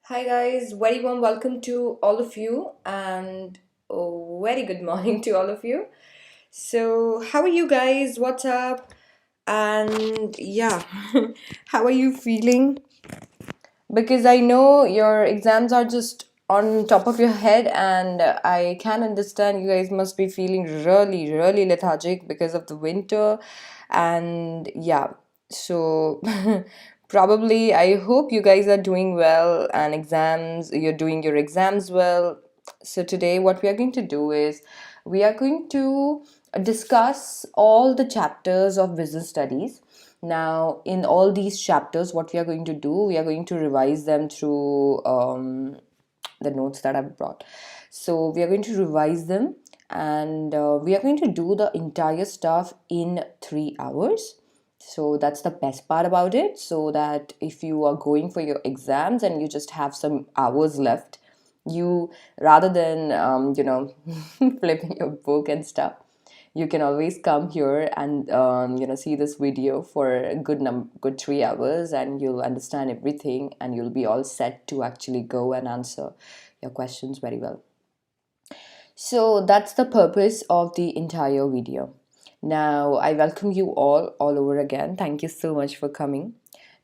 Hi guys, very warm welcome to all of you and very good morning to all of you. So, how are you guys? What's up? And yeah, how are you feeling? Because I know your exams are just on top of your head, and I can understand you guys must be feeling really, really lethargic because of the winter. And yeah, so probably I hope you guys are doing well and you're doing your exams well. So, today, what we are going to do is we are going to discuss all the chapters of business studies. Now, in all these chapters, what we are going to do, we are going to revise them through the notes that I've brought. So, we are going to revise them and we are going to do the entire stuff in 3 hours. So that's the best part about it. So that if you are going for your exams and you just have some hours left, you rather than flipping your book and stuff, you can always come here and see this video for a good 3 hours, and you'll understand everything, and you'll be all set to actually go and answer your questions very well. So that's the purpose of the entire video. Now, I welcome you all over again. Thank you so much for coming.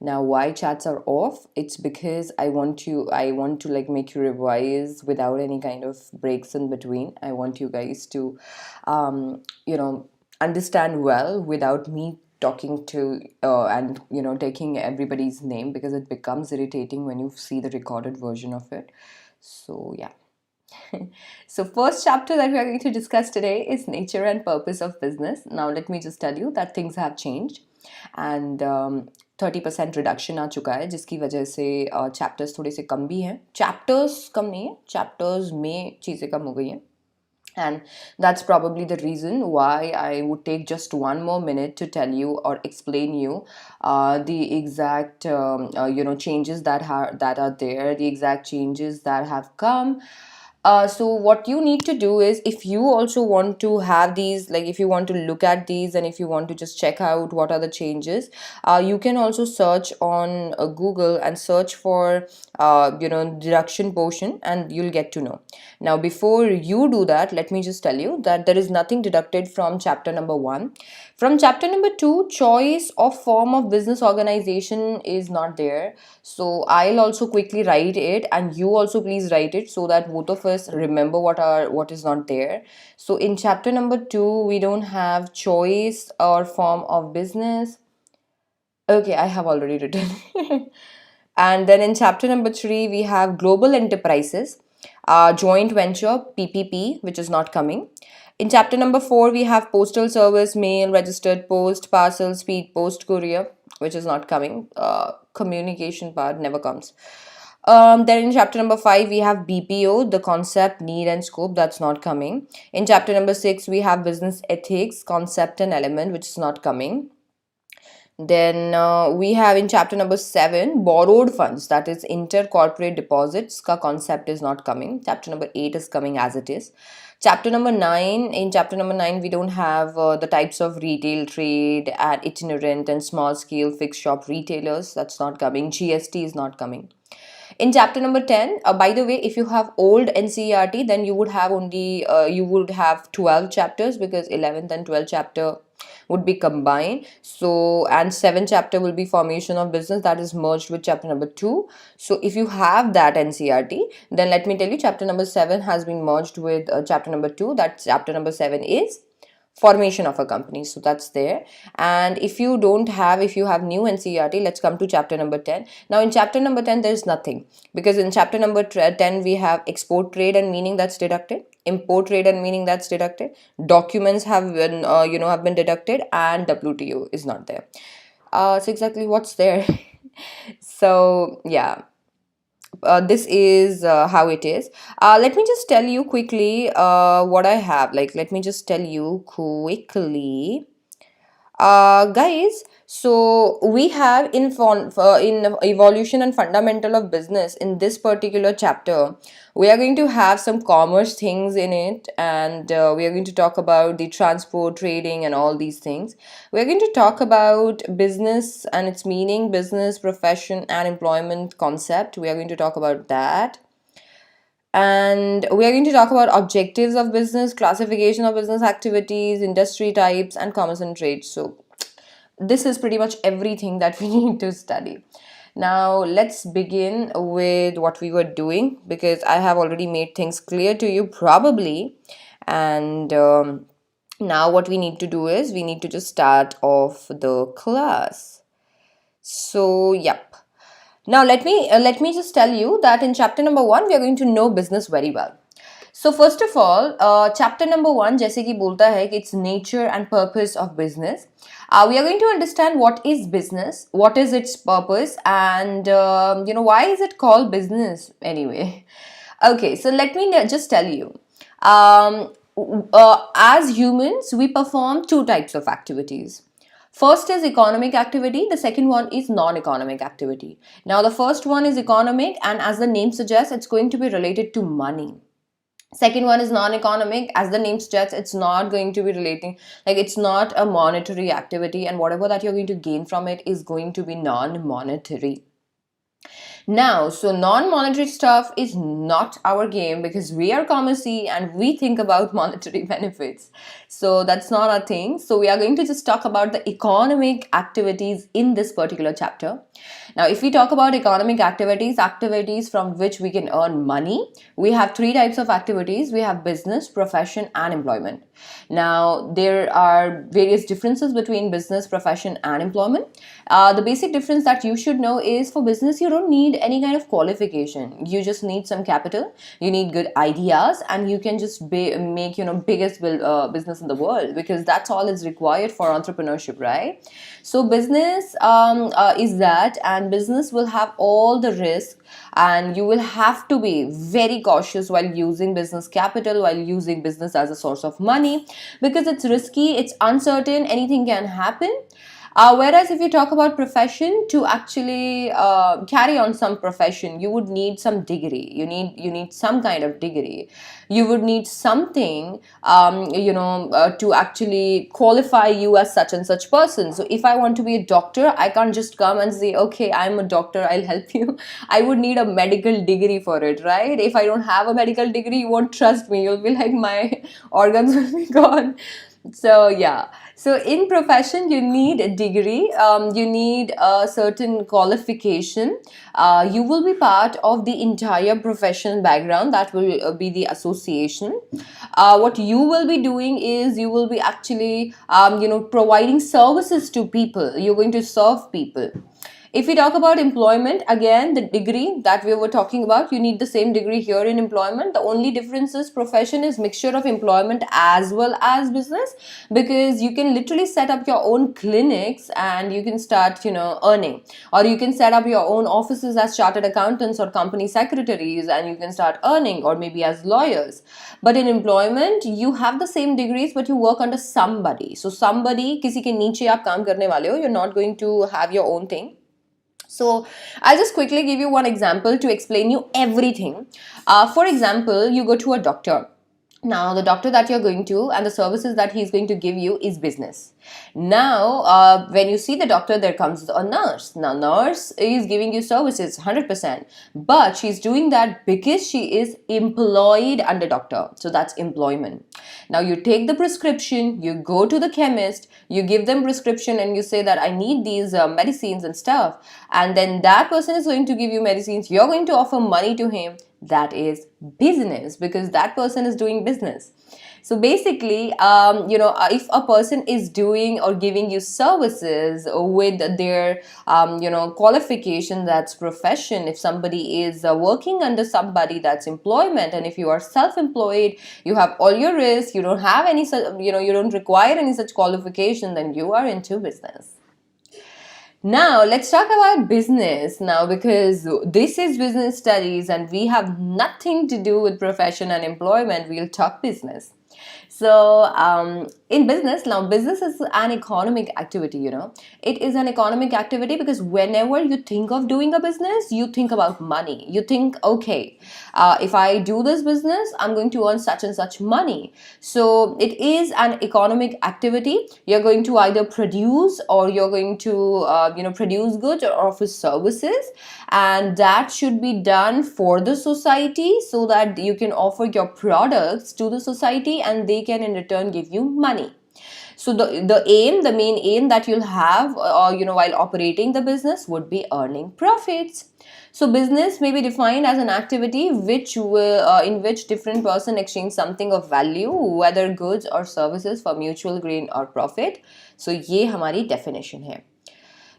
Now, why chats are off? It's because I want to like make you revise without any kind of breaks in between. I want you guys to understand well without me talking to and taking everybody's name, because it becomes irritating when you see the recorded version of it. So yeah. So, first chapter that we are going to discuss today is nature and purpose of business. Now, let me just tell you that things have changed, and 30% reduction आ चुका है, जिसकी वजह से chapters थोड़े से कम भी हैं. Chapters कम नहीं है, चैप्टर्स में चीज़ें कम हो गई हैं. And that's probably the reason why I would take just one more minute to tell you or explain you the exact changes that are there, the exact changes that have come. So what you need to do is, if you also want to have these, like if you want to look at these and if you want to just check out what are the changes, you can also search on Google and search for deduction portion, and you'll get to know. Now, before you do that, let me just tell you that there is nothing deducted from chapter number 1. From chapter number 2, choice of form of business organization is not there. So I'll also quickly write it, and you also please write it, so that both of us remember what is not there. So in chapter number 2, we don't have choice or form of business. Okay, I have already written. And then in chapter number 3, we have global enterprises, joint venture, PPP, which is not coming. In chapter number 4, we have postal service, mail, registered post, parcel, speed post, courier, which is not coming. Communication part never comes. Then in chapter number 5, we have BPO, the concept, need, and scope. That's not coming. In chapter number 6, we have business ethics, concept, and element, which is not coming. Then we have in chapter number 7 borrowed funds, that is intercorporate deposits ka concept is not coming. Chapter number 8 is coming as it is. Chapter number 9, in chapter number 9 we don't have the types of retail trade and itinerant and small scale fixed shop retailers. That's not coming. GST is not coming. In chapter number 10, by the way, if you have old NCERT, then you would have only you would have 12 chapters, because 11th and 12th chapter would be combined. So, and 7th chapter will be formation of business, that is merged with chapter number 2. So if you have that NCERT, then let me tell you, chapter number 7 has been merged with chapter number 2. That chapter number 7 is formation of a company. So that's there. And if you have new NCERT, let's come to chapter number 10. Now in chapter number 10, there's nothing, because in chapter number 10 we have export trade and meaning, that's deducted. Import trade and meaning, that's deducted. Documents have been deducted, and WTO is not there. So exactly what's there? So yeah, this is how it is. Let me just tell you quickly what I have. Let me just tell you quickly. Guys, So we have in evolution and fundamental of business, in this particular chapter, we are going to have some commerce things in it, and we are going to talk about the transport, trading, and all these things. We are going to talk about business and its meaning, business, profession, and employment concept. We are going to talk about that. And we are going to talk about objectives of business, classification of business activities, industry types, and commerce and trade. So this is pretty much everything that we need to study. Now let's begin with what we were doing, because I have already made things clear to you probably. And now what we need to do is we need to just start off the class. So yep. Now let me just tell you that in chapter number 1 we are going to know business very well. So first of all, chapter number 1 जैसे कि बोलता है कि it's nature and purpose of business. We are going to understand what is business, what is its purpose, and why is it called business anyway. Okay, so let me just tell you. As humans, we perform two types of activities. First is economic activity, the second one is non-economic activity. Now the first one is economic, and as the name suggests, it's going to be related to money. Second one is non-economic, as the name suggests, it's not going to be relating, like it's not a monetary activity, and whatever that you're going to gain from it is going to be non-monetary. Now, so non-monetary stuff is not our game, because we are commerce-y and we think about monetary benefits. So that's not our thing. So we are going to just talk about the economic activities in this particular chapter. Now, if we talk about economic activities, activities from which we can earn money, we have three types of activities. We have business, profession, and employment. Now, there are various differences between business, profession, and employment. The basic difference that you should know is, for business, you don't need any kind of qualification. You just need some capital, you need good ideas, and you can just make biggest business in the world, because that's all is required for entrepreneurship, right? So business is that, and business will have all the risk, and you will have to be very cautious while using business capital, while using business as a source of money, because it's risky, it's uncertain, anything can happen. Whereas if you talk about profession, to actually carry on some profession, you would need some degree. You need some kind of degree. You would need something, to actually qualify you as such and such person. So if I want to be a doctor, I can't just come and say, okay, I'm a doctor, I'll help you. I would need a medical degree for it, right? If I don't have a medical degree, you won't trust me. You'll be like, my organs will be gone. So yeah, so in profession you need a degree, you need a certain qualification. You will be part of the entire professional background, that will be the association. What you will be doing is, you will be actually providing services to people. You're going to serve people. If we talk about employment, again, the degree that we were talking about, you need the same degree here in employment. The only difference is profession is mixture of employment as well as business, because you can literally set up your own clinics and you can start, earning. Or you can set up your own offices as chartered accountants or company secretaries, and you can start earning, or maybe as lawyers. But in employment, you have the same degrees, but you work under somebody. So somebody, किसी के नीचे आप काम करने वाले हो, you're not going to have your own thing. So I'll just quickly give you one example to explain you everything. For example, you go to a doctor. Now, the doctor that you're going to and the services that he's going to give you is business. Now, when you see the doctor, there comes a nurse. Now, nurse is giving you services 100%, but she's doing that because she is employed under doctor. So that's employment. Now, you take the prescription, you go to the chemist, you give them prescription and you say that I need these medicines and stuff. And then that person is going to give you medicines. You're going to offer money to him. That is business, because that person is doing business. So basically, if a person is doing or giving you services with their, qualification, that's profession. If somebody is working under somebody, that's employment. And if you are self-employed, you have all your risks, you don't have any, you don't require any such qualification, then you are into business. Now, let's talk about business now, because this is business studies and we have nothing to do with profession and employment. We'll talk business. So, in business. Now business is an economic activity, it is an economic activity because whenever you think of doing a business, you think about money. You think, okay, if I do this business, I'm going to earn such and such money. So it is an economic activity. You're going to either produce, or you're going to produce goods or offer services, and that should be done for the society, so that you can offer your products to the society and they can in return give you money. So the main aim that you'll have, while operating the business, would be earning profits. So business may be defined as an activity which will, in which different person exchange something of value, whether goods or services, for mutual gain or profit. So ये हमारी definition है.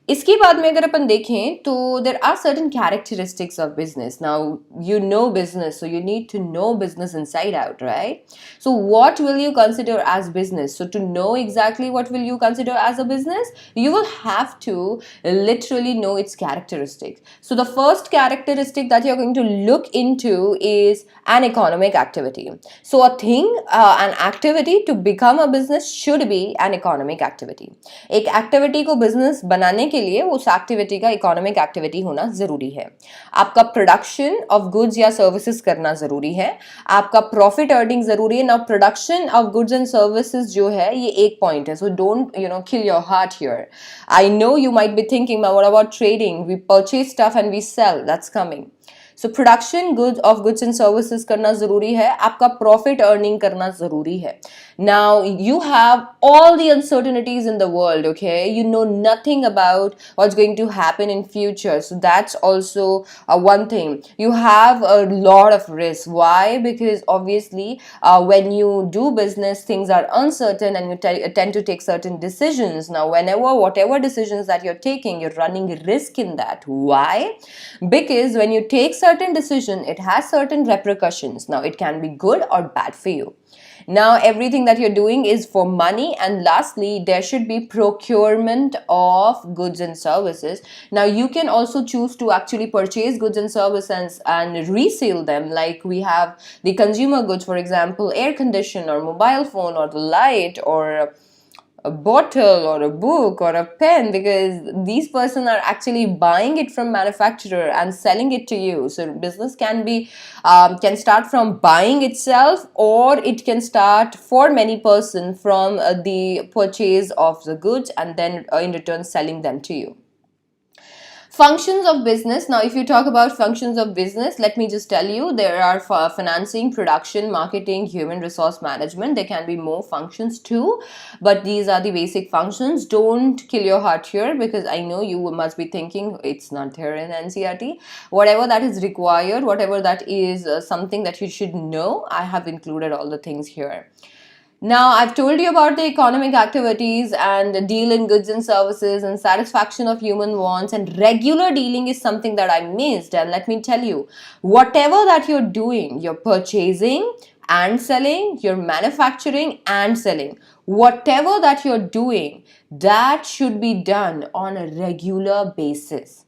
इसके बाद में अगर अपन देखें तो there are certain characteristics of business. Now you know business, so you need to know business inside out, right? So what will you consider as business? So to know exactly what will you consider as a business, you will have to literally know its characteristics. So the first characteristic that you're going to look into is an economic activity. So a thing, an activity to become a business should be an economic activity. एक activity को business बनाने के लिए उस activity का economic activity होना जरूरी है. आपका प्रोडक्शन ऑफ गुड्स या सर्विसेज करना जरूरी है. आपका प्रॉफिट अर्निंग जरूरी है. Now production of goods and services जो है ये एक पॉइंट है. So don't kill your heart here. I know you might be thinking what about trading, we purchase stuff and we sell, that's coming. So production goods of goods and services करना जरूरी है. आपका profit earning करना जरूरी है. Now you have all the uncertainties in the world, okay? You know nothing about what's going to happen in future. So that's also one thing. You have a lot of risk. Why? Because obviously when you do business, things are uncertain and you tend to take certain decisions. Now whatever decisions that you're taking, you're running risk in that. Why? Because when you take certain decision, it has certain repercussions. Now it can be good or bad for you. Now everything that you're doing is for money, and lastly there should be procurement of goods and services. Now you can also choose to actually purchase goods and services and resell them, like we have the consumer goods, for example air condition or mobile phone or the light or a bottle or a book or a pen, because these person are actually buying it from manufacturer and selling it to you. So business can be can start from buying itself, or it can start for many person from the purchase of the goods and then in return selling them to you. Functions of business. Now, if you talk about functions of business, let me just tell you, there are financing, production, marketing, human resource management. There can be more functions too, but these are the basic functions. Don't kill your heart here, because I know you must be thinking it's not there in NCERT. Whatever that is required, whatever that is something that you should know, I have included all the things here. Now, I've told you about the economic activities and deal in goods and services and satisfaction of human wants, and regular dealing is something that I missed. And let me tell you, whatever that you're doing, you're purchasing and selling, you're manufacturing and selling, whatever that you're doing, that should be done on a regular basis.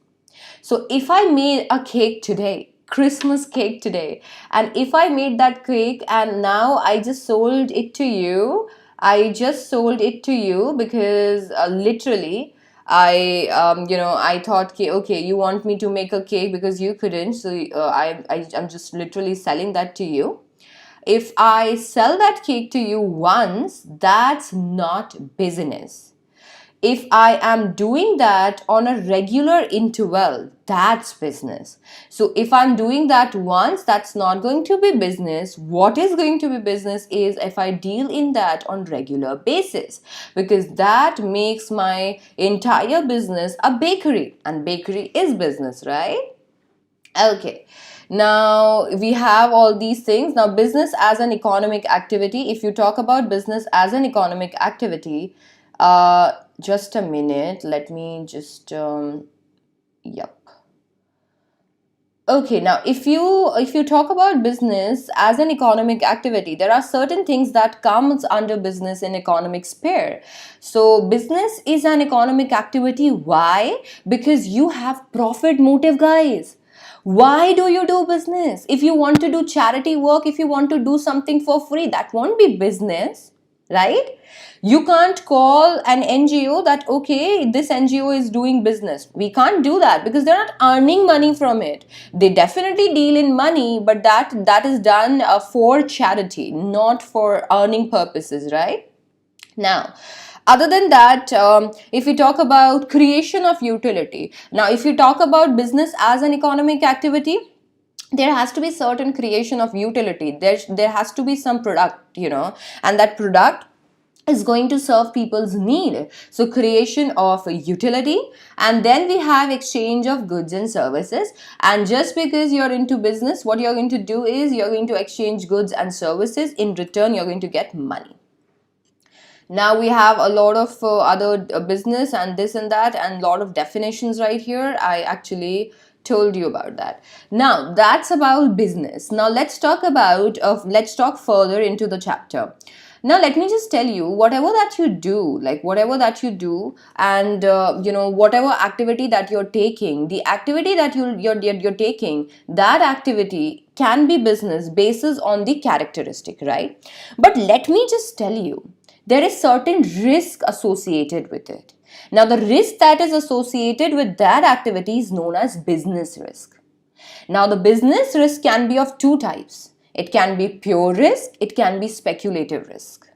So if I made a cake today, Christmas cake today, and if I made that cake and now I just sold it to you, because literally I thought, okay, you want me to make a cake because you couldn't, so I'm just literally selling that to you. If I sell that cake to you once, that's not business. If I am doing that on a regular interval, that's business. So if I'm doing that once, that's not going to be business. What is going to be business is if I deal in that on regular basis, because that makes my entire business a bakery, and bakery is business, right? Okay. Now we have all these things. Now business as an economic activity. If you talk about business as an economic activity, just a minute, let me just yep. Okay, now if you talk about business as an economic activity, there are certain things that comes under business in economic sphere. So business is an economic activity. Why? Because you have profit motive, guys. Why do you do business? If you want to do charity work, if you want to do something for free, that won't be business. right? You can't call an NGO that, okay, this NGO is doing business. We can't do that because they're not earning money from it. They definitely deal in money, but that is done for charity, not for earning purposes, right? Now, other than that, if we talk about creation of utility, now if you talk about business as an economic activity, there has to be certain creation of utility. There has to be some product, and that product is going to serve people's need. So creation of utility, and then we have exchange of goods and services. And just because you're into business, what you're going to do is you're going to exchange goods and services. In return, you're going to get money. Now we have a lot of other business and this and that, and a lot of definitions right here. I actually told you about that. Now that's about business. Now let's talk about let's talk further into the chapter. Now let me just tell you, whatever that you do, and whatever activity that you're taking, the activity that you're taking, that activity can be business basis on the characteristic, right? But let me just tell you, there is certain risk associated with it. Now, the risk that is associated with that activity is known as business risk. Now, the business risk can be of two types. It can be pure risk, it can be speculative risk.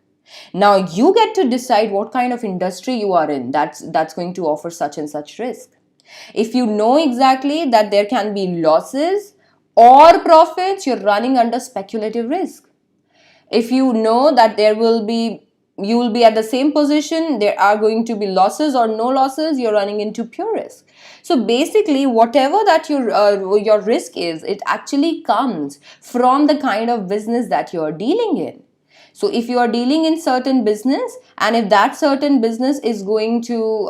Now, you get to decide what kind of industry you are in that's going to offer such and such risk. If you know exactly that there can be losses or profits, you're running under speculative risk. If you know that you will be at the same position, there are going to be losses or no losses, you're running into pure risk. So basically, whatever that your risk is, it actually comes from the kind of business that you're dealing in. So if you are dealing in certain business, and if that certain business is going to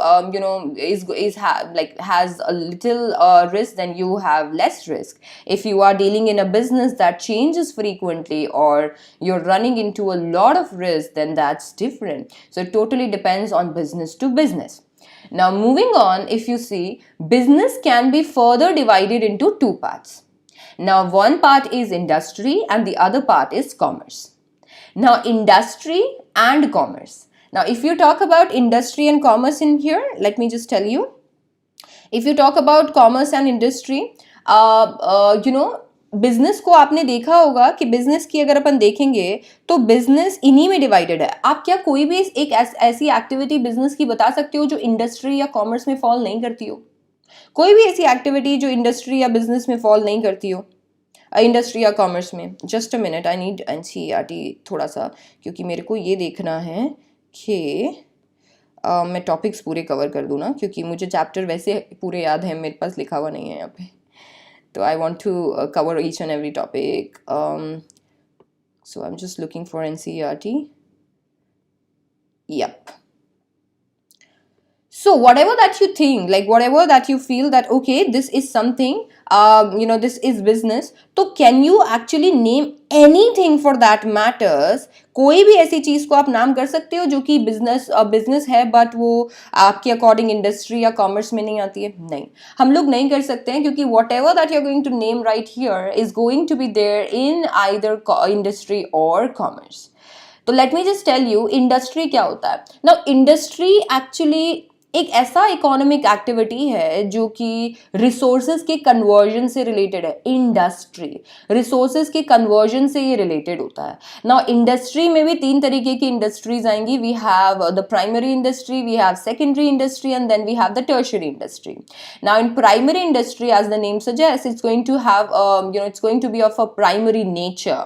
has a little risk, then you have less risk. If you are dealing in a business that changes frequently, or you're running into a lot of risk, then that's different. So it totally depends on business to business. Now moving on, if you see, business can be further divided into two parts. Now one part is industry and the other part is commerce. Now, industry and commerce. Now, if you talk about industry and commerce in here, let me just tell you. If you talk about commerce and industry, business को आपने देखा होगा कि business की अगर अपन देखेंगे तो business इन्हीं में डिवाइडेड है. आप क्या कोई भी एक ऐसी एक्टिविटी बिजनेस की बता सकते हो जो इंडस्ट्री या कॉमर्स में फॉल नहीं करती हो? कोई भी ऐसी एक्टिविटी जो इंडस्ट्री या बिजनेस में फॉल नहीं करती हो, इंडस्ट्री या कॉमर्स में? Just a minute, I need NCERT थोड़ा सा, क्योंकि मेरे को ये देखना है कि मैं टॉपिक्स पूरे कवर कर दूँ ना, क्योंकि मुझे चैप्टर वैसे पूरे याद हैं, मेरे पास लिखा हुआ नहीं है यहाँ पे. तो I want to cover each and every topic. So I am just looking for NCERT. Yep. So whatever that you think, like whatever that you feel that, okay, this is something, this is business, तो can you actually name anything for that matters? कोई भी ऐसी चीज को आप नाम कर सकते हो जो कि बिजनेस है, बट वो आपके अकॉर्डिंग इंडस्ट्री या कॉमर्स में नहीं आती है? नहीं, हम लोग नहीं कर सकते हैं, क्योंकि whatever that you are going to name right here is going to be there in either industry और कॉमर्स. तो let me just tell you, industry क्या होता है. नाउ इंडस्ट्री एक्चुअली एक ऐसा इकोनॉमिक एक्टिविटी है जो कि रिसोर्सेज के कन्वर्जन से रिलेटेड है. इंडस्ट्री रिसोर्सेज के कन्वर्जन से ये रिलेटेड होता है. नाउ इंडस्ट्री में भी तीन तरीके की इंडस्ट्रीज आएंगी. We have the primary industry, we have secondary industry, and then we have the tertiary industry. Now in primary industry, as the name suggest, it's going to have it's going to be of a primary nature.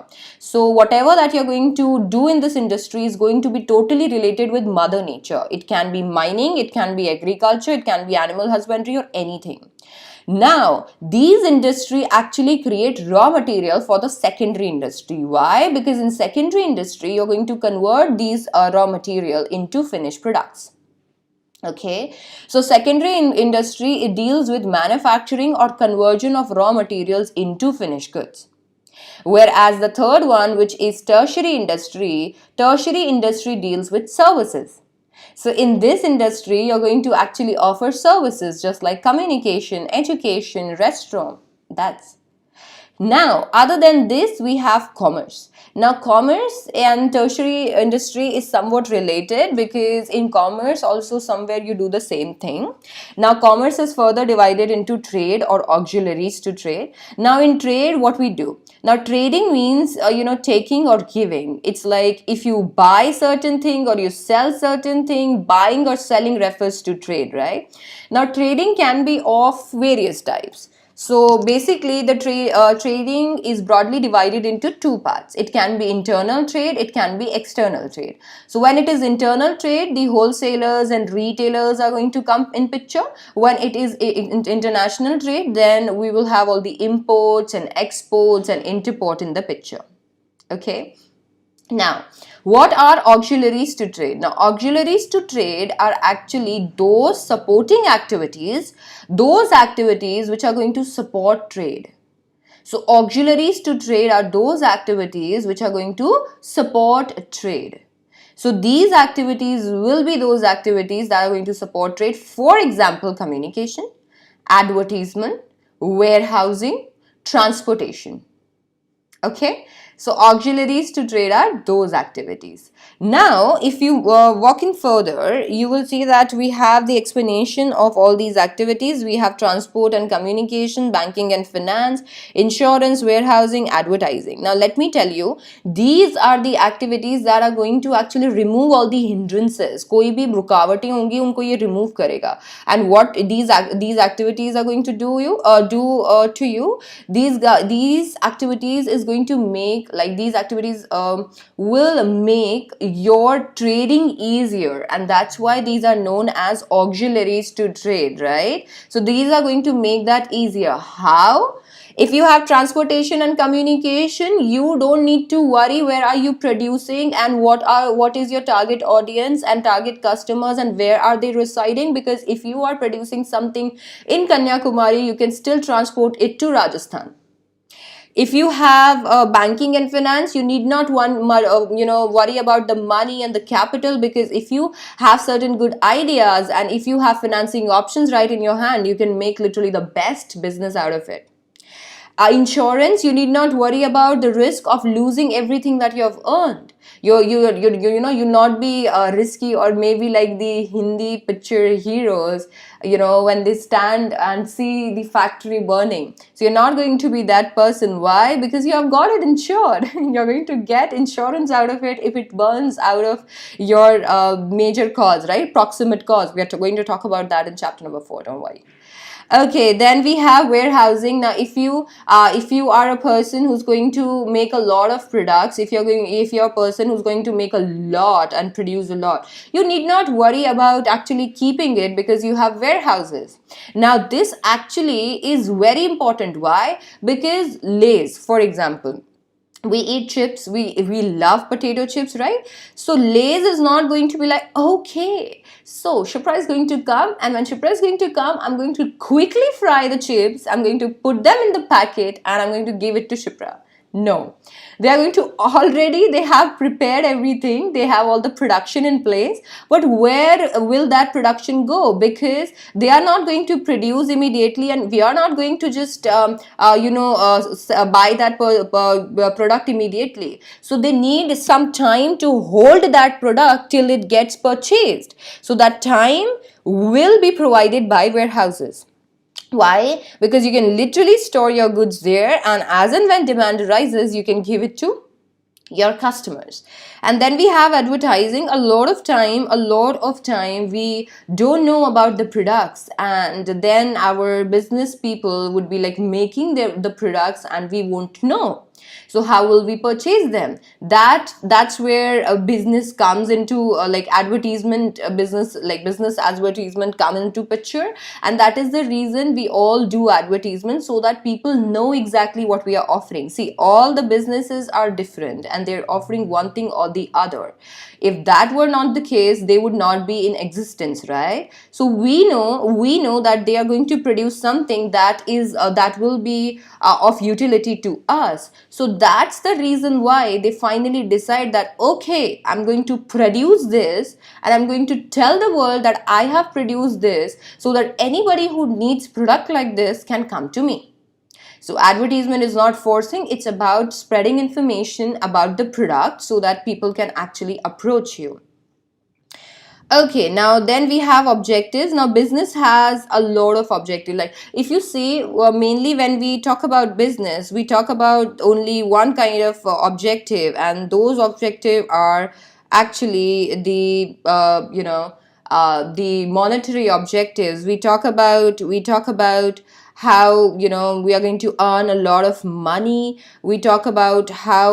So whatever that you're going to do in this industry is going to be totally related with mother nature. It can be mining, it can be agriculture, it can be animal husbandry, or anything. Now, these industry actually create raw material for the secondary industry. Why? Because in secondary industry, you're going to convert these raw material into finished products. Okay, so secondary industry, it deals with manufacturing or conversion of raw materials into finished goods. Whereas the third one, which is tertiary industry deals with services. So in this industry, you're going to actually offer services just like communication, education, restaurant. That's Now, other than this, we have commerce. Now, commerce and tertiary industry is somewhat related, because in commerce also somewhere you do the same thing. Now, commerce is further divided into trade or auxiliaries to trade. Now, in trade, what we do? Now, trading means, taking or giving. It's like if you buy certain thing or you sell certain thing, buying or selling refers to trade, right? Now, trading can be of various types. So basically, the trading is broadly divided into two parts. It can be internal trade, it can be external trade. So when it is internal trade, the wholesalers and retailers are going to come in picture. When it is international trade, then we will have all the imports and exports and interport in the picture. Okay. Now, what are auxiliaries to trade? Now, auxiliaries to trade are actually those supporting activities, those activities which are going to support trade. So, auxiliaries to trade are those activities which are going to support trade. So, these activities will be those activities that are going to support trade. For example, communication, advertisement, warehousing, transportation. Okay, so auxiliaries to trade are those activities. Now, if you walk in further, you will see that we have the explanation of all these activities. We have transport and communication, banking and finance, insurance, warehousing, advertising. Now, let me tell you, these are the activities that are going to actually remove all the hindrances. कोई भी रुकावटें होंगी उनको ये remove करेगा. And what these activities are going to do to you, these activities is going to make, like, these activities will make your trading easier, and that's why these are known as auxiliaries to trade, right? So these are going to make that easier. How? If you have transportation and communication, you don't need to worry where are you producing and what is your target audience and target customers and where are they residing, because if you are producing something in Kanyakumari, you can still transport it to Rajasthan. If you have banking and finance, you need not worry about the money and the capital, because if you have certain good ideas and if you have financing options right in your hand, you can make literally the best business out of it. Insurance, you need not worry about the risk of losing everything that you have earned. You not be risky, or maybe like the Hindi picture heroes, when they stand and see the factory burning. So you're not going to be that person. Why? Because you have got it insured. You're going to get insurance out of it if it burns out of your major cause, right? Proximate cause. We are going to talk about that in chapter number 4. Don't worry. Okay, then we have warehousing. Now, if you are a person who's going to make a lot of products, if you're a person who's going to make a lot and produce a lot, you need not worry about actually keeping it, because you have warehouses. Now, this actually is very important. Why? Because Lay's, for example, we eat chips, we love potato chips, right? So Lay's is not going to be like, okay, so Shipra is going to come, and when Shipra is going to come, I'm going to quickly fry the chips, I'm going to put them in the packet, and I'm going to give it to Shipra. No, they are going to they have prepared everything, they have all the production in place, but where will that production go? Because they are not going to produce immediately, and we are not going to just buy that product immediately. So they need some time to hold that product till it gets purchased. So that time will be provided by warehouses. Why? Because you can literally store your goods there, and as and when demand arises, you can give it to your customers. And then we have advertising. A lot of time we don't know about the products, and then our business people would be like making the products and we won't know. So how will we purchase them? That's where a business comes into like advertisement business advertisement come into picture. And that is the reason we all do advertisement, so that people know exactly what we are offering. See, all the businesses are different and they're offering one thing or the other. If that were not the case, they would not be in existence, right? So we know that they are going to produce something that will be of utility to us. So that's the reason why they finally decide that, okay, I'm going to produce this and I'm going to tell the world that I have produced this, so that anybody who needs product like this can come to me. So advertisement is not forcing, it's about spreading information about the product so that people can actually approach you. Okay, now then we have objectives. Now business has a lot of objectives. Like if you see, mainly when we talk about business, we talk about only one kind of objective, and those objectives are actually the monetary objectives. We talk about how we are going to earn a lot of money. We talk about how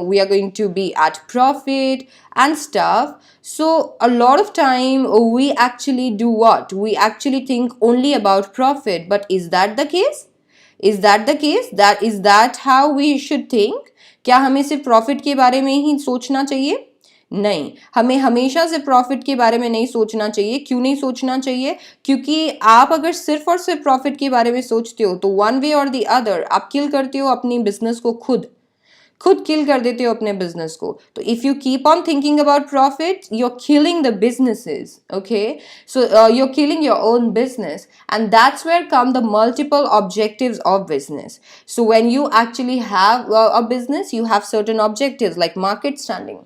we are going to be at profit and stuff. So a lot of time we actually do what? We actually think only about profit. But is that the case? Is that the case? That is that how we should think? क्या हमें सिर्फ profit के बारे में ही सोचना चाहिए? नहीं, हमें हमेशा से प्रॉफिट के बारे में नहीं सोचना चाहिए. क्यों नहीं सोचना चाहिए? क्योंकि आप अगर सिर्फ और सिर्फ प्रॉफिट के बारे में सोचते हो तो वन वे और द अदर आप किल करते हो अपनी बिजनेस को, खुद किल कर देते हो अपने बिजनेस को. तो if you keep on thinking about profit, you are killing the businesses. Okay, so you are killing your own business, and that's where come the multiple objectives of business. So when you actually have a business, you have certain objectives like market standing,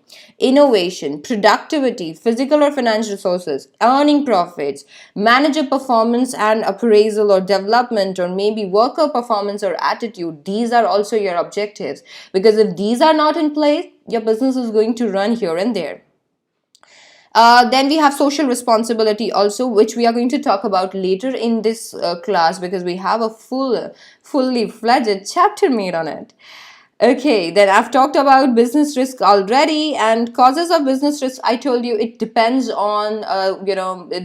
innovation, productivity, physical or financial resources, earning profits, manager performance and appraisal or development, or maybe worker performance or attitude. These are also your objectives, because if these are not in place, your business is going to run here and there. Then we have social responsibility also, which we are going to talk about later in this class, because we have a fully fledged chapter made on it. Okay, then I've talked about business risk already, and causes of business risk. I told you it depends on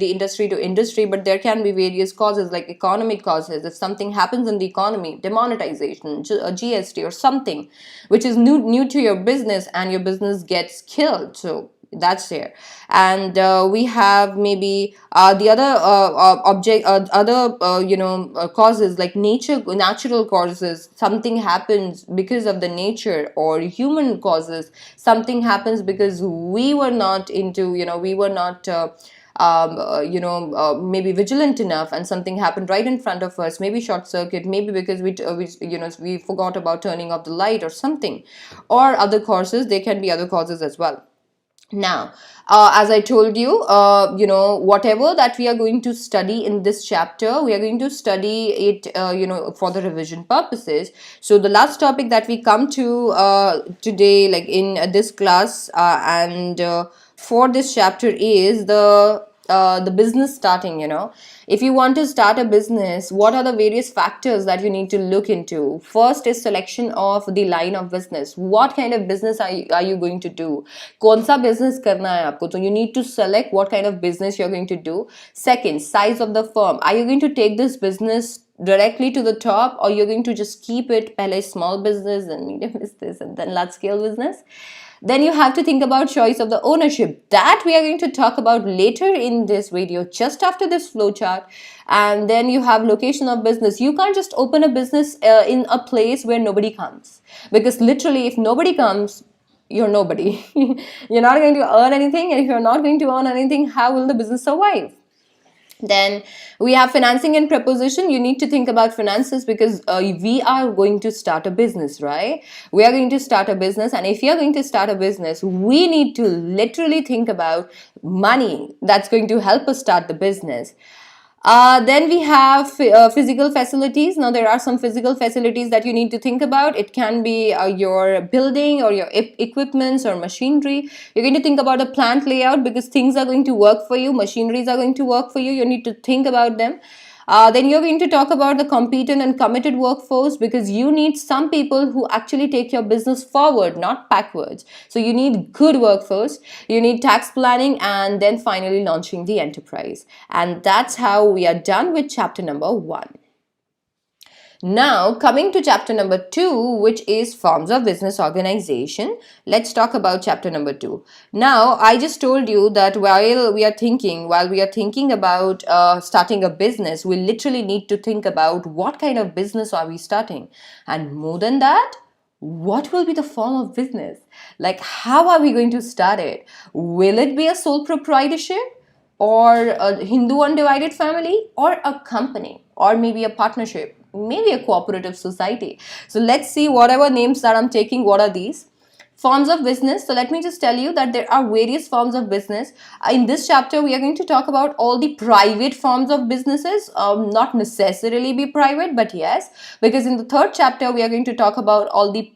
the industry to industry, but there can be various causes like economic causes. If something happens in the economy, demonetization, GST or something, which is new to your business, and your business gets killed. So that's there. And we have maybe the other causes like natural causes. Something happens because of the nature, or human causes. Something happens because we were not maybe vigilant enough, and something happened right in front of us, maybe short circuit, maybe because we forgot about turning off the light or something, or other causes. There can be other causes as well. Now, as I told you, whatever that we are going to study in this chapter, we are going to study it, for the revision purposes. So the last topic that we come to today, like in this class, and for this chapter is the business starting. If you want to start a business, what are the various factors that you need to look into? First is selection of the line of business. What kind of business are you going to do? कौन सा business करना है आपको? So you need to select what kind of business you're going to do. Second, size of the firm. Are you going to take this business directly to the top, or you're going to just keep it पहले small business and medium business and then large scale business? Then you have to think about choice of the ownership. That we are going to talk about later in this video, just after this flowchart. And then you have location of business. You can't just open a business in a place where nobody comes, because literally if nobody comes, you're nobody. You're not going to earn anything, and if you're not going to earn anything, how will the business survive? Then we have financing and proposition. You need to think about finances, because we are going to start a business, right? We are going to start a business, and if you are going to start a business, we need to literally think about money that's going to help us start the business. Then we have physical facilities. Now there are some physical facilities that you need to think about. It can be your building or your equipments or machinery. You're going to think about the plant layout, because things are going to work for you, machineries are going to work for you. You need to think about them. Then you're going to talk about the competent and committed workforce, because you need some people who actually take your business forward, not backwards. So you need good workforce, you need tax planning, and then finally launching the enterprise. And that's how we are done with chapter number 1. Now, coming to chapter number 2, which is forms of business organization. Let's talk about chapter number 2. Now, I just told you that while we are thinking about starting a business, we literally need to think about what kind of business are we starting. And more than that, what will be the form of business? Like, how are we going to start it? Will it be a sole proprietorship, or a Hindu undivided family, or a company, or maybe a partnership? maybe a cooperative society. So let's see whatever names that I'm taking, what are these? Forms of business. So let me just tell you that there are various forms of business. In this chapter, we are going to talk about all the private forms of businesses, not necessarily be private, but yes, because in the third chapter, we are going to talk about all the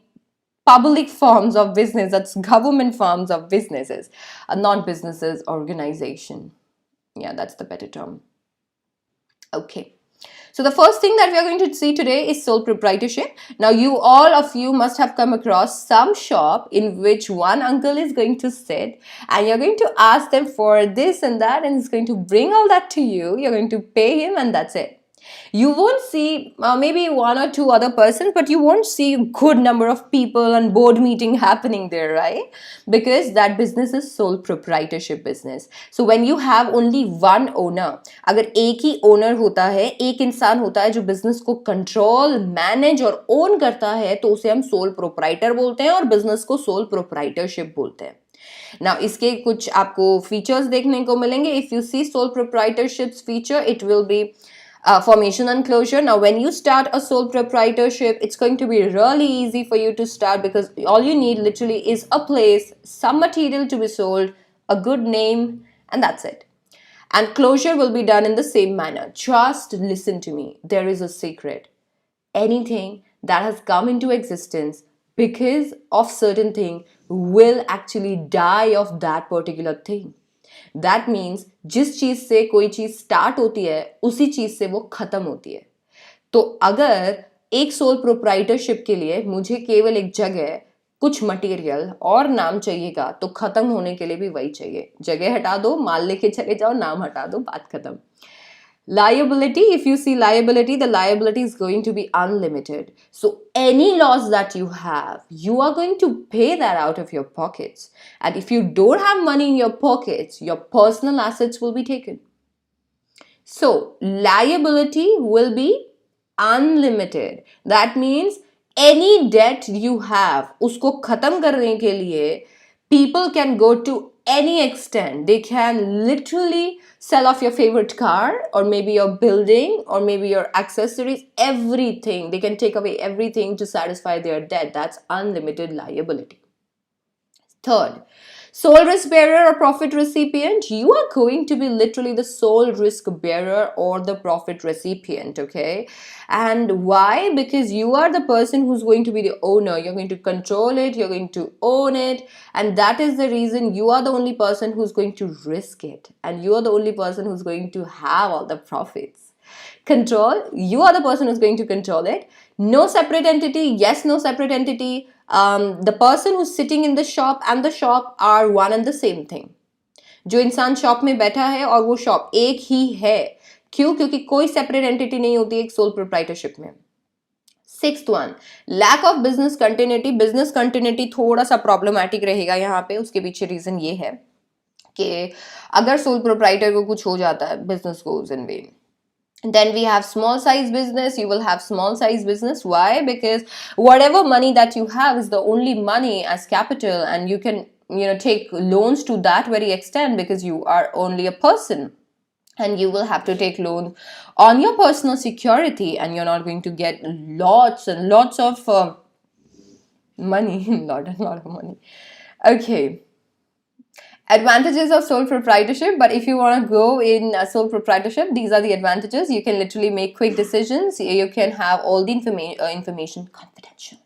public forms of business, that's government forms of businesses, not businesses, organization. Yeah, that's the better term. Okay. So the first thing that we are going to see today is sole proprietorship. Now all of you must have come across some shop in which one uncle is going to sit and you're going to ask them for this and that, and he's going to bring all that to you. You're going to pay him and that's it. You won't see maybe one or two other persons, but you won't see a good number of people and board meeting happening there, right? Because that business is sole proprietorship business. So when you have only one owner, अगर एक ही owner होता है, एक इंसान होता है जो business को control, manage और own करता है, तो उसे हम sole proprietor बोलते हैं और business को sole proprietorship बोलते हैं. Now, इसके कुछ आपको features देखने को मिलेंगे. If you see sole proprietorship's feature, it will be formation and closure. Now, when you start a sole proprietorship, it's going to be really easy for you to start because all you need literally is a place, some material to be sold, a good name, and that's it. And closure will be done in the same manner. Just listen to me. There is a secret. Anything that has come into existence because of certain thing will actually die of that particular thing. That means जिस चीज से कोई चीज start होती है उसी चीज से वो खत्म होती है. तो अगर एक सोल प्रोप्राइटरशिप के लिए मुझे केवल एक जगह, कुछ मटेरियल और नाम चाहिएगा, तो खत्म होने के लिए भी वही चाहिए. जगह हटा दो, माल लेके चले जाओ, नाम हटा दो, बात खत्म. Liability, if you see liability, the liability is going to be unlimited. So any loss that you have, you are going to pay that out of your pockets. And if you don't have money in your pockets, your personal assets will be taken. So liability will be unlimited. That means any debt you have, usko khatam karne ke liye, people can go to any extent. They can literally sell off your favorite car or maybe your building or maybe your accessories, everything. They can take away everything to satisfy their debt. That's unlimited liability. Third, sole risk bearer or profit recipient. You are going to be literally the sole risk bearer or the profit recipient, okay? And why? Because you are the person who's going to be the owner. You're going to control it, you're going to own it, and that is the reason you are the only person who's going to risk it, and you are the only person who's going to have all the profits. Control, you are the person who's going to control it. No separate entity. Yes, no separate entity. The person who's sitting in the shop and the shop are one and the same thing. जो इंसान shop में बैठा है और वो shop एक ही है. क्यों? क्योंकि कोई सेपरेट एंटिटी नहीं होती एक सोल प्रोप्राइटरशिप में. Sixth one, lack of business continuity. Business continuity थोड़ा सा प्रॉब्लमैटिक रहेगा यहाँ पे. उसके पीछे रीजन ये है कि अगर सोल प्रोप्राइटर को कुछ हो जाता है, business goes in when. Then we have small size business. You will have small size business. Why? Because whatever money that you have is the only money as capital, and you can take loans to that very extent because you are only a person, and you will have to take loans on your personal security, and you're not going to get lots and lots of money. lot of money. Okay. Advantages of sole proprietorship. But if you want to go in sole proprietorship, these are the advantages. You can literally make quick decisions. You can have all the information confidential.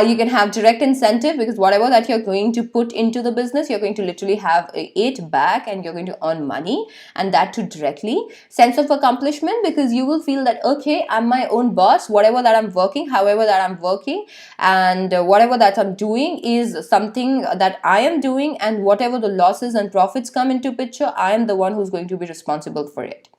You can have direct incentive because whatever that you're going to put into the business, you're going to literally have it back and you're going to earn money, and that too directly. Sense of accomplishment because you will feel that, okay, I'm my own boss. Whatever that I'm working, however that I'm working, and whatever that I'm doing is something that I am doing, and whatever the losses and profits come into picture, I am the one who's going to be responsible for it.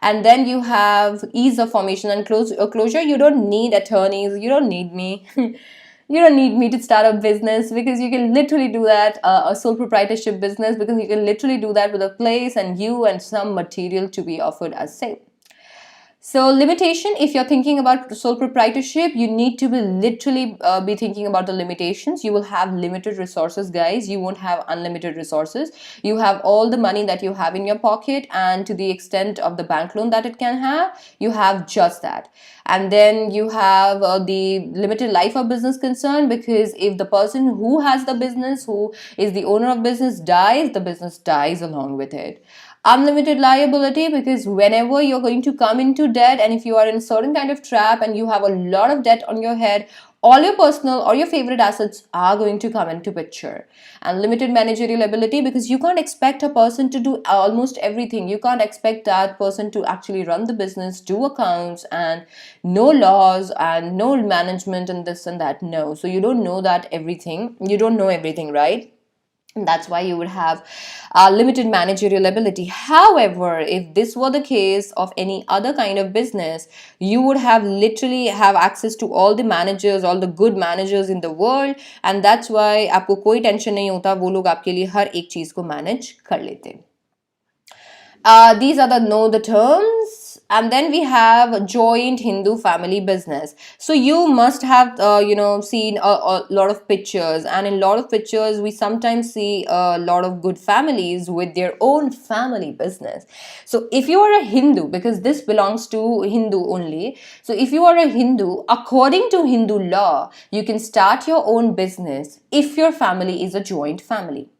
And then you have ease of formation and closure. You don't need attorneys. You don't need me. You don't need me to start a business because you can literally do that, a sole proprietorship business, because you can literally do that with a place and you and some material to be offered as sale. So limitation, if you're thinking about sole proprietorship, you need to be literally be thinking about the limitations. You will have limited resources, guys. You won't have unlimited resources. You have all the money that you have in your pocket, and to the extent of the bank loan that it can have, you have just that. And then you have the limited life of business concern, because if the person who has the business, who is the owner of business, dies, the business dies along with it. Unlimited liability, because whenever you're going to come into debt, and if you are in a certain kind of trap and you have a lot of debt on your head, all your personal or your favorite assets are going to come into picture. And limited managerial ability, because you can't expect a person to do almost everything. You can't expect that person to actually run the business, do accounts, and no laws and no management and this and that. No, so you don't know that everything, you don't know everything, right? And that's why you would have limited managerial ability. However, if this were the case of any other kind of business, you would have literally have access to all the managers, all the good managers in the world, and that's why आपको कोई tension नहीं होता, वो लोग आपके लिए हर एक चीज को मैनेज कर लेते. These are the terms. And then we have joint Hindu family business. So you must have seen a lot of pictures, and in a lot of pictures we sometimes see a lot of good families with their own family business. So if you are a Hindu, because this belongs to Hindu only, so if you are a Hindu, according to Hindu law, you can start your own business if your family is a joint family.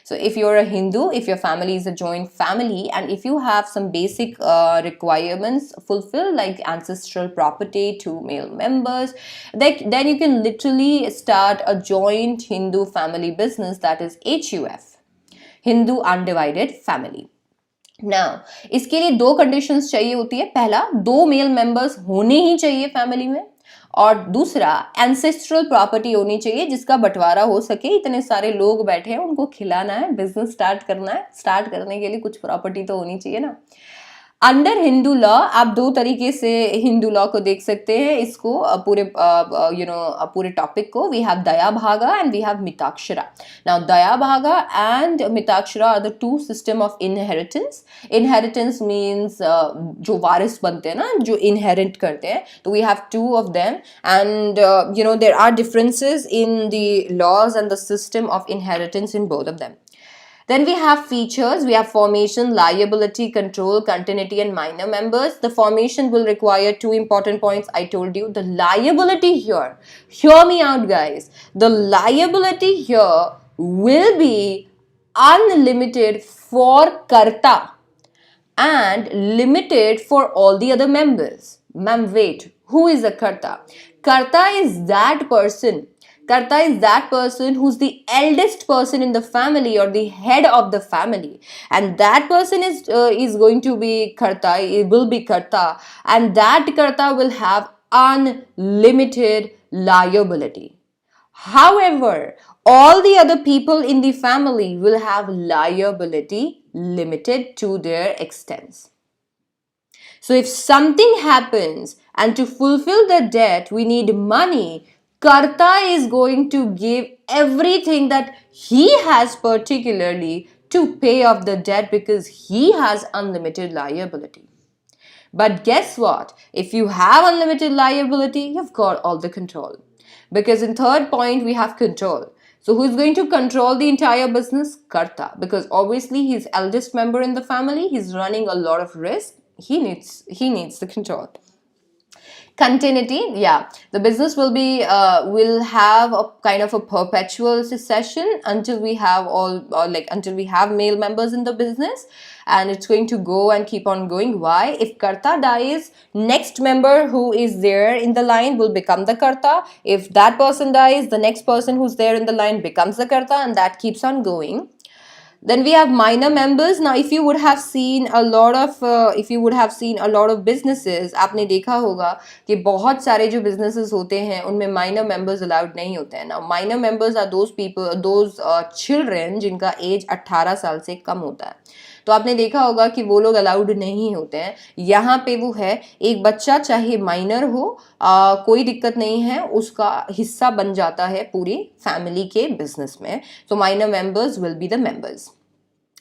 So if you're a Hindu, if your family is a joint family, and if you have some basic requirements fulfilled, like ancestral property, 2 male members, then you can literally start a joint Hindu family business, that is HUF, Hindu Undivided Family. Now, इसके लिए 2 conditions चाहिए होती है. पहला, 2 male members होने ही चाहिए family में, और दूसरा एंसेस्ट्रल प्रॉपर्टी होनी चाहिए जिसका बंटवारा हो सके. इतने सारे लोग बैठे हैं, उनको खिलाना है, बिजनेस स्टार्ट करना है, स्टार्ट करने के लिए कुछ प्रॉपर्टी तो होनी चाहिए ना. अंडर हिंदू लॉ आप 2 तरीके से हिंदू लॉ को देख सकते हैं. इसको पूरे टॉपिक को we have Dayabhaga and we have Mitakshara. Now Dayabhaga and Mitakshara are the 2 system of inheritance. Inheritance means जो वारिस बनते हैं ना, जो इनहेरिट करते हैं, तो we have 2 of them. And there are differences in the laws and the system of inheritance in both of them. Then we have features. We have formation, liability, control, continuity, and minor members. The formation will require 2 important points. I told you the liability here. Hear me out, guys. The liability here will be unlimited for karta and limited for all the other members. Ma'am, wait. Who is a karta? Karta is that person. Karta is that person who's the eldest person in the family or the head of the family, and that person is going to be karta. It will be karta, and that karta will have unlimited liability. However, all the other people in the family will have liability limited to their extents. So if something happens and to fulfill the debt we need money, Karta is going to give everything that he has particularly to pay off the debt, because he has unlimited liability. But guess what? If you have unlimited liability, you've got all the control. Because in third point, we have control. So who's going to control the entire business? Karta. Because obviously he's eldest member in the family. He's running a lot of risk. He needs the control. Continuity, yeah, the business will have a kind of a perpetual succession until we have until we have male members in the business, and it's going to go and keep on going. Why? If karta dies, next member who is there in the line will become the karta. If that person dies, the next person who's there in the line becomes the karta, and that keeps on going. Then we have minor members. Now if you would have seen a lot of businesses, आपने देखा होगा कि बहुत सारे जो businesses होते हैं उनमें minor members allowed नहीं होते हैं. Now minor members are those children जिनका age 18 साल से कम होता है. तो आपने देखा होगा कि वो लोग अलाउड नहीं होते हैं. यहाँ पे वो है, एक बच्चा चाहे माइनर हो, कोई दिक्कत नहीं है, उसका हिस्सा बन जाता है पूरी फैमिली के बिजनेस में. तो minor members will be the members.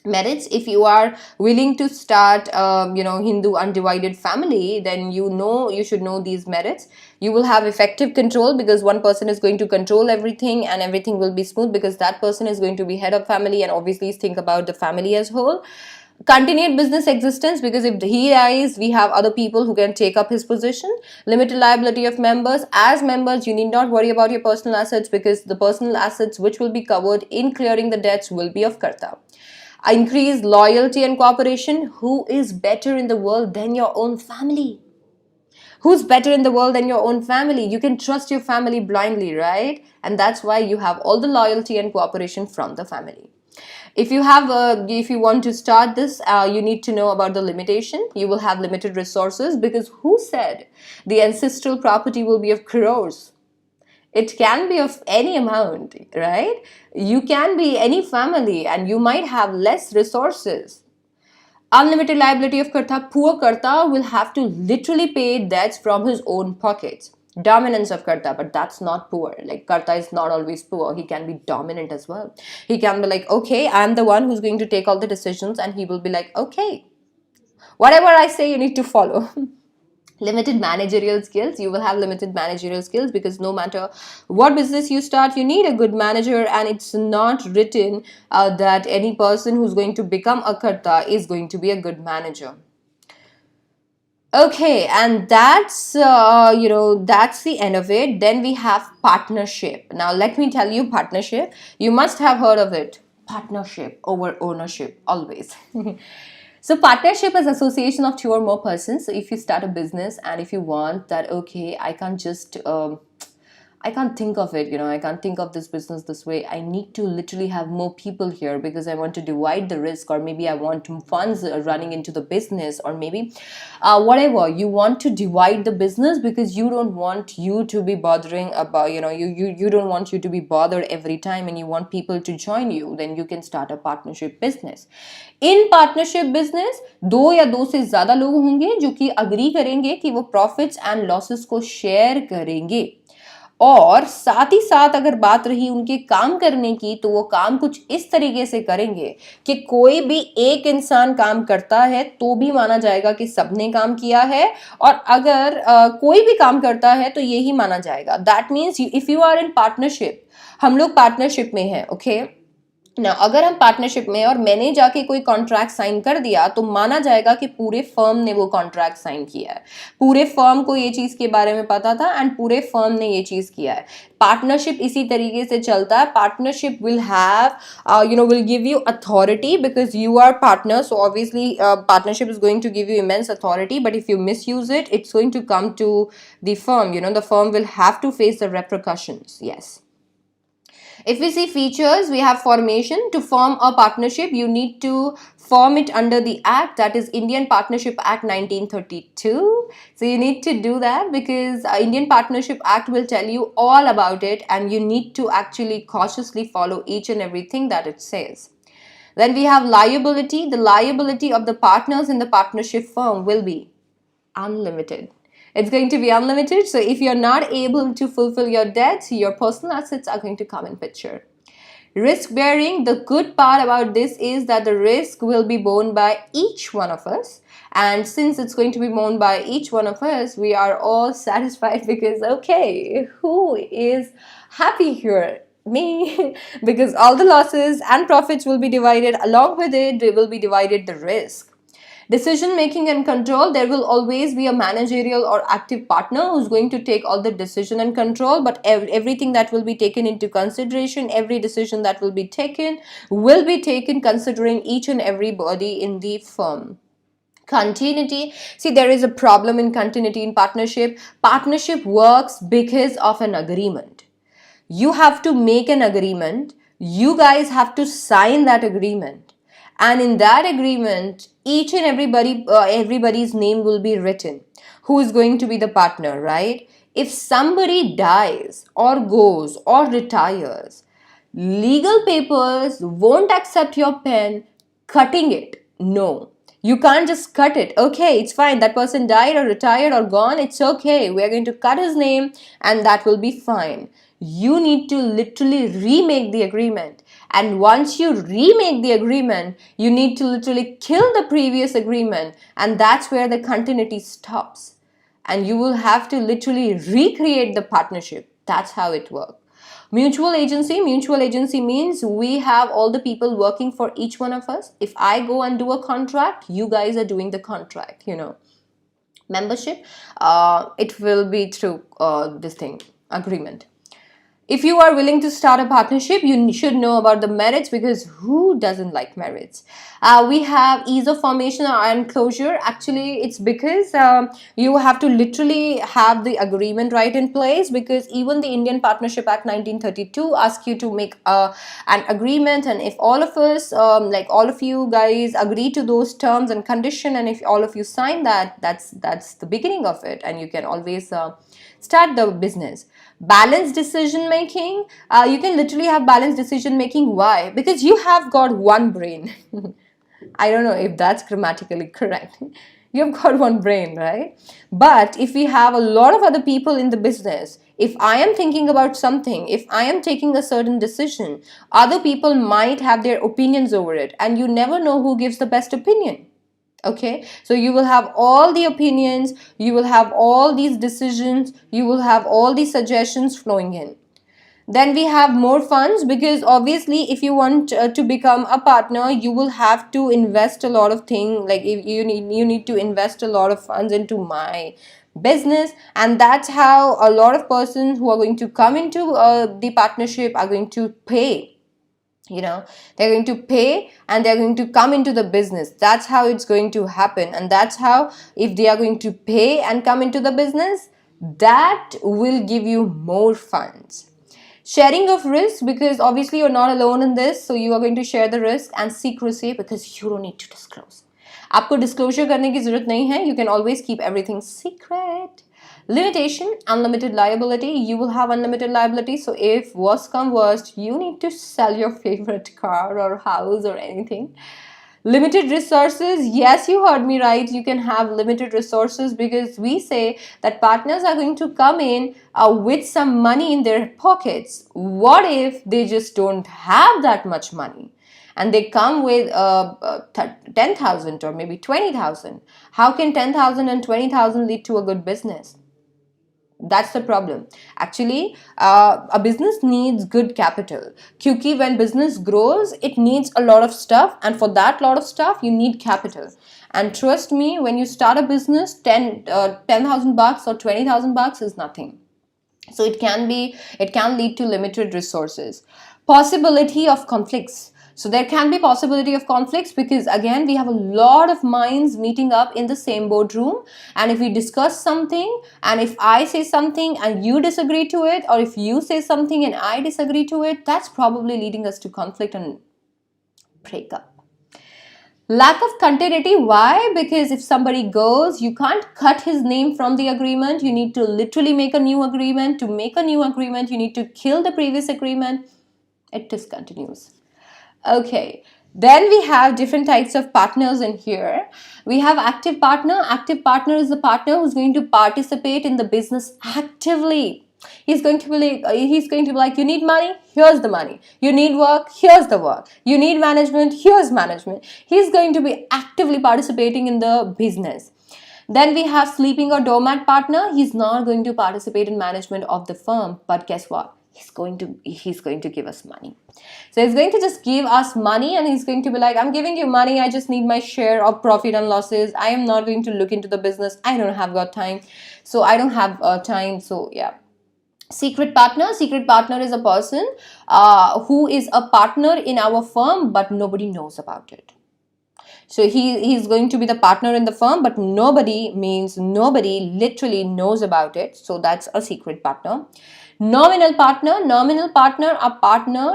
Merits: if you are willing to start Hindu undivided family, then you should know these merits. You will have effective control, because one person is going to control everything, and everything will be smooth because that person is going to be head of family and obviously think about the family as whole. Continued business existence, because if he dies, we have other people who can take up his position. Limited liability of members: as members you need not worry about your personal assets, because the personal assets which will be covered in clearing the debts will be of karta. Increase loyalty and cooperation: who is better in the world than your own family? Who's better in the world than your own family? You can trust your family blindly, right? And that's why you have all the loyalty and cooperation from the family. If you want to start this, you need to know about the limitation. You will have limited resources, because who said the ancestral property will be of crores? It can be of any amount, right? You can be any family and you might have less resources. Unlimited liability of karta: poor karta will have to literally pay debts from his own pockets. Dominance of karta, but that's not poor. Like, karta is not always poor. He can be dominant as well. He can be like, okay, I'm the one who's going to take all the decisions, and he will be like, okay, whatever I say, you need to follow. Limited managerial skills: you will have limited managerial skills, because no matter what business you start, you need a good manager, and it's not written that any person who's going to become a karta is going to be a good manager. Okay, and that's the end of it. Then we have partnership. Now let me tell you, partnership, you must have heard of it. Partnership over ownership, always. So partnership is association of two or more persons. So if you start a business and if you want that, okay, I can't think of it, I can't think of this business this way. I need to literally have more people here, because I want to divide the risk, or maybe I want funds running into the business, or maybe whatever. You want to divide the business because you don't want you to be bothering about, you don't want you to be bothered every time, and you want people to join you. Then you can start a partnership business. In partnership business दो या दो से ज्यादा लोग होंगे जो कि agree करेंगे कि वो प्रॉफिट्स एंड लॉसेस को शेयर करेंगे, और साथ ही साथ अगर बात रही उनके काम करने की, तो वो काम कुछ इस तरीके से करेंगे कि कोई भी एक इंसान काम करता है तो भी माना जाएगा कि सबने काम किया है, और अगर कोई भी काम करता है तो यही माना जाएगा. That means if you are in partnership, हम लोग पार्टनरशिप में हैं, ओके ना. अगर हम पार्टनरशिप में और मैंने जाके कोई कॉन्ट्रैक्ट साइन कर दिया, तो माना जाएगा कि पूरे फर्म ने वो कॉन्ट्रैक्ट साइन किया है, पूरे फर्म को ये चीज के बारे में पता था, एंड पूरे फर्म ने ये चीज किया है. पार्टनरशिप इसी तरीके से चलता है. Partnership will have will give you authority, because you are partner. So obviously partnership is going to give you immense authority, but if you misuse it, it's going to come to the firm. The firm will have to face the repercussions. Yes. If we see features, we have formation. To form a partnership, you need to form it under the act, that is Indian Partnership Act 1932. So you need to do that, because Indian Partnership Act will tell you all about it, and you need to actually cautiously follow each and everything that it says. Then we have liability. The liability of the partners in the partnership firm will be unlimited. It's going to be unlimited. So if you're not able to fulfill your debts, your personal assets are going to come in picture. Risk bearing. The good part about this is that the risk will be borne by each one of us. And since it's going to be borne by each one of us, we are all satisfied, because, okay, who is happy here? Me. Because all the losses and profits will be divided. Along with it, they will be divided the risk. Decision making and control. There will always be a managerial or active partner who's going to take all the decision and control, but everything that will be taken into consideration, every decision that will be taken considering each and everybody in the firm. Continuity. See, there is a problem in continuity in partnership. Partnership works because of an agreement. You have to make an agreement. You guys have to sign that agreement. And in that agreement, each and everybody's name will be written. Who is going to be the partner, right? If somebody dies or goes or retires, legal papers won't accept your pen cutting it. No. You can't just cut it. Okay, it's fine. That person died or retired or gone. It's okay. We're going to cut his name and that will be fine. You need to literally remake the agreement. And once you remake the agreement, you need to literally kill the previous agreement, and that's where the continuity stops. And you will have to literally recreate the partnership. That's how it works. Mutual agency means we have all the people working for each one of us. If I go and do a contract, you guys are doing the contract, membership. It will be through this thing, agreement. If you are willing to start a partnership, you should know about the merits, because who doesn't like merits? We have ease of formation and closure. Actually, it's because you have to literally have the agreement right in place, because even the Indian Partnership Act 1932 asks you to make an agreement, and if all of us, like all of you guys, agree to those terms and condition, and if all of you sign that, that's the beginning of it, and you can always start the business. Balanced decision making, you can literally have balanced decision making. Why? Because you have got one brain. I don't know if that's grammatically correct. You've got one brain, right? But if we have a lot of other people in the business, if I am thinking about something, if I am taking a certain decision, other people might have their opinions over it, and you never know who gives the best opinion. Okay, so you will have all the opinions, you will have all these decisions, you will have all these suggestions flowing in. Then we have more funds, because obviously if you want to become a partner, you will have to invest a lot of things, like if you need to invest a lot of funds into my business, and that's how a lot of persons who are going to come into the partnership are going to pay. They're going to pay and they're going to come into the business. That's how it's going to happen. And that's how, if they are going to pay and come into the business, that will give you more funds. Sharing of risk, because obviously you're not alone in this, so you are going to share the risk. And secrecy, because you don't need to disclose. आपको disclosure करने की जरूरत नहीं है. You can always keep everything secret. Limitation, unlimited liability. You will have unlimited liability. So if worst come worst, you need to sell your favorite car or house or anything. Limited resources. Yes, you heard me right. You can have limited resources, because we say that partners are going to come in with some money in their pockets. What if they just don't have that much money? And they come with 10,000 or maybe 20,000. How can 10,000 and 20,000 lead to a good business? That's the problem. Actually, a business needs good capital. Because when business grows, it needs a lot of stuff. And for that lot of stuff, you need capital. And trust me, when you start a business, 10,000 bucks or 20,000 bucks is nothing. So it can lead to limited resources. Possibility of conflicts. So there can be possibility of conflicts, because again, we have a lot of minds meeting up in the same boardroom, and if we discuss something, and if I say something and you disagree to it, or if you say something and I disagree to it, that's probably leading us to conflict and breakup. Lack of continuity. Why? Because if somebody goes, you can't cut his name from the agreement. You need to literally make a new agreement. To make a new agreement, you need to kill the previous agreement. It discontinues. Okay, then we have different types of partners in here. We have active partner. Active partner is the partner who's going to participate in the business actively. He's going to be like, you need money, here's the money. You need work, here's the work. You need management, here's management. He's going to be actively participating in the business. Then we have sleeping or doormat partner. He's not going to participate in management of the firm, but guess what? He's going to give us money. So he's going to just give us money, and he's going to be like, I'm giving you money, I just need my share of profit and losses. I am not going to look into the business. I don't have got time. So I don't have time. So yeah. Secret partner. Secret partner is a person who is a partner in our firm, but nobody knows about it. So he's going to be the partner in the firm, but nobody means nobody literally knows about it. So that's a secret partner. Nominal partner. Nominal partner are partner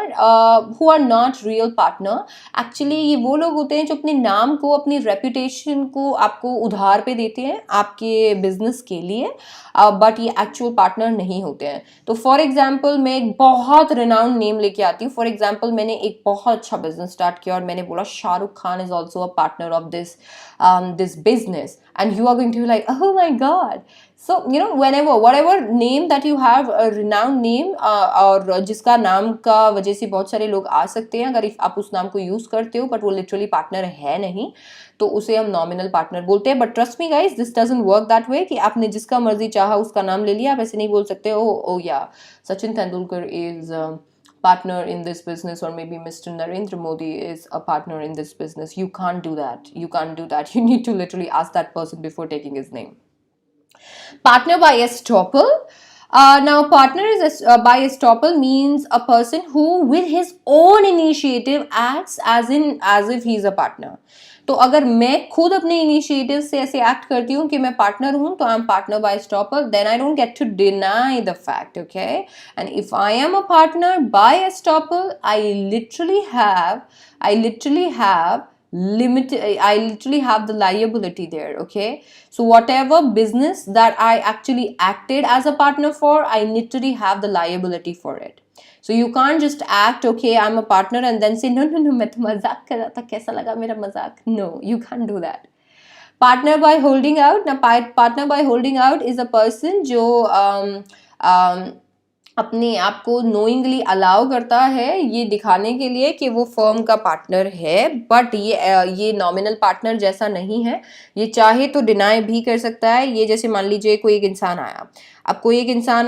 who are not real partner. Actually ये वो लोग होते हैं जो अपने नाम को, अपनी रेपुटेशन को आपको उधार पे देते हैं आपके बिजनेस के लिए, बट ये एक्चुअल पार्टनर नहीं होते हैं. तो फॉर एग्जाम्पल मैं एक बहुत रिनाउंड नेम लेके आती हूँ. फॉर एग्जाम्पल मैंने एक बहुत अच्छा बिजनेस स्टार्ट किया और मैंने बोला Shahrukh Khan is also a a partner of this business, and you are going to be like, oh my god. So whenever whatever name that you have, a renowned name, और जिसका नाम का वजह से बहुत सारे लोग आ सकते हैं, अगर आप उस नाम को यूज करते हो बट वो लिटरली पार्टनर है नहीं, तो उसे हम नॉमिनल पार्टनर बोलते हैं. But trust me guys, this doesn't work that way कि आपने जिसका मर्जी चाहा उसका नाम ले लिया. आप ऐसे नहीं बोल सकते ओ या Sachin Tendulkar is partner in this business, or maybe Mr. Narendra Modi is a partner in this business. You can't do that. You need to literally ask that person before taking his name. Partner by estoppel. Now, partner by estoppel means a person who, with his own initiative, acts as if he is a partner. तो अगर मैं खुद अपने initiative से ऐसे act करती हूँ कि मैं पार्टनर हूँ, तो I am partner by estoppel, then I don't get to deny the fact. Okay, and if I am a partner by estoppel, I literally have the liability there. Okay, so whatever business that I actually acted as a partner for, I literally have the liability for it. So you can't just act, okay, I'm a partner, and then say no, मैं तो मजाक कर रहा था, कैसा लगा मेरा मजाक. No, you can't do that. Partner by holding out. Now, partner by holding out is a person जो अपने आप को नोइंगली अलाउ करता है ये दिखाने के लिए कि वो फर्म का पार्टनर है, बट ये नॉमिनल पार्टनर जैसा नहीं है. ये चाहे तो डिनाई भी कर सकता है. ये जैसे मान लीजिए कोई एक इंसान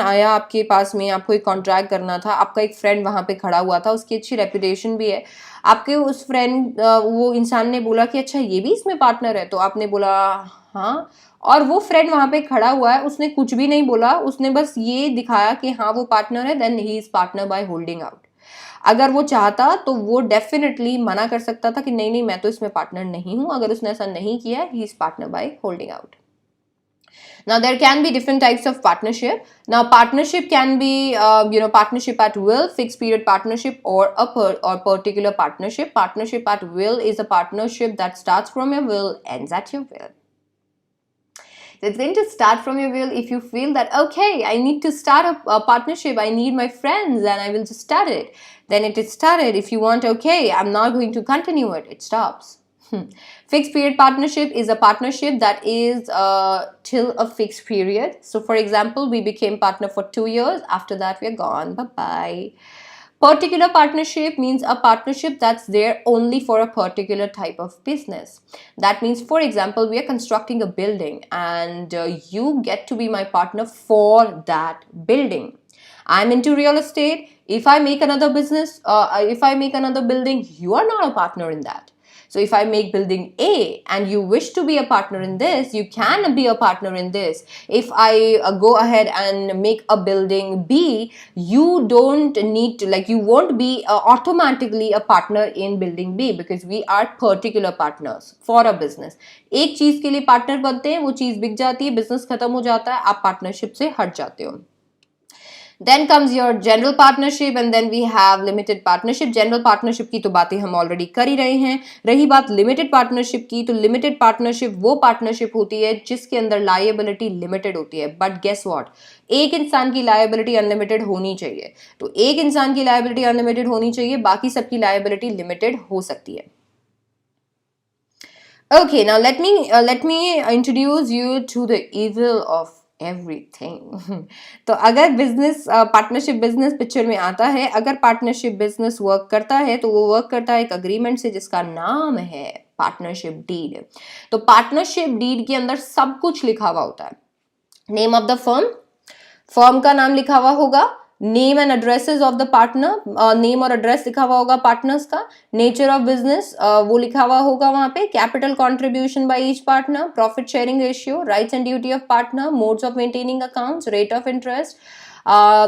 आया आपके पास में, आपको एक कॉन्ट्रैक्ट करना था, आपका एक फ्रेंड वहाँ पे खड़ा हुआ था, उसकी अच्छी रेपुटेशन भी है. आपके उस फ्रेंड वो इंसान ने बोला कि अच्छा ये भी इसमें पार्टनर है, तो आपने बोला हाँ, और वो फ्रेंड वहां पे खड़ा हुआ है, उसने कुछ भी नहीं बोला, उसने बस ये दिखाया कि हाँ वो पार्टनर है, then he is partner by holding out. अगर वो चाहता तो वो डेफिनेटली मना कर सकता था कि नहीं मैं तो इसमें पार्टनर नहीं हूं. अगर उसने ऐसा नहीं किया, ही is partner by holding out. Now, there can be different types of partnership. Now, partnership can be, partnership at will, fixed period partnership, or or particular partnership. Partnership at will is a partnership that starts from your will, ends at your will. It's going to start from your will. If you feel that, okay, I need to start a partnership, I need my friends, and I will just start it, then it is started. If you want, okay, I'm not going to continue it, it stops. Fixed period partnership is a partnership that is till a fixed period. So, for example, we became partner for 2 years. After that, we're gone. Bye-bye. Particular partnership means a partnership that's there only for a particular type of business. That means, for example, we are constructing a building, and you get to be my partner for that building. I'm into real estate. If I make another business, if I make another building, you are not a partner in that. So if I make building A and you wish to be a partner in this, you can be a partner in this. If I go ahead and make a building B, you don't need to, like, you won't be automatically a partner in building B, because we are particular partners for a business. एक चीज के लिए partner बनते हैं, वो चीज बिक जाती है, बिजनेस खत्म हो जाता है, आप पार्टनरशिप से हट जाते हो. Then comes your general partnership, and then we have limited partnership. General partnership की तो बातें हम ऑलरेडी कर ही रहे हैं. रही बात limited partnership की, तो limited partnership वो partnership होती है जिसके अंदर liability limited होती है. But guess what? एक इंसान की liability unlimited होनी चाहिए. तो एक इंसान की liability unlimited होनी चाहिए, बाकी सबकी liability limited हो सकती है. Okay, now let me introduce you to the evil of everything. तो अगर बिजनेस पार्टनरशिप बिजनेस पिक्चर में आता है, अगर पार्टनरशिप बिजनेस वर्क करता है, तो वो वर्क करता है एक अग्रीमेंट से जिसका नाम है पार्टनरशिप डीड. तो पार्टनरशिप डीड के अंदर सब कुछ लिखा हुआ होता है. नेम ऑफ द फर्म का नाम लिखा हुआ होगा, name and addresses of the partner, name और एड्रेस लिखा हुआ होगा पार्टनर्स का, नेचर ऑफ बिजनेस वो लिखा हुआ होगा वहां पे, capital contribution by each partner, profit sharing ratio, rights and duty of partner, modes of maintaining accounts, rate of interest,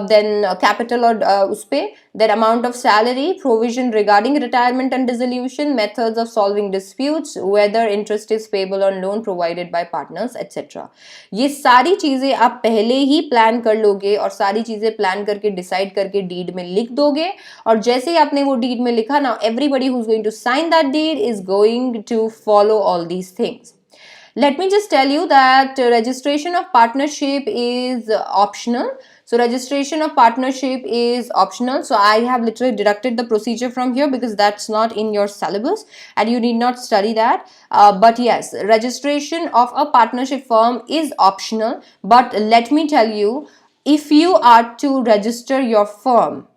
then capital और उस पे, then amount of salary, provision regarding retirement and dissolution, methods of solving disputes, whether interest is payable on loan provided by partners, etc. ये सारी चीजें आप पहले ही plan कर लोगे और सारी चीजें प्लान करके डिसाइड करके डीड में लिख दोगे, और जैसे ही आपने वो डीड में लिखा, now everybody who's going to sign that deed is going to follow all these things. Let me just tell you that registration of partnership is optional. So registration of partnership is optional. So I have literally deducted the procedure from here because that's not in your syllabus and you need not study that. But yes, registration of a partnership firm is optional. But let me tell you, if you are to register your firm,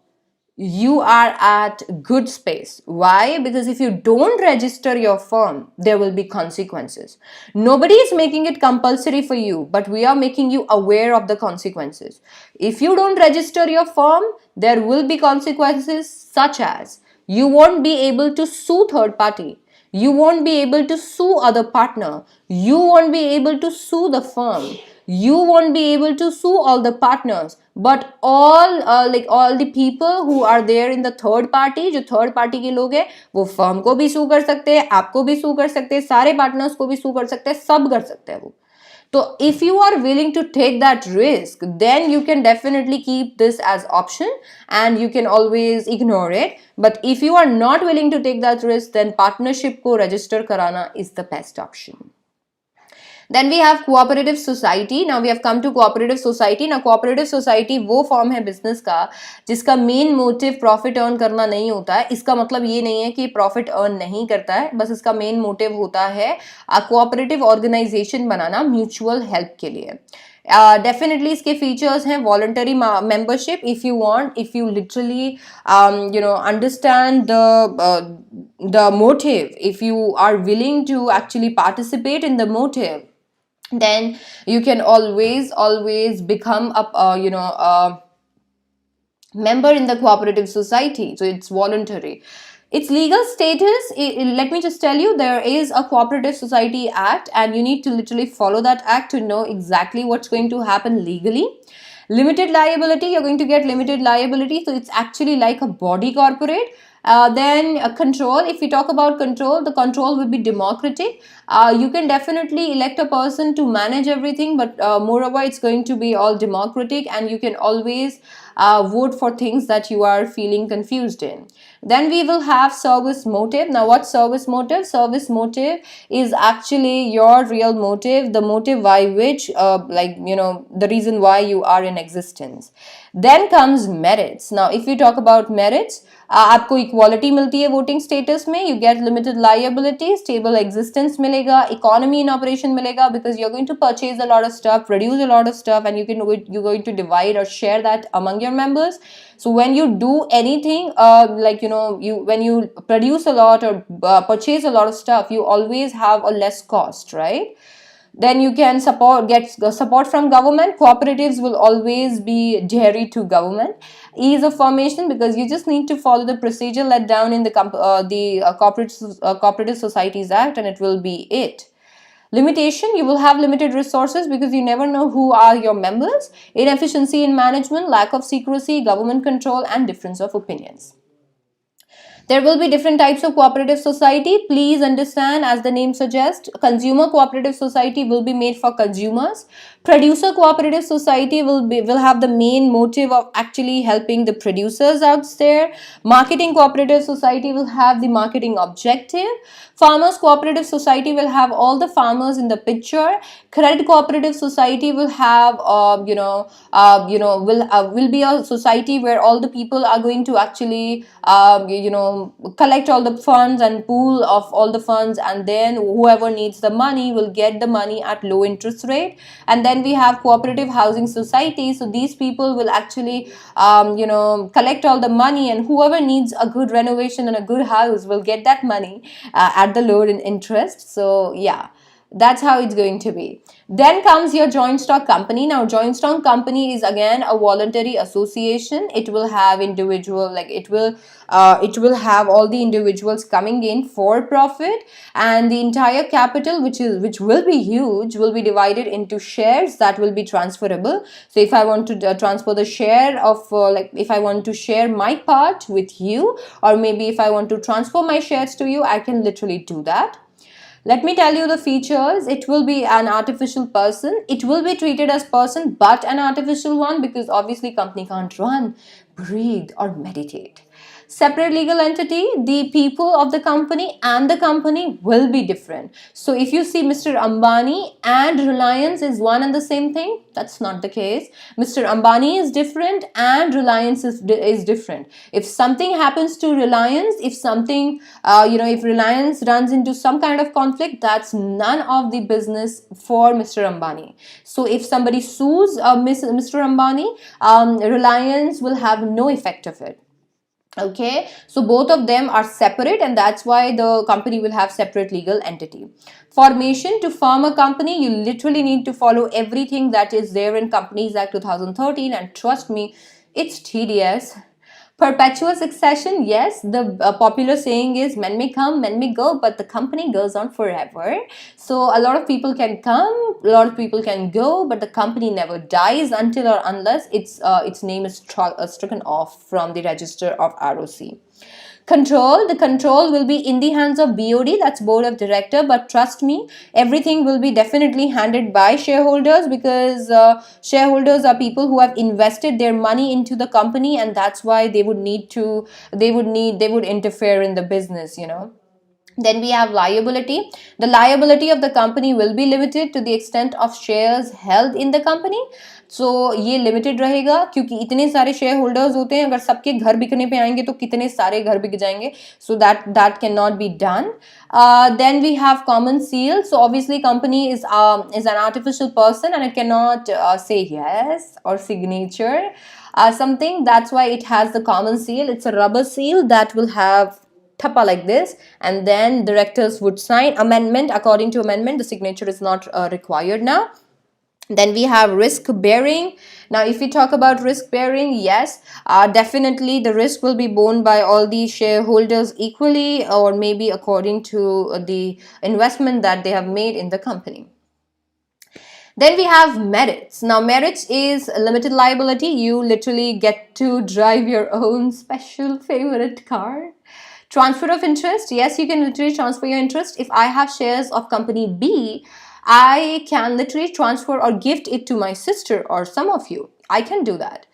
you are at good space. Why? Because if you don't register your firm, there will be consequences. Nobody is making it compulsory for you, but we are making you aware of the consequences. If you don't register your firm, there will be consequences, such as you won't be able to sue third party, you won't be able to sue other partner, you won't be able to sue the firm, you won't be able to sue all the partners, but all the people who are there in the third party, जो third party के लोग हैं, वो firm को भी sue कर सकते हैं, आपको भी sue कर सकते हैं, सारे partners को भी sue कर सकते हैं, सब कर सकते हैं वो. So if you are willing to take that risk, then you can definitely keep this as option and you can always ignore it. But if you are not willing to take that risk, then partnership को register karana is the best option. Then we have cooperative society. Now we have come to cooperative society. Now cooperative society वो form है business का जिसका main motive profit earn करना नहीं होता है. इसका मतलब ये नहीं है कि प्रॉफिट अर्न नहीं करता है, बस इसका मेन मोटिव होता है कोऑपरेटिव ऑर्गेनाइजेशन बनाना म्यूचुअल हेल्प के लिए. Definitely इसके features हैं voluntary membership. If you want, if you literally understand the motive, if you are willing to actually participate in the motive, then you can always become a member in the cooperative society. So it's voluntary. Its legal status, let me just tell you, there is a Cooperative Society Act and you need to literally follow that act to know exactly what's going to happen legally. Limited liability, you're going to get limited liability, so it's actually like a body corporate. Then control, if we talk about control, the control will be democratic. You can definitely elect a person to manage everything, but moreover it's going to be all democratic and you can always vote for things that you are feeling confused in. Then we will have service motive. Now what's service motive? Service motive is actually your real motive, the motive by which the reason why you are in existence. Then comes merits. Now if we talk about merits, आपको equality मिलती है voting status में, you get limited liability, stable existence मिलेगा, economy in operation मिलेगा because you're going to purchase a lot of stuff, produce a lot of stuff and you're going to divide or share that among your members. So when you do anything when you produce a lot or purchase a lot of stuff, you always have a less cost, right? Then you can get support from government. Cooperatives will always be adherent to government. Ease of formation, because you just need to follow the procedure laid down in the Cooperative Societies Act and it will be it. Limitation, you will have limited resources because you never know who are your members. Inefficiency in management, lack of secrecy, government control and difference of opinions. There will be different types of cooperative society. Please understand, as the name suggests, consumer cooperative society will be made for consumers. Producer cooperative society will have the main motive of actually helping the producers out there. Marketing cooperative society will have the marketing objective. Farmers cooperative society will have all the farmers in the picture. Credit cooperative society will have will be a society where all the people are going to actually collect all the funds and pool of all the funds, and then whoever needs the money will get the money at low interest rate. And then we have cooperative housing society. So these people will actually collect all the money, and whoever needs a good renovation and a good house will get that money at the lower in interest. So yeah, that's how it's going to be. Then comes your joint stock company. Now joint stock company is again a voluntary association. It will have individual, it will have all the individuals coming in for profit, and the entire capital, which will be huge, will be divided into shares that will be transferable. So if I want to transfer the share of if I want to share my part with you, or maybe if I want to transfer my shares to you, I can literally do that. Let me tell you the features. It will be an artificial person. It will be treated as person, but an artificial one, because obviously company can't run, breathe or meditate. Separate legal entity, the people of the company and the company will be different. So if you see Mr. Ambani and Reliance is one and the same thing, that's not the case. Mr. Ambani is different and Reliance is different. If something happens to Reliance, if something, if Reliance runs into some kind of conflict, that's none of the business for Mr. Ambani. So if somebody sues Mr. Ambani, Reliance will have no effect of it. Okay, so both of them are separate, and that's why the company will have separate legal entity. Formation: to form a company, you literally need to follow everything that is there in Companies Act 2013, and trust me, it's tedious. Perpetual succession, yes, the popular saying is men may come, men may go, but the company goes on forever. So a lot of people can come, a lot of people can go, but the company never dies until or unless its name is stricken off from the register of ROC. Control: the control will be in the hands of BOD, that's board of director, but trust me, everything will be definitely handed by shareholders, because shareholders are people who have invested their money into the company, and that's why they would interfere in the business, Then we have liability. The liability of the company will be limited to the extent of shares held in the company. So ये limited रहेगा, क्योंकि इतने सारे share holders होते हैं, अगर सबके घर बिकने पे आएंगे तो कितने सारे घर बिक जाएंगे. So that cannot be done. Then we have common seal. So obviously company is an artificial person, and it cannot say yes or signature something. That's why it has the common seal. It's a rubber seal that will have thappa like this, and then directors would sign. Amendment: according to amendment, the signature is not required now. Then we have risk bearing. Now if we talk about risk bearing, yes, definitely the risk will be borne by all the shareholders equally, or maybe according to the investment that they have made in the company. Then we have merits. Now merits is limited liability. You literally get to drive your own special favorite car. Transfer of interest: yes, you can literally transfer your interest. If I have shares of company B, I can literally transfer or gift it to my sister or some of you. I can do that.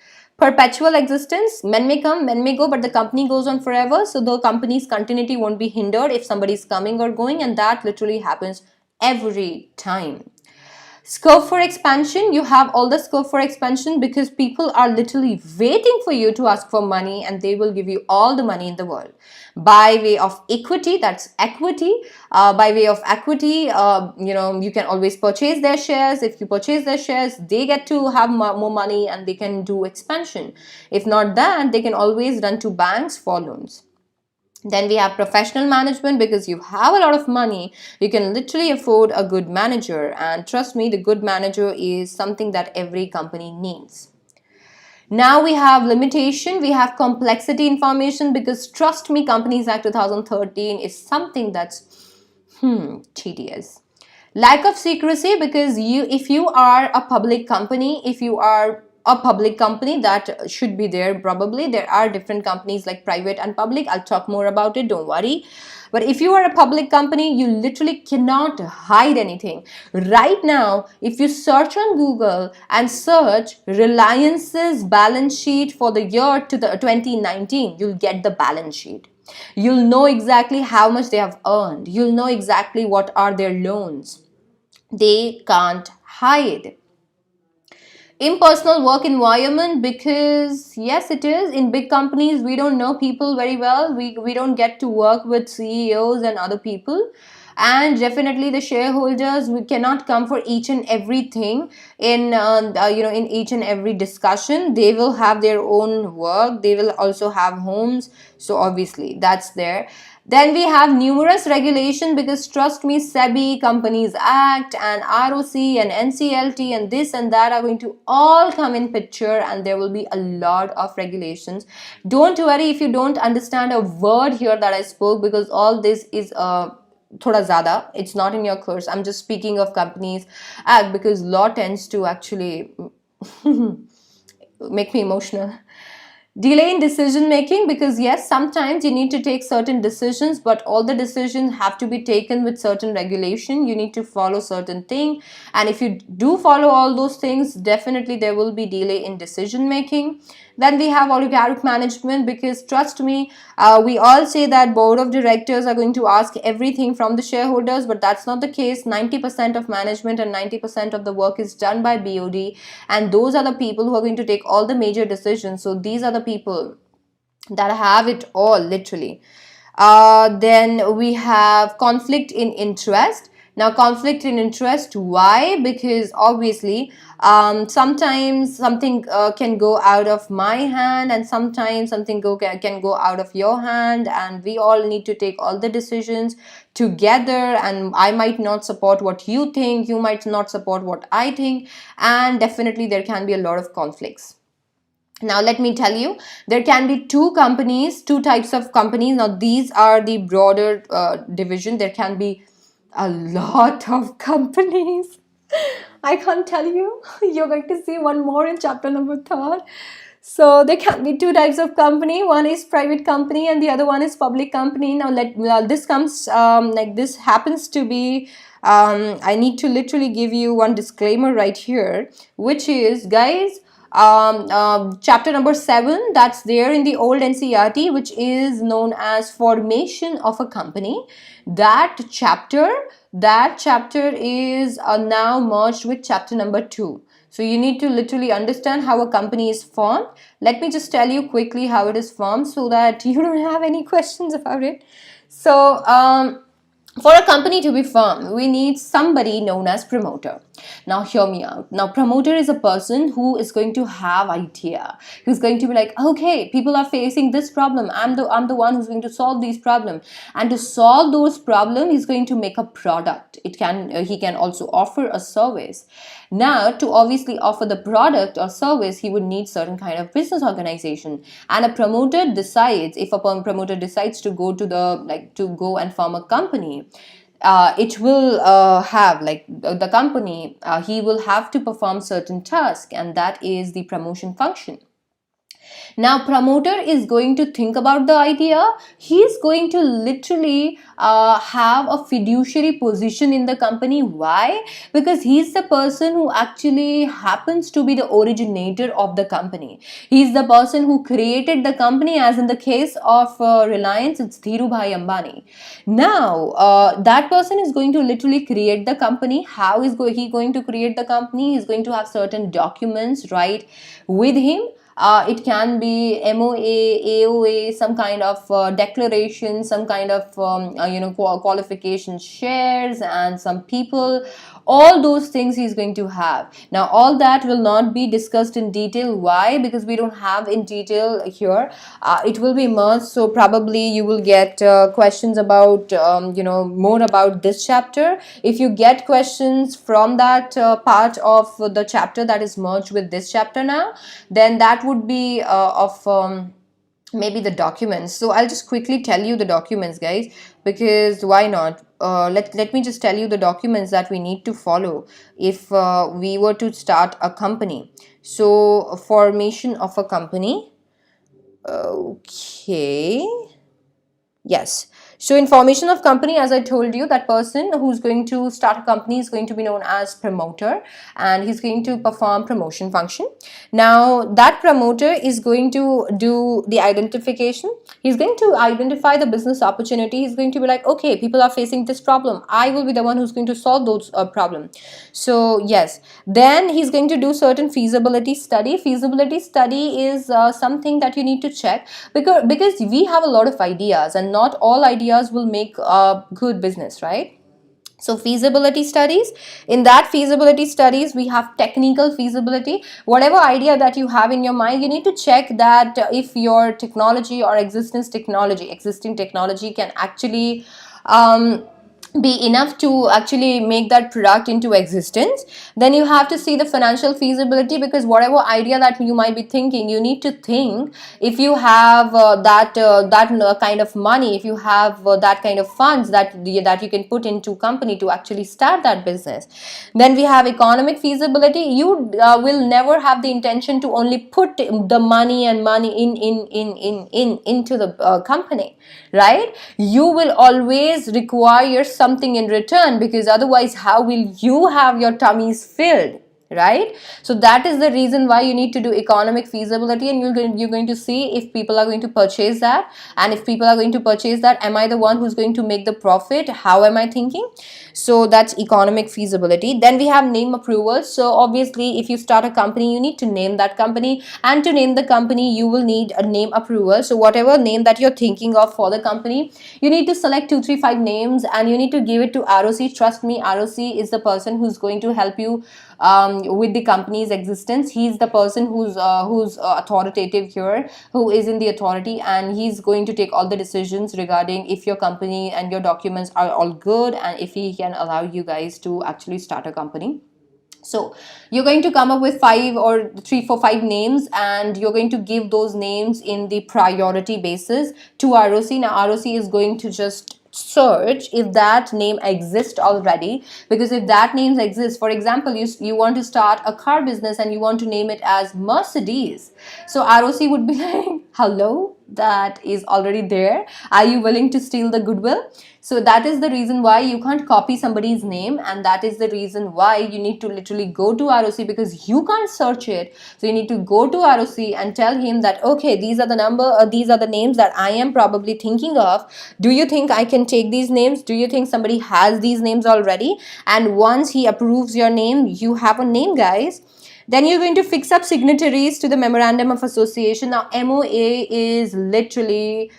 Perpetual existence: men may come, men may go, but the company goes on forever. So the company's continuity won't be hindered if somebody is coming or going, and that literally happens every time. Scope for expansion: you have all the scope for expansion because people are literally waiting for you to ask for money, and they will give you all the money in the world. By way of equity, that's equity. By way of equity, you can always purchase their shares. If you purchase their shares, they get to have more money and they can do expansion. If not that, they can always run to banks for loans. Then we have professional management: because you have a lot of money, you can literally afford a good manager, and trust me, the good manager is something that every company needs. Now we have limitation, we have complexity information, because trust me, Companies Act 2013 is something that's tedious. Lack of secrecy: because if you are a public company, that should be there. Probably there are different companies like private and public. I'll talk more about it, don't worry. But if you are a public company, you literally cannot hide anything. Right now, if you search on Google and search Reliance's balance sheet for the year to the 2019, you'll get the balance sheet. You'll know exactly how much they have earned. You'll know exactly what are their loans. They can't hide. Impersonal work environment: because yes, it is. In big companies, we don't know people very well. We don't get to work with CEOs and other people. And definitely the shareholders, we cannot come for each and everything in in each and every discussion. They will have their own work. They will also have homes. So obviously that's there. Then we have numerous regulation, because trust me, SEBI, Companies Act, and ROC, and NCLT, and this and that are going to all come in picture, and there will be a lot of regulations. Don't worry if you don't understand a word here that I spoke, because all this is thoda zyada. It's not in your course. I'm just speaking of Companies Act because law tends to actually make me emotional. Delay in decision making, because yes, sometimes you need to take certain decisions, but all the decisions have to be taken with certain regulation. You need to follow certain thing, and if you do follow all those things, definitely there will be delay in decision making. Then we have oligarchic management, because trust me, we all say that board of directors are going to ask everything from the shareholders, but that's not the case. 90% of management and 90% of the work is done by BOD, and those are the people who are going to take all the major decisions. So these are the people that have it all, literally. Then we have conflict in interest. Now, conflict in interest, why? Because obviously, sometimes something can go out of my hand, and sometimes something can go out of your hand, and we all need to take all the decisions together, and I might not support what you think, you might not support what I think, and definitely there can be a lot of conflicts. Now, let me tell you, there can be two types of companies. Now, these are the broader division. There can be a lot of companies. I can't tell you. You're going to see one more in chapter number 3. So there can be two types of company. One is private company and the other one is public company. Now, this comes like this happens to be. I need to literally give you one disclaimer right here, which is, guys, chapter number 7, that's there in the old NCERT, which is known as formation of a company. That chapter is now merged with chapter number 2. So you need to literally understand how a company is formed. Let me just tell you quickly how it is formed so that you don't have any questions about it. So for a company to be formed, we need somebody known as promoter. Now, hear me out. Now, promoter is a person who is going to have idea. Who's going to be like, okay, people are facing this problem. I'm the one who's going to solve these problems. And to solve those problems, he's going to make a product. He can also offer a service. Now, to obviously offer the product or service, he would need certain kind of business organization. And a promoter decides, if a promoter decides to go to go and form a company, it will have like the company, he will have to perform certain task, and that is the promotion function. Now, promoter is going to think about the idea. He is going to literally have a fiduciary position in the company. Why? Because he's the person who actually happens to be the originator of the company. He's the person who created the company, as in the case of Reliance, it's Dhirubhai Ambani. Now, that person is going to literally create the company. How is he going to create the company? He's going to have certain documents, right, with him. It can be MOA, AOA, some kind of declaration, some kind of qualification shares, and some people. All those things he's going to have. Now, all that will not be discussed in detail. Why? Because we don't have in detail here. It will be merged, so probably you will get questions about more about this chapter. If you get questions from that part of the chapter that is merged with this chapter now, then that would be of maybe the documents. So I'll just quickly tell you the documents, guys, because why not? Let me just tell you the documents that we need to follow if we were to start a company. So formation of a company. Okay. Yes. So in formation of company, as I told you, that person who's going to start a company is going to be known as promoter, and he's going to perform promotion function. Now, that promoter is going to do the identification. He's going to identify the business opportunity. He's going to be like, okay, people are facing this problem. I will be the one who's going to solve those problem. So yes, then he's going to do certain feasibility study. Feasibility study is something that you need to check, because we have a lot of ideas, and not all ideas will make a good business, right? So feasibility studies, in that feasibility studies, we have technical feasibility. Whatever idea that you have in your mind, you need to check that if your technology or existing technology can actually be enough to actually make that product into existence. Then you have to see the financial feasibility, because whatever idea that you might be thinking, you need to think if you have that kind of money, if you have that kind of funds that you can put into company to actually start that business. Then we have economic feasibility. You will never have the intention to only put the money and money in into the company, right? You will always require something in return, because otherwise how will you have your tummies filled, right? So that is the reason why you need to do economic feasibility, and you're going to see if people are going to purchase that. And if people are going to purchase that, am I the one who's going to make the profit? How am I thinking? So that's economic feasibility. Then we have name approval. So obviously if you start a company, you need to name that company, and to name the company you will need a name approval. So whatever name that you're thinking of for the company, you need to select 2 3 5 names, and you need to give it to ROC. Trust me, ROC is the person who's going to help you with the company's existence. He's the person who's authoritative here, who is in the authority, and he's going to take all the decisions regarding if your company and your documents are all good, and if he can allow you guys to actually start a company. So you're going to come up with 5 or 3 4 5 names, and you're going to give those names in the priority basis to ROC. Now ROC is going to just search if that name exists already, because if that name exists, for example, you want to start a car business and you want to name it as Mercedes. So ROC would be like, hello, that is already there. Are you willing to steal the goodwill? So that is the reason why you can't copy somebody's name, and that is the reason why you need to literally go to ROC, because you can't search it. So you need to go to ROC and tell him that, okay, these are the names that I am probably thinking of. Do you think I can take these names? Do you think somebody has these names already? And once he approves your name, you have a name, guys. Then you're going to fix up signatories to the memorandum of association. Now MOA is literally,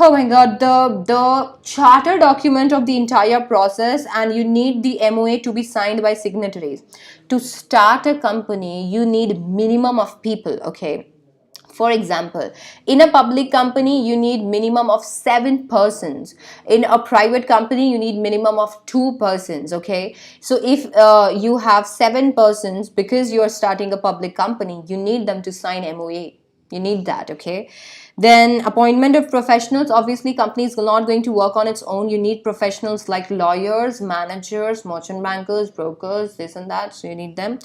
oh my god, the charter document of the entire process, and you need the MOA to be signed by signatories. To start a company, you need minimum of people, okay? For example, in a public company, you need minimum of 7 persons. In a private company, you need minimum of 2 persons, okay? So if you have 7 persons, because you are starting a public company, you need them to sign MOA. You need that, okay? Then appointment of professionals. Obviously company is not going to work on its own. You need professionals like lawyers, managers, merchant bankers, brokers, this and that. So you need them.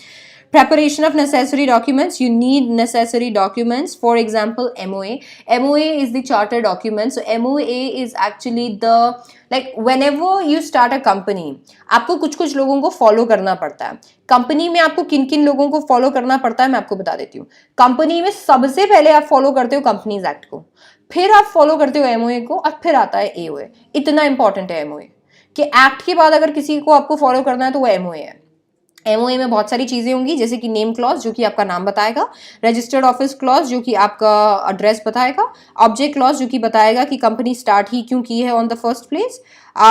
Preparation of necessary documents. You need necessary documents. For example, MOA. MOA is the charter document. So MOA is actually the, like, whenever you start a company, आपको कुछ कुछ लोगों को follow करना पड़ता है. Company में आपको किन किन लोगों को फॉलो करना पड़ता है मैं आपको बता देती हूँ. कंपनी में सबसे पहले आप फॉलो करते हो कंपनीज एक्ट को, फिर आप फॉलो करते हो एमओए को, और फिर आता है एओए. इतना इंपॉर्टेंट है एमओए कि एक्ट के बाद अगर किसी को आपको फॉलो करना है तो वो एमओए है. एमओए में बहुत सारी चीजें होंगी, जैसे कि नेम क्लॉज जो कि आपका नाम बताएगा, रजिस्टर्ड ऑफिस क्लॉज जो कि आपका एड्रेस बताएगा, ऑब्जेक्ट क्लॉज जो कि बताएगा कि कंपनी स्टार्ट ही क्यों की है on the first place,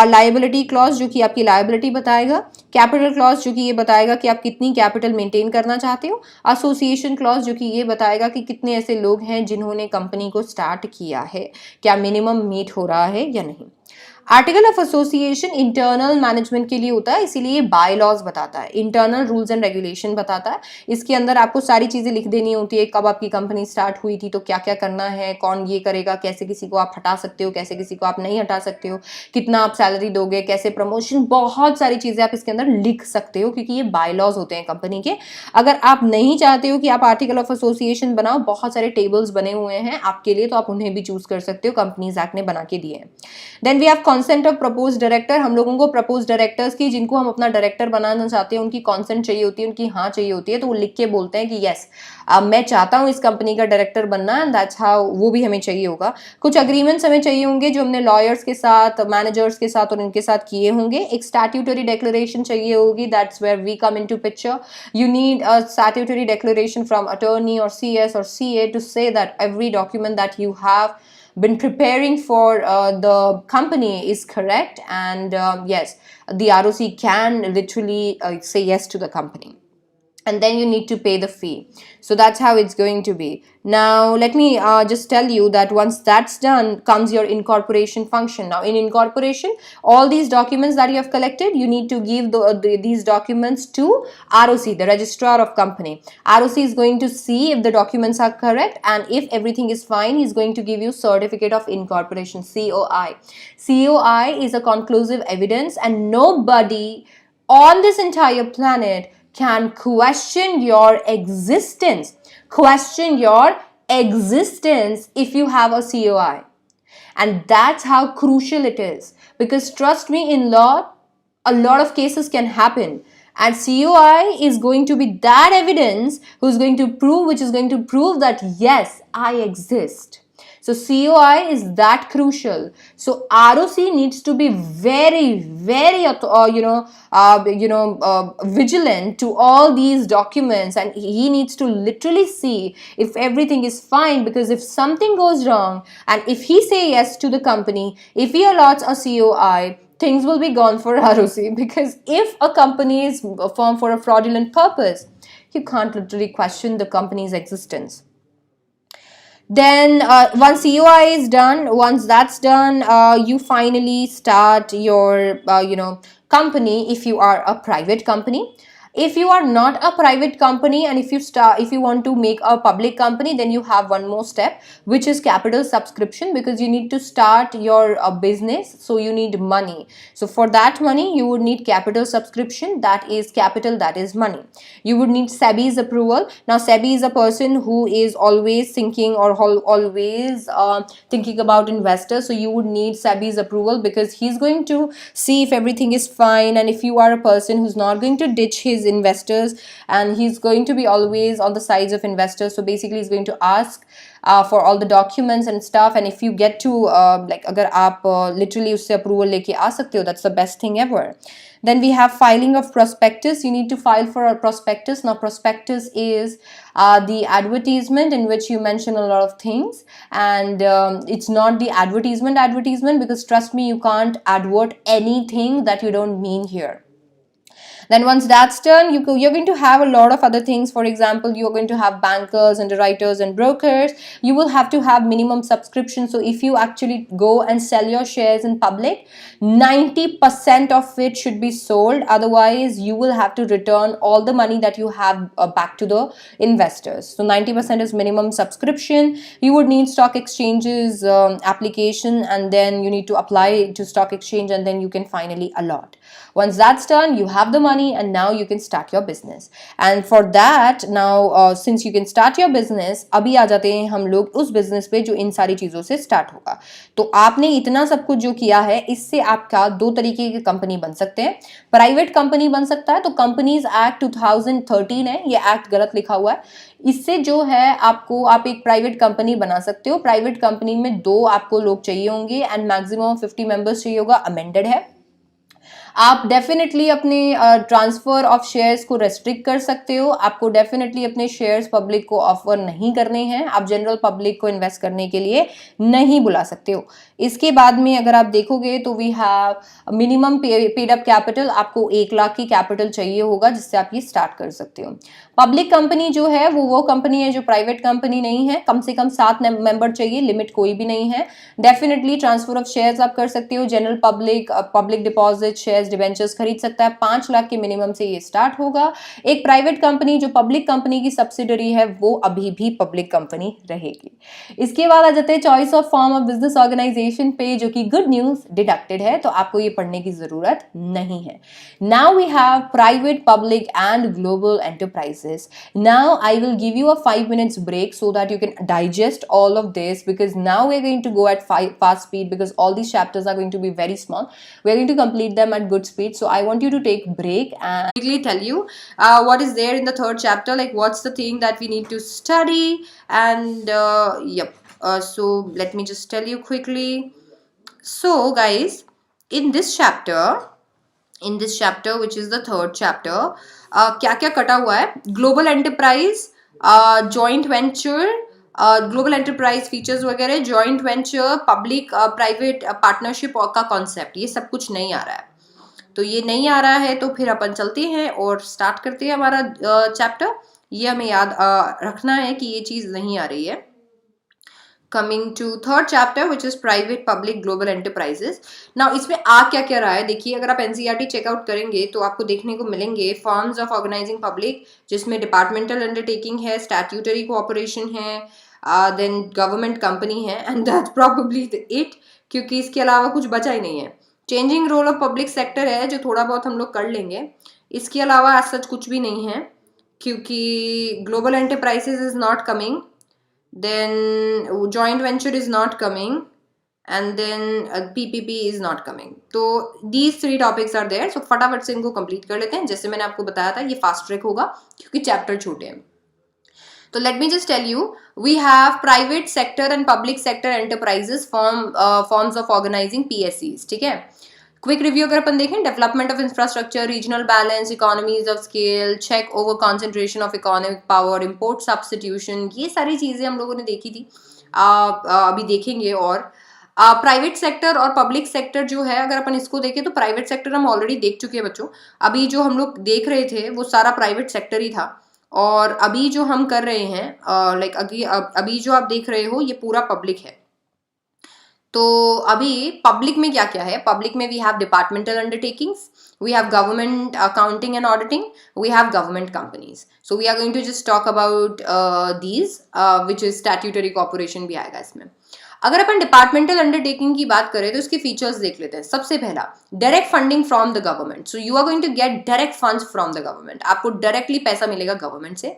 liability clause जो कि आपकी लायबिलिटी बताएगा, कैपिटल क्लॉज जो कि ये बताएगा कि आप कितनी कैपिटल मेंटेन करना चाहते हो, एसोसिएशन क्लॉज जो कि ये बताएगा कि कितने ऐसे लोग हैं जिन्होंने कंपनी को स्टार्ट किया है, क्या मिनिमम मीट हो रहा है या नहीं. Article of association internal management के लिए होता है, इसीलिए बाय लॉज बताता है, इंटरनल रूल्स एंड रेगुलेशन बताता है. इसके अंदर आपको सारी चीजें लिख देनी होती है, कब आपकी कंपनी स्टार्ट हुई थी तो क्या क्या करना है, कौन ये करेगा, कैसे किसी को आप हटा सकते हो, कैसे किसी को आप नहीं हटा सकते हो, कितना आप सैलरी दोगे, कैसे प्रमोशन, बहुत सारी चीजें आप इसके अंदर लिख सकते हो, क्योंकि ये बाय लॉज होते हैं कंपनी के. अगर आप नहीं चाहते हो कि आप आर्टिकल ऑफ एसोसिएशन बनाओ, बहुत सारे टेबल्स बने हुए हैं आपके लिए, तो आप उन्हें भी चूज कर सकते हो, कंपनीज एक्ट ने बना के दिए हैं. Then we have consent of propose director. हम लोगों को प्रपोज डायरेक्टर्स की, जिनको हम अपना डायरेक्टर बनाना चाहते हैं, उनकी कॉन्सेंट चाहिए होती है, उनकी हाँ चाहिए होती है, तो वो लिख के बोलते हैं कि यस मैं चाहता हूँ इस कंपनी का डायरेक्टर बनना, एंड दैट्स हाउ. वो भी हमें चाहिए होगा. कुछ अग्रीमेंट्स हमें चाहिए होंगे जो हमने लॉयर्स के साथ, मैनेजर्स के साथ और इनके साथ किए होंगे. एक स्टैट्यूटरी डिक्लेरेशन चाहिए होगी, that's where we come into picture. You need a statutory declaration from attorney और सीएस और CA to say that every document that you have been preparing for the company is correct, and yes, the ROC can literally say yes to the company. and then you need to pay the fee. So that's how it's going to be. Now let me just tell you that once that's done comes your incorporation function. Now in incorporation, all these documents that you have collected, you need to give these documents to ROC, the registrar of company. ROC is going to see if the documents are correct, and if everything is fine, he's going to give you certificate of incorporation, COI. COI is a conclusive evidence, and nobody on this entire planet can question your existence. Question your existence if you have a COI. And that's how crucial it is. Because trust me, in law, a lot of cases can happen. And COI is going to be that evidence which is going to prove that yes, I exist. So COI is that crucial. So ROC needs to be very, very, vigilant to all these documents, and he needs to literally see if everything is fine. Because if something goes wrong, and if he say yes to the company, if he allots a COI, things will be gone for ROC. Because if a company is formed for a fraudulent purpose, you can't literally question the company's existence. Then once COI is done, once that's done, you finally start your company if you are a private company. If you are not a private company, and if you want to make a public company, then you have one more step, which is capital subscription, because you need to start your business, so you need money. So for that money, you would need capital subscription, that is capital, that is money. You would need SEBI's approval. Now SEBI is a person who is always thinking, or always thinking about investors, so you would need SEBI's approval, because he's going to see if everything is fine, and if you are a person who's not going to ditch his investors, and he's going to be always on the sides of investors. So basically he's going to ask for all the documents and stuff, and if you get to like अगर आप literally उससे approval लेके आ सकते हो, that's the best thing ever. Then we have filing of prospectus. You need to file for a prospectus. Now prospectus is the advertisement in which you mention a lot of things, and it's not the advertisement, because trust me, you can't advert anything that you don't mean here. Then once that's done, you're going to have a lot of other things. For example, you're going to have bankers, underwriters, and brokers. You will have to have minimum subscription. So if you actually go and sell your shares in public, 90% of it should be sold. Otherwise, you will have to return all the money that you have back to the investors. So 90% is minimum subscription. You would need stock exchanges application, and then you need to apply to stock exchange, and then you can finally allot. Once that's done, you have the money, and now you can start your business. And for that, now since you can start your business, अभी आ जाते हैं हम लोग उस business पे जो इन सारी चीज़ों से start होगा. तो आपने इतना सब कुछ जो किया है, इससे आपका दो तरीके की कंपनी बन सकते हैं. प्राइवेट कंपनी बन सकता है, तो कंपनीज एक्ट 2013 है, ये एक्ट गलत लिखा हुआ है. इससे जो है आप एक प्राइवेट कंपनी बना सकते हो. प्राइवेट कंपनी में 2 आपको लोग चाहिए होंगे, एंड मैक्सिमम 50 मेंबर्स चाहिए होगा. अमेंडेड है. आप डेफिनेटली अपने ट्रांसफर ऑफ शेयर्स को रेस्ट्रिक्ट कर सकते हो. आपको डेफिनेटली अपने शेयर्स पब्लिक को ऑफर नहीं करने हैं. आप जनरल पब्लिक को इन्वेस्ट करने के लिए नहीं बुला सकते हो. इसके बाद में अगर आप देखोगे तो we have minimum paid up capital. आपको 1 लाख की कैपिटल चाहिए होगा, जिससे आप ये स्टार्ट कर सकते हो. पब्लिक कंपनी जो है वो कंपनी है जो प्राइवेट कंपनी नहीं है. कम से कम 7 मेंबर चाहिए, लिमिट कोई भी नहीं है. डेफिनेटली ट्रांसफर ऑफ शेयर्स आप कर सकते हो. General public deposit shares debentures खरीद सकता है. 5 लाख के मिनिमम से ये स्टार्ट होगा. एक प्राइवेट कंपनी जो पब्लिक कंपनी की सब्सिडरी है, वो अभी भी पब्लिक कंपनी रहेगी. इसके बाद आ जाते हैं choice of form of business organization पे, जो कि गुड न्यूज डिडक्टेड है, तो आपको ये पढ़ने की जरूरत नहीं है. Now we have private, public and global enterprises. Now I will give you a 5 minutes break so that you can digest all of this, because now we're going to go at fast speed, because all these chapters are going to be very small. We're going to complete them at good speed. So I want you to take break and quickly tell you what is there in the 3rd chapter, like what's the thing that we need to study, and so let me just tell you quickly. So guys, in this chapter which is the 3rd chapter, क्या क्या कटा हुआ है? Global enterprise, joint venture, global enterprise features वगैरह, joint venture, public private partnership का concept, ये सब कुछ नहीं आ रहा है. तो ये नहीं आ रहा है, तो फिर अपन चलते हैं और स्टार्ट करते हैं हमारा चैप्टर। ये हमें याद रखना है कि ये चीज़ नहीं आ रही है। Coming to third chapter which is private public global enterprises. Now इसमें आ क्या क्या रहा है देखिए, अगर आप एनसीईआरटी चेकआउट करेंगे तो आपको देखने को मिलेंगे फॉर्म्स ऑफ ऑर्गेनाइजिंग पब्लिक, जिसमें डिपार्टमेंटल अंडरटेकिंग है, स्टैट्यूटरी कोऑपरेशन है, देन गवर्नमेंट कंपनी है, एंड दैट प्रोबेबली इट, क्योंकि इसके अलावा कुछ बचा ही नहीं है। Changing role of public sector है, जो थोड़ा बहुत हम लोग कर लेंगे। इसके अलावा आज सच कुछ भी नहीं है, क्योंकि global enterprises is not coming, then joint venture is not coming, and then PPP is not coming. तो these three topics are there, so फटाफट से इनको कंप्लीट कर लेते हैं। जैसे मैंने आपको बताया था, ये फास्ट ट्रैक होगा क्योंकि चैप्टर छोटे हैं। तो let me just tell you, we have private sector and public sector enterprises forms of organizing PSEs, ठीक है। क्विक रिव्यू अगर अपन देखें, development of infrastructure, regional balance, economies of scale, check over concentration of economic power, import substitution, ये सारी चीजें हम लोगों ने देखी थी, अभी देखेंगे। और प्राइवेट सेक्टर और पब्लिक सेक्टर जो है, अगर अपन इसको देखें तो प्राइवेट सेक्टर हम ऑलरेडी देख चुके हैं बच्चों। अभी जो हम लोग देख रहे थे वो सारा प्राइवेट सेक्टर ही था, और अभी जो हम कर रहे हैं लाइक अभी जो आप देख रहे हो ये पूरा पब्लिक है। तो अभी पब्लिक में क्या क्या है, पब्लिक में we have departmental undertakings, we have government accounting and auditing, we have government companies. So we are going to just talk about these, which is statutory corporation भी आएगा इसमें। अगर अपन डिपार्टमेंटल अंडरटेकिंग की बात करें तो इसके फीचर्स देख लेते हैं। सबसे पहला, direct funding from the government, so you are going to get direct funds from the government, आपको डायरेक्टली पैसा मिलेगा गवर्नमेंट से।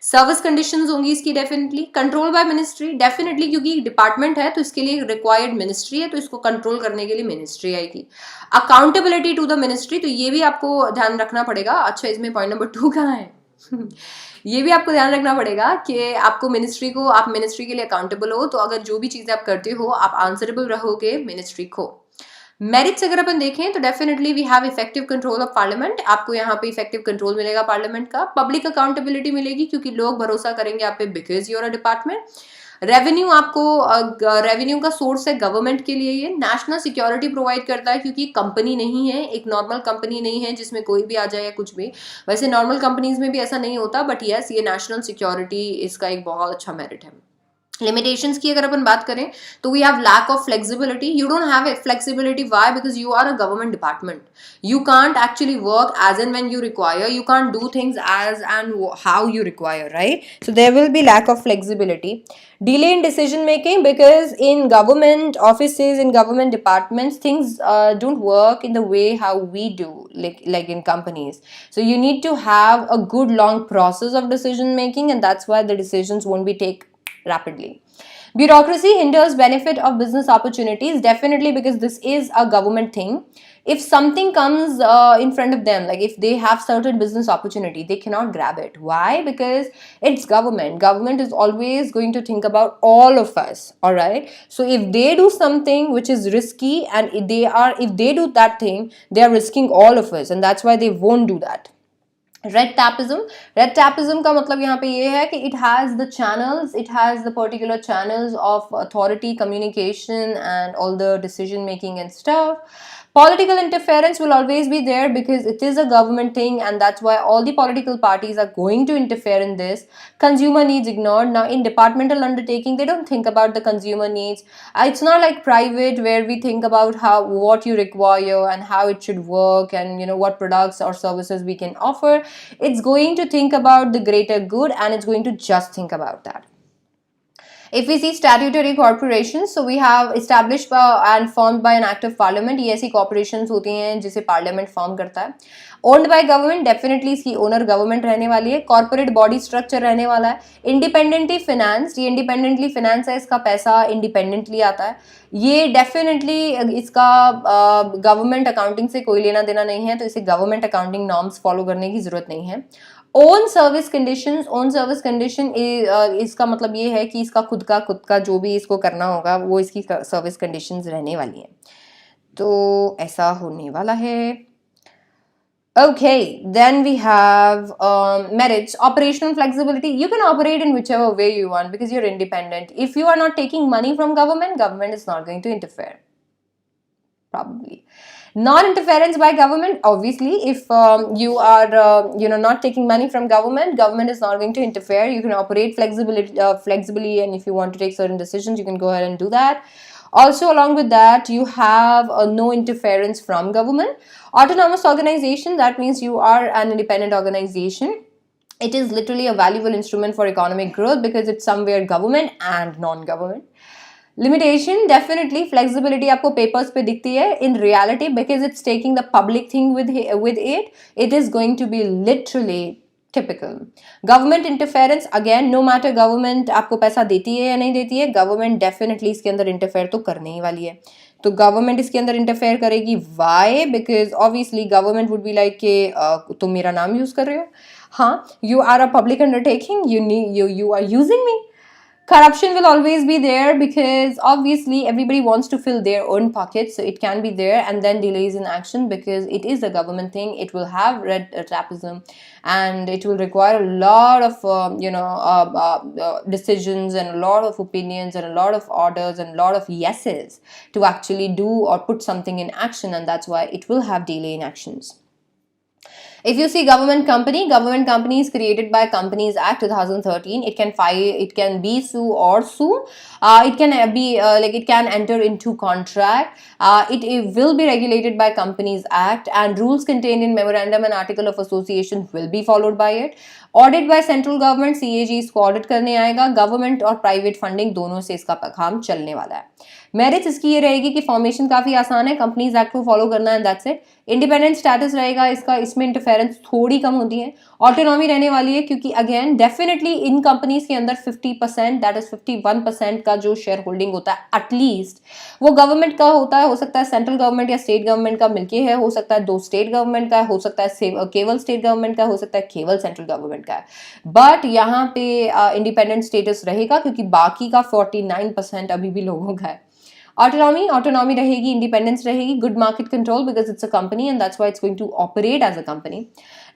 सर्विस कंडीशंस होंगी इसकी definitely, control by ministry definitely, क्योंकि डिपार्टमेंट है तो इसके लिए रिक्वायर्ड मिनिस्ट्री है, तो इसको कंट्रोल करने के लिए मिनिस्ट्री आएगी। अकाउंटेबिलिटी टू द मिनिस्ट्री, तो ये भी आपको ध्यान रखना पड़ेगा। अच्छा, इसमें पॉइंट नंबर 2 कहाँ है? ये भी आपको ध्यान रखना पड़ेगा कि आपको मिनिस्ट्री को, आप मिनिस्ट्री के लिए अकाउंटेबल हो, तो अगर जो भी चीजें आप करते हो आप आंसरेबल रहोगे मिनिस्ट्री को। मेरिट्स अगर अपन देखें तो definitely we have effective control of parliament, आपको यहाँ पे इफेक्टिव कंट्रोल मिलेगा पार्लियामेंट का। पब्लिक अकाउंटेबिलिटी मिलेगी क्योंकि लोग भरोसा करेंगे आप पे because you're a department. Revenue, आपको रेवेन्यू का सोर्स है गवर्नमेंट के लिए। ये नेशनल सिक्योरिटी प्रोवाइड करता है क्योंकि कंपनी नहीं है, एक नॉर्मल कंपनी नहीं है जिसमें कोई भी आ जाए या कुछ भी। वैसे नॉर्मल कंपनीज में भी ऐसा नहीं होता, बट यस, ये नेशनल सिक्योरिटी इसका एक बहुत अच्छा मेरिट है। लिमिटेशंस की अगर अपन बात करें तो we have lack of flexibility, you don't have a flexibility, why? Because you are a government department, you can't actually work as and when you require, you can't do things as and how you require, right? So there will be lack of flexibility. Delay in decision making, because in government offices, in government departments, things don't work in the way how we do, like in companies. So you need to have a good long process of decision making, and that's why the decisions won't be taken rapidly. Bureaucracy hinders benefit of business opportunities, definitely, because this is a government thing. If something comes in front of them, like if they have certain business opportunity, they cannot grab it. Why? Because it's government. Government is always going to think about all of us, all right? So if they do something which is risky, and if they do that thing, they are risking all of us, and that's why they won't do that. Red tapism का मतलब यहाँ पे ये है कि it has the channels, it has the particular channels of authority, communication and all the decision making and stuff. Political interference will always be there because it is a government thing, and that's why all the political parties are going to interfere in this. Consumer needs ignored. Now in departmental undertaking, they don't think about the consumer needs. It's not like private where we think about what you require and how it should work, and what products or services we can offer. It's going to think about the greater good, and it's going to just think about that. If we see statutory corporations, so we have established and formed by an act of parliament. ये ऐसी corporations होती हैं जिसे parliament form करता है. Owned by government, definitely इसकी owner government रहने वाली है. Corporate body structure रहने वाला है. Independently financed, ये independently finance है, इसका पैसा independently आता है. ये definitely इसका government accounting से कोई लेना देना नहीं है, तो इसे government accounting norms follow करने की ज़रूरत नहीं है. ओन सर्विस कंडीशन इसका मतलब ये है कि इसका खुद का जो भी इसको करना होगा वो इसकी सर्विस कंडीशंस रहने वाली हैं, तो ऐसा होने वाला है. Okay, then we have merits, operational flexibility. You can operate in whichever way you want because you're independent. If you are not taking money from government is not going to interfere, probably. Non-interference by government, obviously, if you are not taking money from government is not going to interfere. You can operate flexibly, and if you want to take certain decisions, you can go ahead and do that. Also, along with that, you have no interference from government. Autonomous organization, that means you are an independent organization. It is literally a valuable instrument for economic growth because it's somewhere government and non-government. Limitation, definitely flexibility आपको papers पे दिखती है. In reality, because it's taking the public thing with it is going to be literally typical. Government interference, again, no matter government आपको पैसा देती है या नहीं देती है, government definitely इसके अंदर interfere तो करने ही वाली है. तो गवर्नमेंट इसके अंदर इंटरफेयर करेगी. Why? Because obviously government would be like कि तुम मेरा नाम यूज कर रहे हो. हाँ, you are a public undertaking, you are using me. Corruption will always be there because obviously everybody wants to fill their own pockets, so it can be there, and then delays in action because it is a government thing. It will have red tapism, and it will require a lot of decisions and a lot of opinions and a lot of orders and a lot of yeses to actually do or put something in action, and that's why it will have delay in actions. If you see government company is created by Companies Act 2013. It can file, it can be sue or sue. It can be it can enter into contract. It will be regulated by Companies Act, and rules contained in memorandum and article of association will be followed by it. Audit by central government, CAG इसको audit करने आएगा. Government और private funding दोनों से इसका काम चलने वाला है. मेरिट्स इसकी ये रहेगी कि फॉर्मेशन काफी आसान है, कंपनीज एक्ट को फॉलो करना है, दैट्स इट. इंडिपेंडेंट स्टेटस रहेगा इसका, इसमें इंटरफेरेंस थोड़ी कम होती है. ऑटोनॉमी रहने वाली है क्योंकि अगेन डेफिनेटली इन कंपनीज के अंदर 50%, दैट इज 51% का जो शेयर होल्डिंग होता है एटलीस्ट वो गवर्नमेंट का होता है. हो सकता है सेंट्रल गवर्नमेंट या स्टेट गवर्नमेंट का मिलके है, हो सकता है 2 स्टेट गवर्नमेंट का, हो सकता है केवल स्टेट गवर्नमेंट का, हो सकता है केवल सेंट्रल गवर्नमेंट का है. बट यहाँ पे इंडिपेंडेंट स्टेटस रहेगा क्योंकि बाकी का 49% अभी भी लोगों का है. Autonomy रहेगी, independence रहेगी, good market control because it's a company and that's why it's going to operate as a company.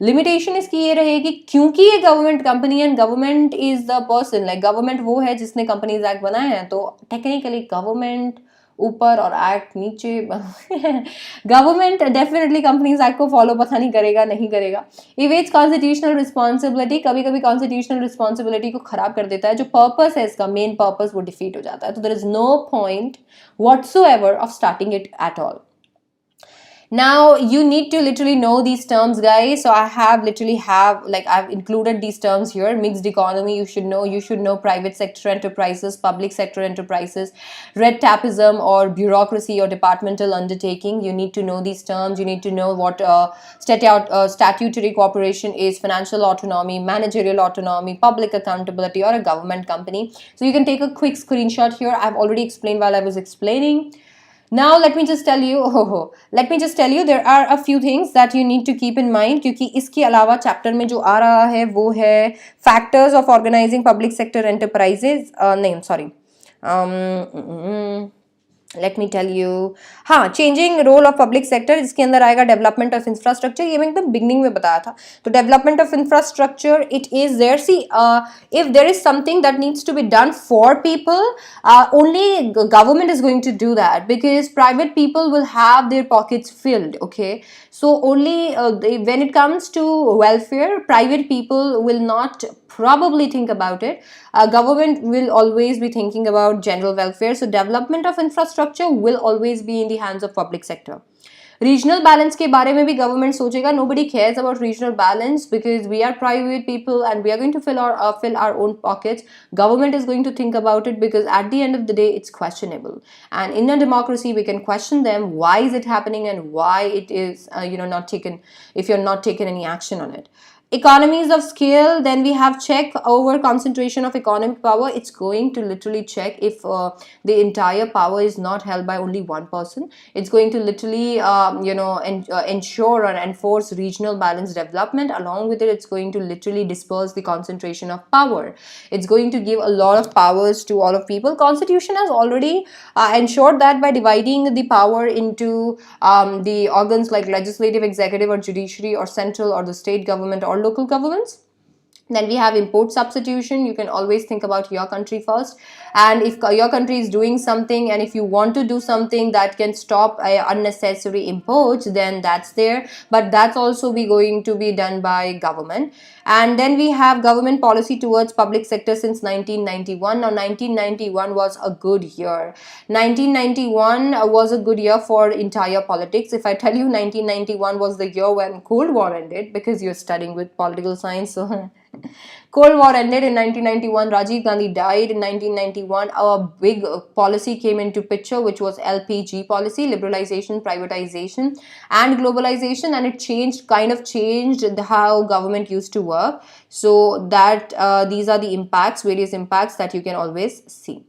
Limitation इसकी ये रहेगी क्योंकि ये government company and government is the person, like government वो है जिसने Companies Act बनाया है, तो technically government ऊपर और एक्ट नीचे. गवर्नमेंट डेफिनेटली कंपनीज एक्ट को फॉलो पता नहीं करेगा, नहीं करेगा. इवेट्स कॉन्स्टिट्यूशनल रिस्पॉन्सिबिलिटी, कभी कभी कॉन्स्टिट्यूशनल रिस्पॉन्सिबिलिटी को खराब कर देता है. जो पर्पस है इसका, मेन पर्पस, वो डिफीट हो जाता है. तो there is no point whatsoever of starting it at all. Now you need to literally know these terms, guys. So I've included these terms here. Mixed economy, you should know private sector enterprises, public sector enterprises, red tapism or bureaucracy or departmental undertaking. You need to know these terms. You need to know what statutory cooperation is, financial autonomy, managerial autonomy, public accountability, or a government company. So you can take a quick screenshot here. I've already explained while I was explaining. Now let me just tell you there are a few things that you need to keep in mind क्योंकि इसके अलावा chapter में जो आ रहा है वो है factors of organizing public sector enterprises. नहीं, sorry, let me tell you. हाँ, changing role of public sector, इसके अंदर आएगा डेवलपमेंट ऑफ इंफ्रास्ट्रक्चर. ये मैं एकदम बिगनिंग में बताया था. तो development of infrastructure, it is there. See, if there is something that needs to be done for people, only government is going to do that because private people will have their pockets filled. Okay, so only when it comes to welfare, private people will not probably think about it. Government will always be thinking about general welfare. So development of infrastructure will always be in the hands of public sector. Regional balance के बारे में भी government सोचेगा. Nobody cares about regional balance because we are private people and we are going to fill our own pockets. Government is going to think about it because at the end of the day it's questionable, and in a democracy we can question them why is it happening and why it is not taken, if you're not taking any action on it. Economies of scale, then we have check over concentration of economic power. It's going to literally check if the entire power is not held by only one person. It's going to literally ensure or enforce regional balanced development. Along with it, it's going to literally disperse the concentration of power. It's going to give a lot of powers to all of people. Constitution has already ensured that by dividing the power into the organs like legislative, executive, or judiciary, or central, or the state government, or local governments. Then we have import substitution. You can always think about your country first. and if your country is doing something, and if you want to do something that can stop unnecessary imports, then that's there, but that's also be going to be done by government. And then we have government policy towards public sector since 1991. Now 1991 was a good year. 1991 was a good year for entire politics. If I tell you 1991 was the year when Cold War ended, because you're studying with political science, so Cold War ended in 1991. Rajiv Gandhi died in 1991. A big policy came into picture, which was LPG policy, liberalization, privatization, and globalization, and it changed how government used to work. So that these are the impacts, various impacts that you can always see.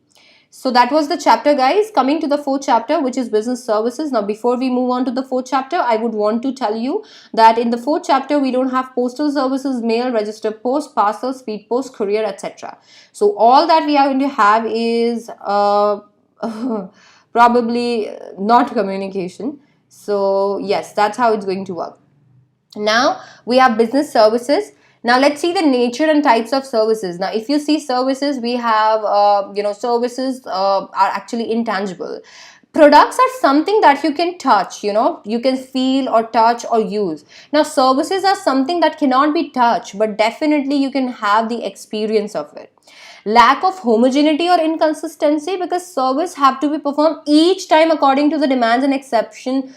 So that was the chapter, guys. Coming to the fourth chapter, which is business services. Now, before we move on to the fourth chapter, I would want to tell you that in the fourth chapter, we don't have postal services, mail, register post, parcel, speed post, courier, etc. So all that we are going to have is probably not communication. So yes, that's how it's going to work. Now we have business services. Now let's see the nature and types of services. Now if you see services, we have services are actually intangible. Products are something that you can touch, you can feel or touch or use. Now services are something that cannot be touched, but definitely you can have the experience of it. Lack of homogeneity or inconsistency, because service have to be performed each time according to the demands and expectation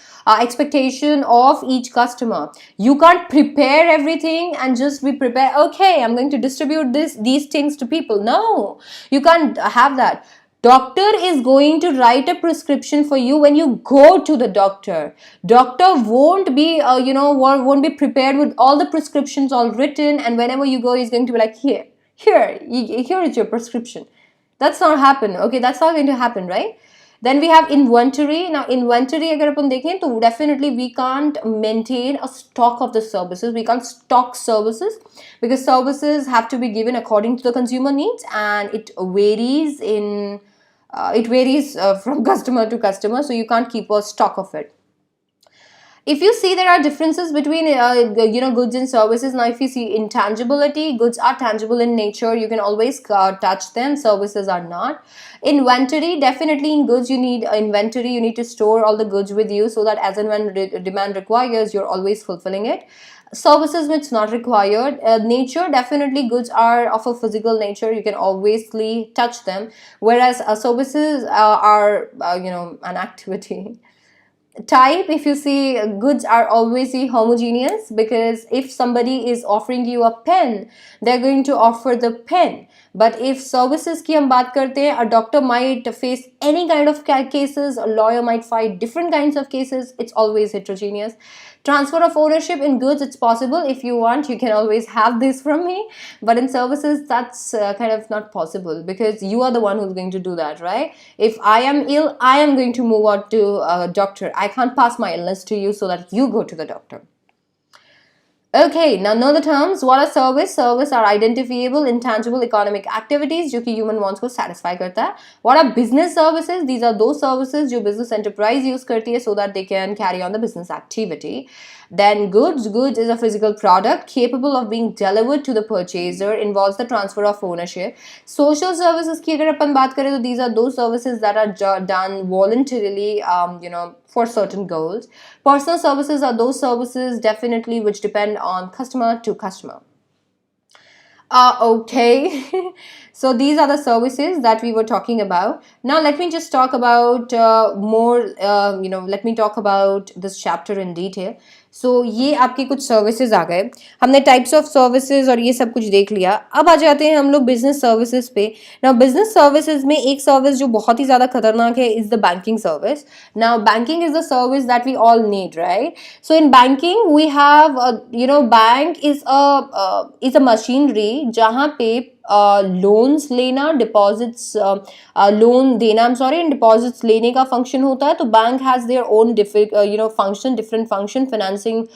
of each customer. You can't prepare everything and just be prepared, okay, I'm going to distribute these things to people. No, you can't have that. Doctor is going to write a prescription for you when you go to the doctor. Doctor won't be won't be prepared with all the prescriptions all written, and whenever you go, he's going to be like, here is your prescription. That's not happen. Okay, that's not going to happen, right? Then we have inventory. Now inventory agar apan dekhen to definitely we can't maintain a stock of the services. We can't stock services because services have to be given according to the consumer needs, and it varies from customer to customer, so you can't keep a stock of it. If you see, there are differences between goods and services. Now if you see intangibility, goods are tangible in nature, you can always touch them. Services are not. Inventory, definitely in goods you need inventory, you need to store all the goods with you so that as and when demand requires, you're always fulfilling it. Services which not required. Nature, definitely goods are of a physical nature, you can always touch them, whereas services are an activity. Type, if you see, goods are always homogeneous, because if somebody is offering you a pen, they're going to offer the pen. But if services ki hum baat karte hain, a doctor might face any kind of cases, a lawyer might fight different kinds of cases. It's always heterogeneous. Transfer of ownership in goods, it's possible. If you want, you can always have this from me, but in services that's kind of not possible, because you are the one who's going to do that, right? If I am ill, I am going to move on to a doctor. I can't pass my illness to you so that you go to the doctor. Okay, now know the terms. What are service? Service are identifiable, intangible economic activities जो कि human wants को satisfy करता है. What are business services? These are those services जो business enterprise use करती है so that they can carry on the business activity. Then goods. Goods is a physical product capable of being delivered to the purchaser, involves the transfer of ownership. Social services की अगर अपन बात करें तो these are those services that are done voluntarily, for certain goals. Personal services are those services definitely which depend on customer to customer. Okay. So these are the services that we were talking about. Now let me just talk about let me talk about this chapter in detail. So ये आपके कुछ services आ गए, हमने types of services और ये सब कुछ देख लिया. अब आ जाते हैं हम लोग बिजनेस सर्विसेज पे. नाउ बिजनेस सर्विसेज में एक सर्विस जो बहुत ही ज़्यादा खतरनाक है is the banking service. Now banking is the service that we all need, right? So in banking we have bank is a machinery जहाँ पे लोन्स लेना, डिपॉजिट्स लोन देना, एंड डिपॉजिट्स लेने का फंक्शन होता है. तो bank has their own function, different function, financing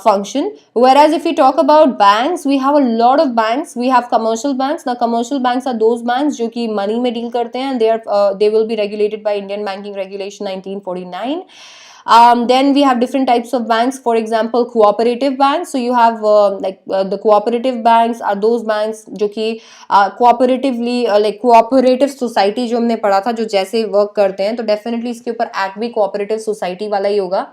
function. Whereas if you talk about banks, we have a lot of banks. We have commercial banks. Now commercial banks are those banks जो कि money में deal करते हैं, and they will be regulated by Indian Banking Regulation 1949. Then we have different types of banks. For example, cooperative banks. So you have the cooperative banks are those banks जो कि cooperatively like cooperative society जो हमने पढ़ा था, जो जैसे work करते हैं, तो definitely इसके ऊपर act भी cooperative society वाला ही होगा.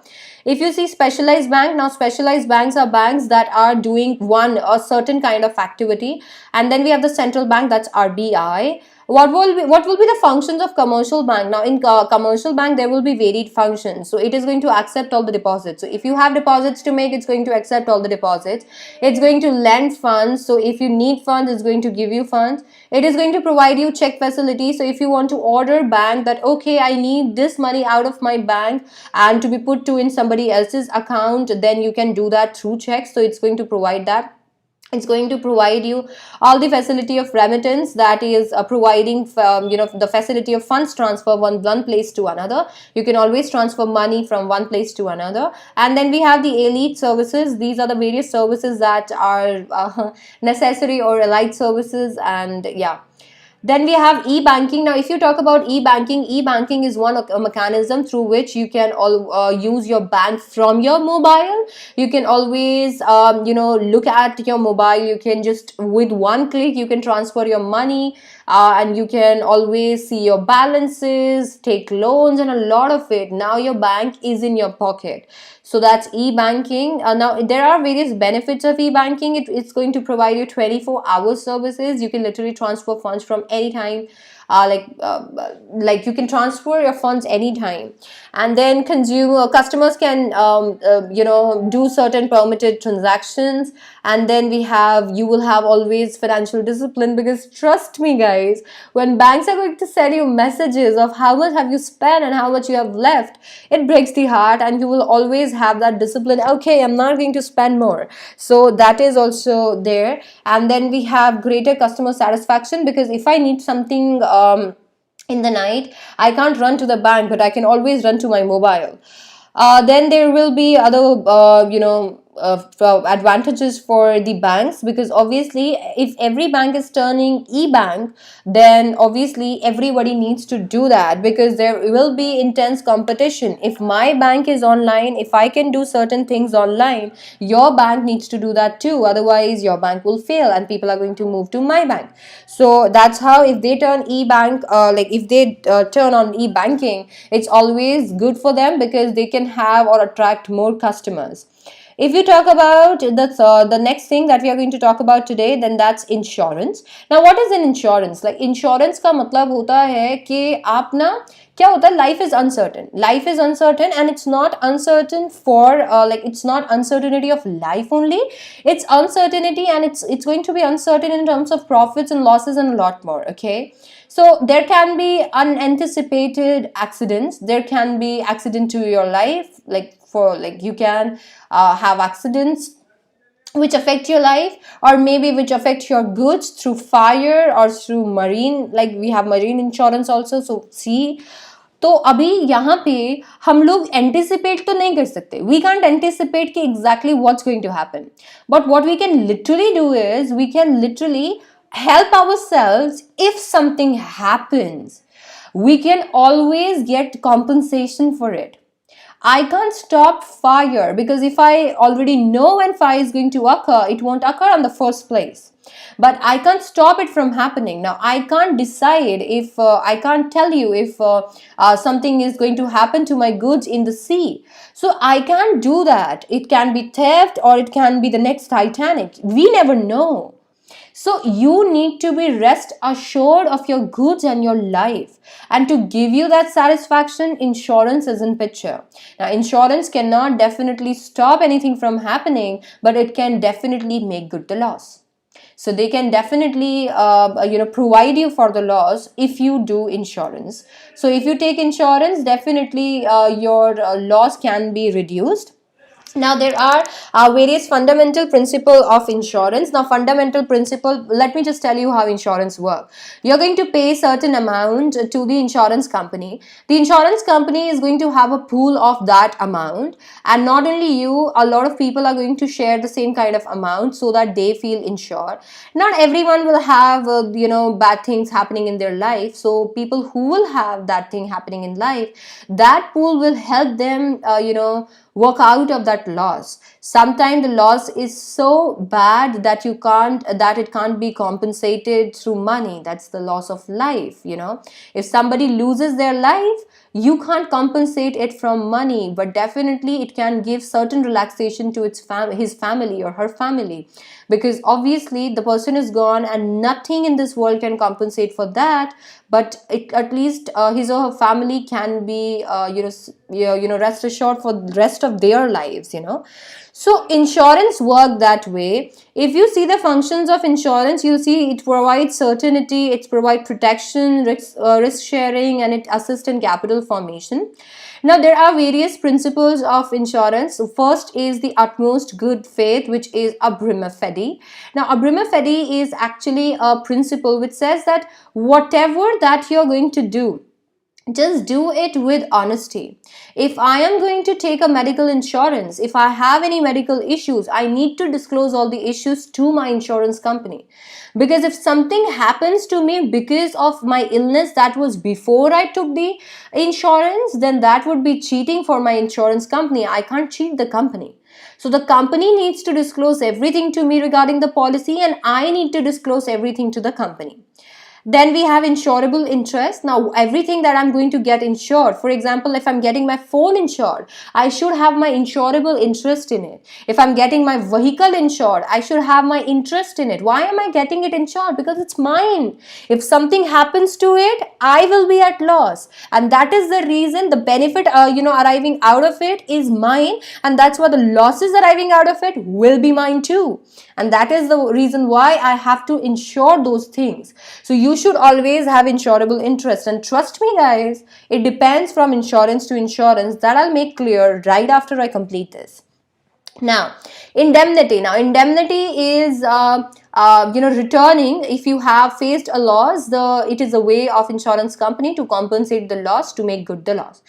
If you see specialized bank, now specialized banks are banks that are doing a certain kind of activity. And then we have the central bank, that's RBI. What will be the functions of commercial bank? Now in commercial bank there will be varied functions. So it is going to accept all the deposits. So if you have deposits to make, it's going to accept all the deposits. It's going to lend funds. So if you need funds, it's going to give you funds. It is going to provide you check facility. So if you want to order bank that, okay, I need this money out of my bank and to be put to in somebody else's account, then you can do that through checks. So it's going to provide that. It's going to provide you all the facility of remittance, that is providing the facility of funds transfer one place to another. You can always transfer money from one place to another. And then we have the elite services. These are the various services that are necessary or allied services. And yeah, then we have e-banking. Now, if you talk about e-banking, e-banking is a mechanism through which you can use your bank from your mobile. You can always, look at your mobile. You can just, with one click, you can transfer your money, and you can always see your balances, take loans, and a lot of it. Now your bank is in your pocket. So that's e-banking. Now there are various benefits of e-banking. It's going to provide you 24-hour services. You can literally transfer funds from anytime. Like you can transfer your funds anytime. And then customers can do certain permitted transactions. And then you will have always financial discipline, because trust me guys, when banks are going to send you messages of how much have you spent and how much you have left, it breaks the heart, and you will always have that discipline. Okay, I'm not going to spend more. So that is also there. And then we have greater customer satisfaction, because if I need something in the night, I can't run to the bank, but I can always run to my mobile. Then there will be other advantages for the banks, because obviously if every bank is turning e-bank, then obviously everybody needs to do that, because there will be intense competition. If my bank is online, if I can do certain things online, your bank needs to do that too, otherwise your bank will fail and people are going to move to my bank. So that's how, if they turn e-bank, if they turn on e-banking, it's always good for them, because they can have or attract more customers. If you talk about the next thing that we are going to talk about today, then that's insurance. Now, what is an insurance? Like insurance का मतलब होता है कि आप ना, क्या होता है, life is uncertain. Life is uncertain, and it's not uncertain for it's not uncertainty of life only. It's uncertainty, and it's going to be uncertain in terms of profits and losses and a lot more. Okay. So there can be unanticipated accidents. There can be accident to your life, you can have accidents which affect your life, or maybe which affect your goods through fire or through marine, like we have marine insurance also. So see, तो अभी यहाँ पे हम लोग anticipate तो नहीं कर सकते. वी कांट एंटिसिपेट कि exactly what's going to happen, but what we can literally do is we can literally help ourselves. If something happens, we can always get compensation for it. I can't stop fire, because if I already know when fire is going to occur, it won't occur in the first place. But I can't stop it from happening. Now I can't decide if I can't tell you if something is going to happen to my goods in the sea. So I can't do that. It can be theft, or it can be the next Titanic. We never know. So you need to be rest assured of your goods and your life. And to give you that satisfaction, insurance is in picture. Now, insurance cannot definitely stop anything from happening, but it can definitely make good the loss. So they can definitely provide you for the loss if you do insurance. So if you take insurance, definitely your loss can be reduced. Now there are various fundamental principle of insurance. Now fundamental principle, let me just tell you how insurance work. You're going to pay certain amount to the insurance company. The insurance company is going to have a pool of that amount, and not only you, a lot of people are going to share the same kind of amount so that they feel insured. Not everyone will have bad things happening in their life, so people who will have that thing happening in life, that pool will help them work out of that loss. Sometimes the loss is so bad that it can't be compensated through money. That's the loss of life. If somebody loses their life, you can't compensate it from money, but definitely it can give certain relaxation to his family or her family, because obviously the person is gone and nothing in this world can compensate for that, but at least his or her family can be rest assured for the rest of their lives. So insurance work that way. If you see the functions of insurance, you'll see it provides certainty, it provides protection, risk sharing, and it assists in capital formation. Now, there are various principles of insurance. So first is the utmost good faith, which is a prima fide. Now, a prima fide is actually a principle which says that whatever that you're going to do, just do it with honesty. If I am going to take a medical insurance, if I have any medical issues, I need to disclose all the issues to my insurance company, because if something happens to me because of my illness that was before I took the insurance, then that would be cheating for my insurance company. I can't cheat the company. So the company needs to disclose everything to me regarding the policy, and I need to disclose everything to the company. Then we have insurable interest. Now, everything that I'm going to get insured, for example, if I'm getting my phone insured, I should have my insurable interest in it. If I'm getting my vehicle insured, I should have my interest in it. Why am I getting it insured? Because it's mine. If something happens to it, I will be at loss, and that is the reason the benefit arriving out of it is mine, and that's why the losses arriving out of it will be mine too. And that is the reason why I have to insure those things. So you should always have insurable interest, and trust me guys, it depends from insurance to insurance. That I'll make clear right after I complete this. Now, indemnity. Now, indemnity is returning if you have faced a loss. It is a way of insurance company to compensate the loss, to make good the loss.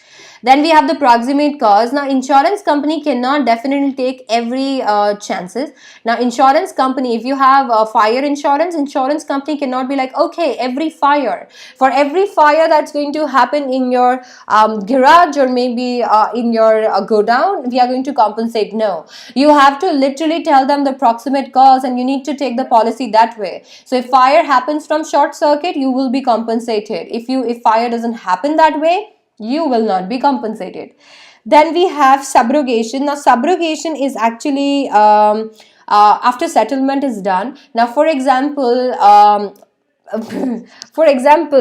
Then we have the proximate cause. Now, insurance company cannot definitely take every chances. Now, insurance company, if you have fire insurance company cannot be like, okay, for every fire that's going to happen in your garage, or maybe in your go down, we are going to compensate. No, you have to literally tell them the proximate cause, and you need to take the policy that way. So if fire happens from short circuit, you will be compensated. If fire doesn't happen that way, you will not be compensated. Then we have subrogation. Now, subrogation is actually after settlement is done. Now, for example,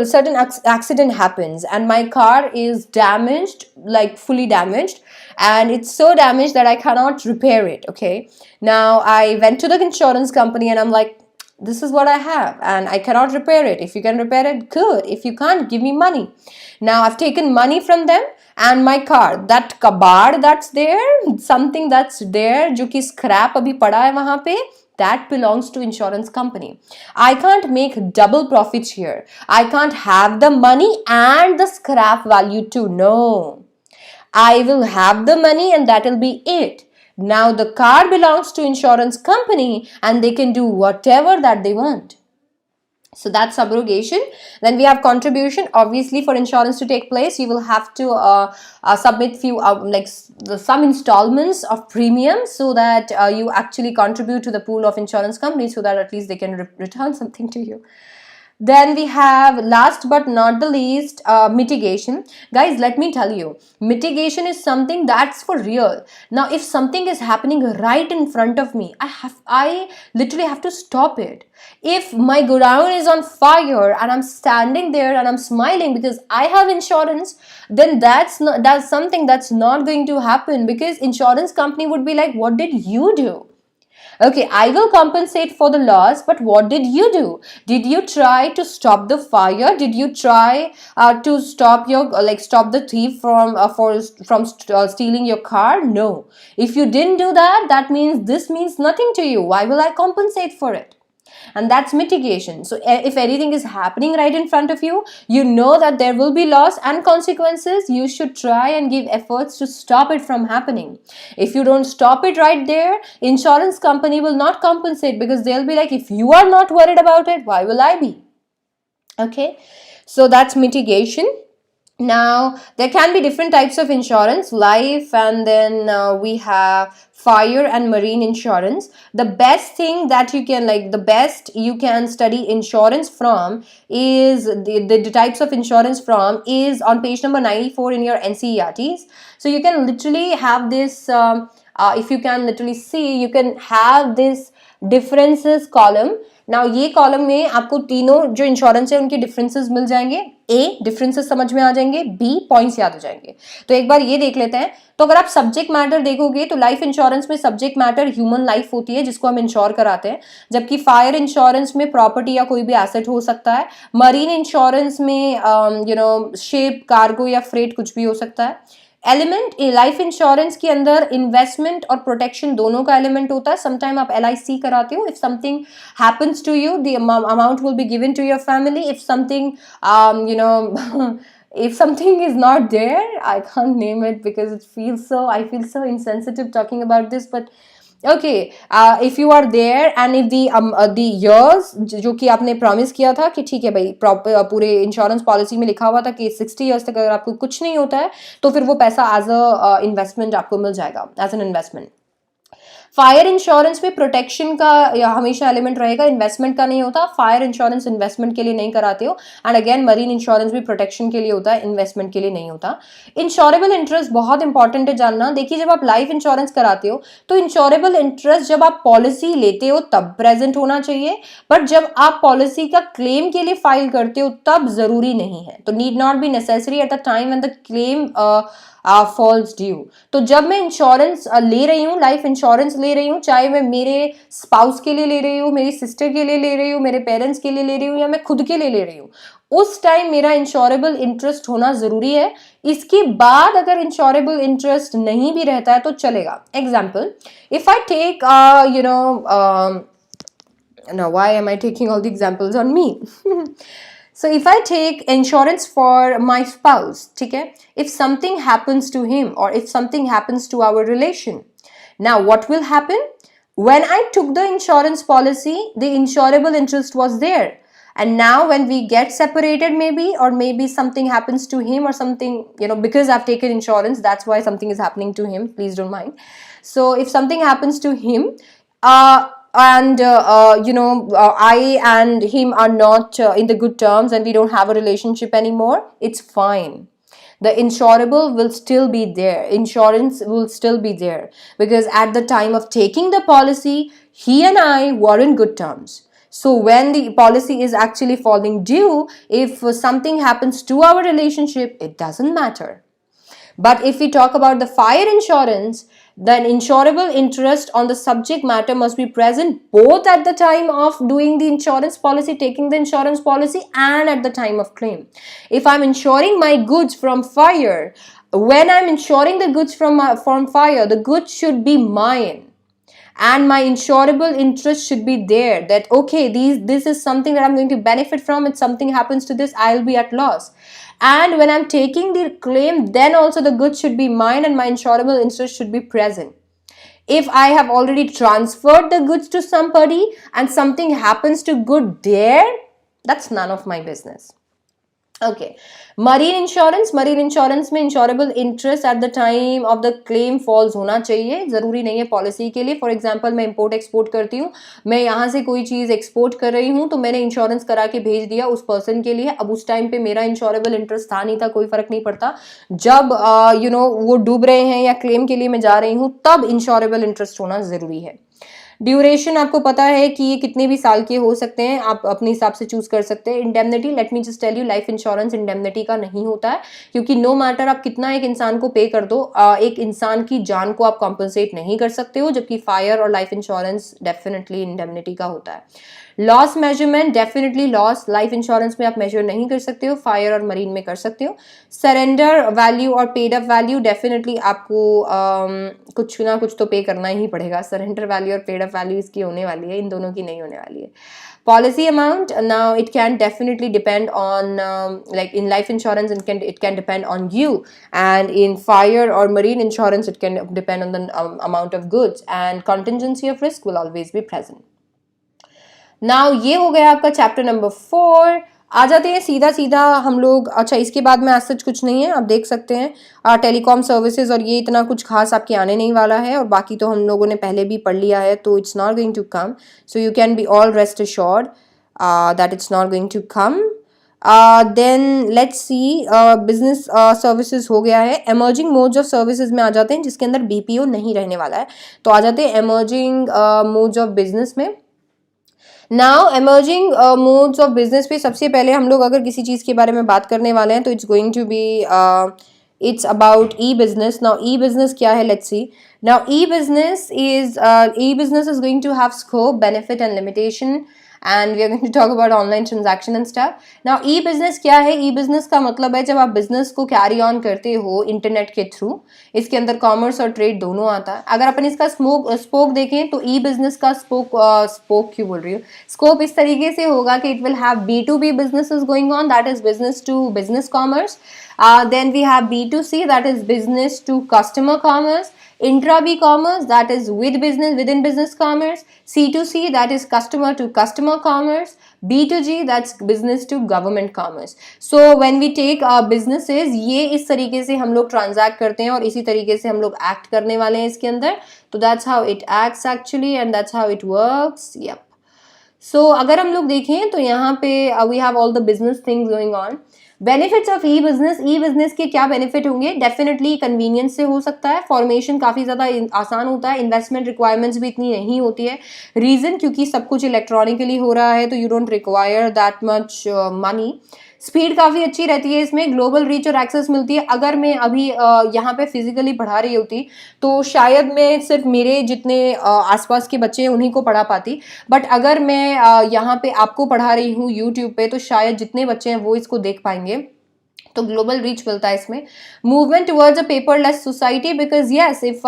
certain accident happens and my car is damaged, like fully damaged, and it's so damaged that I cannot repair it. Okay, now I went to the insurance company and I'm like, this is what I have and I cannot repair it. If you can repair it, good. If you can't, give me money. Now I've taken money from them, and my car, that kabar that's there, something that's there जो कि scrap अभी पड़ा है वहाँ पे, that belongs to insurance company. I can't make double profits here. I can't have the money and the scrap value too. No, I will have the money and that will be it. Now the car belongs to insurance company and they can do whatever that they want. So that's subrogation. Then we have contribution. Obviously, for insurance to take place, you will have to submit few some installments of premium, so that you actually contribute to the pool of insurance companies, so that at least they can return something to you. Then we have, last but not the least, mitigation. Guys, let me tell you, mitigation is something that's for real. Now, if something is happening right in front of me, I literally have to stop it. If my godown is on fire and I'm standing there and I'm smiling because I have insurance, then that's something that's not going to happen, because insurance company would be like, what did you do? Okay, I will compensate for the loss, but what did you do? Did you try to stop the fire? Did you try to stop your stop the thief from stealing your car? No. If you didn't do that, that means this means nothing to you. Why will I compensate for it? And that's mitigation. So if anything is happening right in front of you, you know that there will be loss and consequences. You should try and give efforts to stop it from happening. If you don't stop it right there, insurance company will not compensate, because they'll be like, if you are not worried about it, why will I be? Okay, so that's mitigation. Now, there can be different types of insurance, life, and then we have fire and marine insurance. The best thing that you can, the best you can study insurance from is the types of insurance from is on page number 94 in your NCERTs. So you can literally have this, if you can literally see, you can have this differences column. Now ये column में आपको तीनों जो insurance है उनके differences मिल जाएंगे. ए, differences समझ में आ जाएंगे. बी, पॉइंट्स याद हो जाएंगे. तो एक बार ये देख लेते हैं. तो अगर आप सब्जेक्ट मैटर देखोगे तो लाइफ इंश्योरेंस में सब्जेक्ट मैटर ह्यूमन लाइफ होती है जिसको हम इंश्योर कराते हैं, जबकि फायर इंश्योरेंस में प्रॉपर्टी या कोई भी एसेट हो सकता है. मरीन इंश्योरेंस में शिप, कार्गो या फ्रेट कुछ भी हो सकता है. एलिमेंट लाइफ इंश्योरेंस के अंदर इन्वेस्टमेंट और प्रोटेक्शन दोनों का एलिमेंट होता है. समटाइम आप LIC कराते हो. If something happens to you, the amount will be given to your family. If something if something is not there, I can't name it because I feel so insensitive talking about this, but okay, if you are there and if the years जो कि आपने promise किया था कि ठीक है भाई, पूरे इंश्योरेंस पॉलिसी में लिखा हुआ था कि 60 years तक अगर आपको कुछ नहीं होता है तो फिर वो पैसा एज अ इन्वेस्टमेंट आपको मिल जाएगा, as an investment. Fire insurance में प्रोटेक्शन का हमेशा एलिमेंट रहेगा, इन्वेस्टमेंट का नहीं होता. फायर इंश्योरेंस इन्वेस्टमेंट के लिए नहीं कराते हो. एंड अगेन मरीन इंश्योरेंस भी प्रोटेक्शन के लिए होता है, इन्वेस्टमेंट के लिए नहीं होता. इंश्योरेबल इंटरेस्ट बहुत इंपॉर्टेंट है जानना. देखिए, जब आप लाइफ इंश्योरेंस कराते हो तो इंश्योरेबल इंटरेस्ट जब आप पॉलिसी लेते हो तब प्रेजेंट होना चाहिए, बट जब आप पॉलिसी का क्लेम के लिए फाइल करते हो तब जरूरी नहीं है. तो need not be necessary at the time when the claim falls due. तो जब मैं इंश्योरेंस ले रही हूँ, लाइफ इंश्योरेंस ले रही हूँ, चाहे मैं मेरे स्पाउस के लिए ले रही हूँ, मेरी सिस्टर के लिए ले रही हूँ, मेरे पेरेंट्स के लिए ले रही हूँ, या मैं खुद के लिए ले रही हूँ, उस टाइम मेरा इंश्योरेबल इंटरेस्ट होना जरूरी है. इसके बाद अगर इंश्योरेबल इंटरेस्ट नहीं भी रहता है तो चलेगा. Example, if I take now why am I taking all the examples on me? So if I take insurance for my spouse, ठीक है, if something happens to him or if something happens to our relation, now what will happen? When I took the insurance policy, the insurable interest was there. And now when we get separated maybe something happens to him or something, because I've taken insurance, that's why something is happening to him, please don't mind. So if something happens to him, I and him are not in the good terms and we don't have a relationship anymore, it's fine. The insurable will still be there. Insurance will still be there because at the time of taking the policy, he and I were in good terms. So when the policy is actually falling due, if something happens to our relationship, it doesn't matter. But if we talk about the fire insurance, then insurable interest on the subject matter must be present both at the time of doing the insurance policy, taking the insurance policy, and at the time of claim. If I'm insuring my goods from fire, when I'm insuring the goods from fire, the goods should be mine. And my insurable interest should be there, that okay, this is something that I'm going to benefit from. If something happens to this, I'll be at loss. And when I'm taking the claim, then also the goods should be mine and my insurable interest should be present. If I have already transferred the goods to somebody and something happens to good there, that's none of my business. Okay, marine insurance में insurable interest at the time of the claim falls होना चाहिए, जरूरी नहीं है policy के लिए. For example, मैं import export करती हूँ, मैं यहाँ से कोई चीज़ एक्सपोर्ट कर रही हूँ तो मैंने इंश्योरेंस करा के भेज दिया उस पर्सन के लिए. अब उस टाइम पे मेरा इंश्योरेबल इंटरेस्ट था नहीं था, कोई फर्क नहीं पड़ता. जब वो डूब रहे हैं या क्लेम के लिए मैं जा रही हूँ तब इंश्योरेबल इंटरेस्ट होना जरूरी है. ड्यूरेशन आपको पता है कि ये कितने भी साल के हो सकते हैं, आप अपने हिसाब से चूज कर सकते हैं। Indemnity, let me just tell you, life insurance indemnity का नहीं होता है, क्योंकि नो मैटर आप कितना एक इंसान को पे कर दो, एक इंसान की जान को आप कॉम्पनसेट नहीं कर सकते हो, जबकि फायर और लाइफ इंश्योरेंस डेफिनेटली इंडेमनिटी का होता है। Loss measurement, definitely loss life insurance में आप मेजर नहीं कर सकते हो, फायर और मरीन में कर सकते हो। सरेंडर वैल्यू और पेड अप वैल्यू, डेफिनेटली आपको कुछ ना कुछ तो पे करना ही पड़ेगा। सरेंडर वैल्यू और पेड अप वैल्यू इसकी होने वाली है, इन दोनों की नहीं होने वाली है। Policy amount, now it can definitely depend on like in life insurance it can depend on you, and in fire or marine insurance it can depend on the amount of goods, and contingency of risk will always be present. Now ये हो गया आपका chapter number 4। आ जाते हैं सीधा सीधा हम लोग, अच्छा इसके बाद में आज सच कुछ नहीं है, आप देख सकते हैं टेलीकॉम सर्विसेज, और ये इतना कुछ खास आपके आने नहीं वाला है, और बाकी तो हम लोगों ने पहले भी पढ़ लिया है, तो it's not going to come, so you can be all rest assured that it's not going to come. Then let's see, business services हो गया है। एमर्जिंग मोड्स ऑफ सर्विसेज में आ जाते हैं, जिसके अंदर बीपीओ नहीं रहने वाला है, तो आ जाते हैं एमर्जिंग मोड्स ऑफ बिजनेस में। Now emerging modes of business पे सबसे पहले हम लोग अगर किसी चीज़ के बारे में बात करने वाले हैं, तो it's going to be it's about e business. Now e business क्या है, let's see. Now e business is going to have scope, benefit and limitation, and we are going to talk about online transaction and stuff. Now e-business क्या है? e-business का मतलब है जब आप business को कैरी ऑन करते हो इंटरनेट के थ्रू, इसके अंदर कॉमर्स और ट्रेड दोनों आता है। अगर अपन इसका स्पोक देखें तो e-business का स्पोक क्यों बोल रही हूँ, स्कोप इस तरीके से होगा कि it will have B2B businesses going on, that is business to business commerce. Then we have B2C, that is business to customer commerce. Intra-B commerce, that is within business commerce. C2C, that is customer to customer commerce. B2G, that's business to government commerce. So when we take businesses, ये इस तरीके से हम लोग transact करते हैं और इसी तरीके से हम लोग एक्ट करने वाले हैं इसके अंदर, तो that's how it acts actually and that's how it works. Yep. So अगर हम लोग देखें तो यहाँ पे we have all the business things going on. Benefits of E business के क्या बेनिफिट होंगे? डेफिनेटली कन्वीनियंस से हो सकता है, फॉर्मेशन काफ़ी ज़्यादा आसान होता है, इन्वेस्टमेंट रिक्वायरमेंट्स भी इतनी नहीं होती है। रीज़न क्योंकि सब कुछ इलेक्ट्रॉनिकली हो रहा है, तो you don't require that much money. Speed काफ़ी अच्छी रहती है इसमें, ग्लोबल रीच और एक्सेस मिलती है। अगर मैं अभी यहाँ पे फिजिकली पढ़ा रही होती तो शायद मैं सिर्फ मेरे जितने आसपास के बच्चे हैं उन्हीं को पढ़ा पाती, बट अगर मैं यहाँ पे आपको पढ़ा रही हूँ यूट्यूब पे, तो शायद जितने बच्चे हैं वो इसको देख पाएंगे, तो ग्लोबल रीच मिलता है इसमें। Movement towards a paperless society, because yes if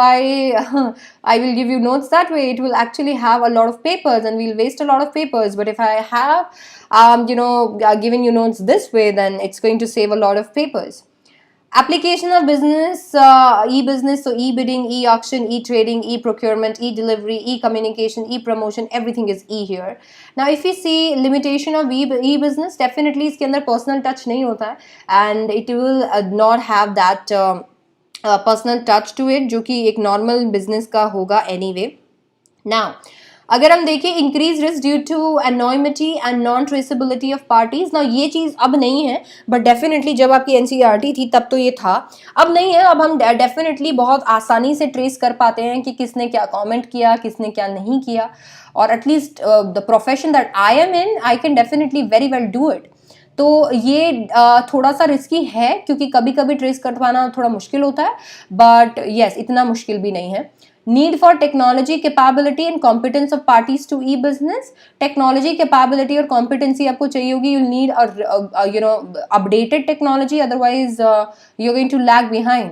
I will give you notes that way, it will actually have a lot of papers and we'll waste a lot of papers, but if I have given you notes this way, then it's going to save a lot of papers. Application of business, e-business, so e-bidding, e-auction, e-trading, e-procurement, e-delivery, e-communication, e-promotion, everything is e here. Now if we see limitation of e-business, definitely इसके अंदर personal touch नहीं होता है, and it will not have that personal touch to it, जो कि एक normal business का होगा anyway. Now अगर हम देखें increase risk due to anonymity and non traceability of parties, ना ये चीज़ अब नहीं है, बट डेफिनेटली जब आपकी एनसीईआरटी थी तब तो ये था, अब नहीं है। अब हम डेफिनेटली बहुत आसानी से ट्रेस कर पाते हैं कि किसने क्या कमेंट किया, किसने क्या नहीं किया, और at least the profession that I am in, I can definitely very well do it. तो ये थोड़ा सा रिस्की है क्योंकि कभी कभी ट्रेस कर पाना थोड़ा मुश्किल होता है, बट येस इतना मुश्किल भी नहीं है। Need for technology capability and competence of parties to e business, technology capability और कॉम्पिटेंसी आपको चाहिए होगी, you need updated technology, otherwise you are going to lag behind.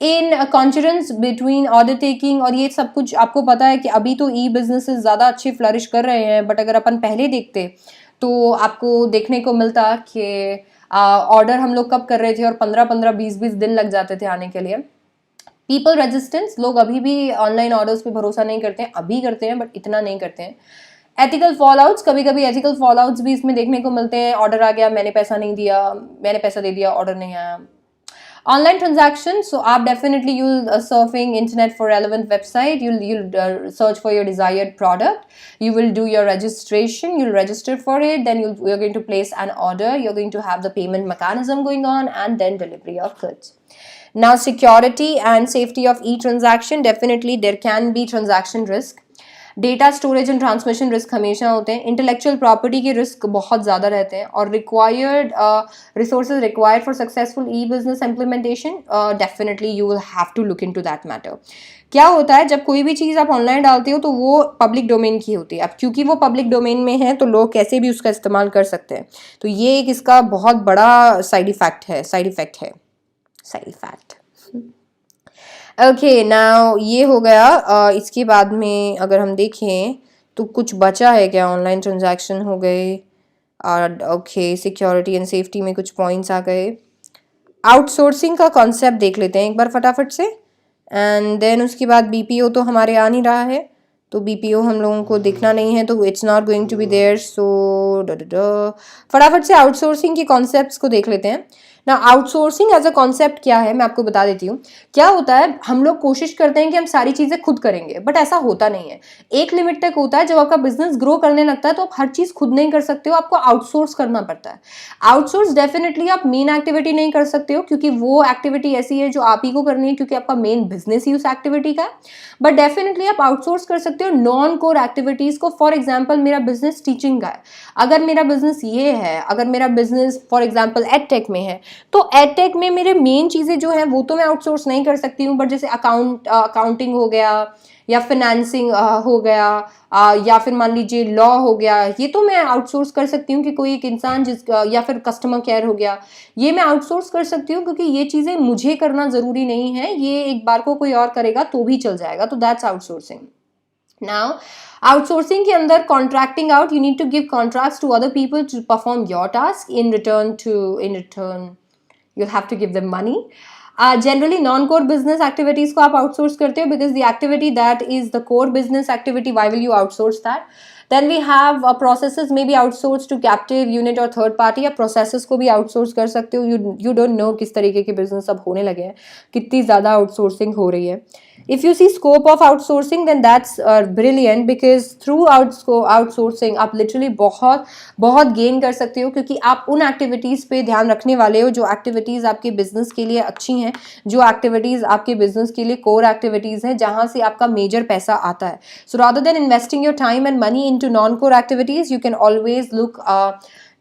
In confidence between order taking, और ये सब कुछ आपको पता है कि अभी तो ई बिजनेसेस ज़्यादा अच्छे फ्लरिश कर रहे हैं, बट अगर अपन पहले देखते तो आपको देखने को मिलता कि ऑर्डर हम लोग कब कर रहे थे और 15-15, 20-20 दिन लग जाते थे आने के लिए। पीपल रेजिस्टेंस, लोग अभी भी ऑनलाइन ऑर्डर्स पे भरोसा नहीं करते हैं, अभी करते हैं बट इतना नहीं करते हैं। एथिकल फॉलआउट्स, कभी कभी एथिकल फॉलआउट्स भी इसमें देखने को मिलते हैं, ऑर्डर आ गया मैंने पैसा नहीं दिया, मैंने पैसा दे दिया ऑर्डर नहीं आया। Online transactions, so आप definitely you'll surfing internet for relevant website, you'll search for your desired product, you will do your registration, you'll register for it, then you're going to place an order, you're going to have the payment mechanism going on, and then delivery of goods. Now security and safety of e-transaction, definitely there can be transaction risk. Data storage and transmission risk हमेशा होते हैं, intellectual property के risk बहुत ज़्यादा रहते हैं, और required resources required for successful e business implementation, definitely you will have to look into that matter. क्या होता है जब कोई भी चीज़ आप ऑनलाइन डालते हो तो वो पब्लिक डोमेन की होती है, अब क्योंकि वो पब्लिक डोमेन में है तो लोग कैसे भी उसका इस्तेमाल कर सकते हैं, तो ये एक इसका बहुत बड़ा साइड इफेक्ट है, साइड इफेक्ट। ओके, नाउ ये हो गया। इसके बाद में अगर हम देखें तो कुछ बचा है क्या, ऑनलाइन ट्रांजैक्शन हो गए, और ओके सिक्योरिटी एंड सेफ्टी में कुछ पॉइंट्स आ गए। आउटसोर्सिंग का कॉन्सेप्ट देख लेते हैं एक बार फटाफट से, एंड देन उसके बाद बीपीओ तो हमारे आ नहीं रहा है, तो बीपीओ हम लोगों को देखना नहीं है, तो it's not going to be there, so फटाफट से आउटसोर्सिंग के कॉन्सेप्ट्स को देख लेते हैं ना। आउटसोर्सिंग एज अ कॉन्सेप्ट क्या है मैं आपको बता देती हूँ। क्या होता है, हम लोग कोशिश करते हैं कि हम सारी चीज़ें खुद करेंगे, बट ऐसा होता नहीं है। एक लिमिट तक होता है, जब आपका बिजनेस ग्रो करने लगता है तो आप हर चीज़ खुद नहीं कर सकते हो, आपको आउटसोर्स करना पड़ता है। आउटसोर्स डेफिनेटली आप मेन एक्टिविटी नहीं कर सकते हो, क्योंकि वो एक्टिविटी ऐसी है जो आप ही को करनी है, क्योंकि आपका मेन बिजनेस ही उस एक्टिविटी का है। बट डेफिनेटली आप आउटसोर्स कर सकते हो नॉन कोर एक्टिविटीज़ को। फॉर एग्जाम्पल मेरा बिजनेस टीचिंग का है, अगर मेरा बिजनेस ये है, अगर मेरा बिजनेस फॉर एग्जाम्पल एडटेक में है, तो एडटेक में मेरे मेन चीज़ें जो हैं वो तो मैं आउटसोर्स नहीं कर सकती हूँ, बट जैसे अकाउंटिंग हो गया, या फिनेंसिंग हो गया, या फिर मान लीजिए लॉ हो गया, ये तो मैं आउटसोर्स कर सकती हूँ कि कोई एक इंसान या फिर कस्टमर केयर हो गया, ये मैं आउटसोर्स कर सकती हूँ, क्योंकि ये चीज़ें मुझे करना ज़रूरी नहीं है, ये एक बार को कोई और करेगा तो भी चल जाएगा, तो दैट्स आउटसोर्सिंग। Now, outsourcing के अंदर contracting out, you need to give contracts to other people to perform your task. In return, you'll have to give them money. Generally, non-core business activities को आप outsource करते हो, because the activity that is the core business activity, why will you outsource that? Then we have processes may be outsourced to captive unit और third party, या processes को भी outsource कर सकते हो। You don't know किस तरीके के business अब होने लगे हैं, कितनी ज़्यादा outsourcing हो रही है। If you see scope of outsourcing, then that's brilliant, because through outsourcing आप literally बहुत बहुत gain कर सकते हो, क्योंकि आप उन activities पे ध्यान रखने वाले हो जो activities आपके business के लिए अच्छी हैं, जो activities आपके business के लिए core activities हैं, जहाँ से आपका major पैसा आता है। So rather than investing your time and money into non-core activities, you can always look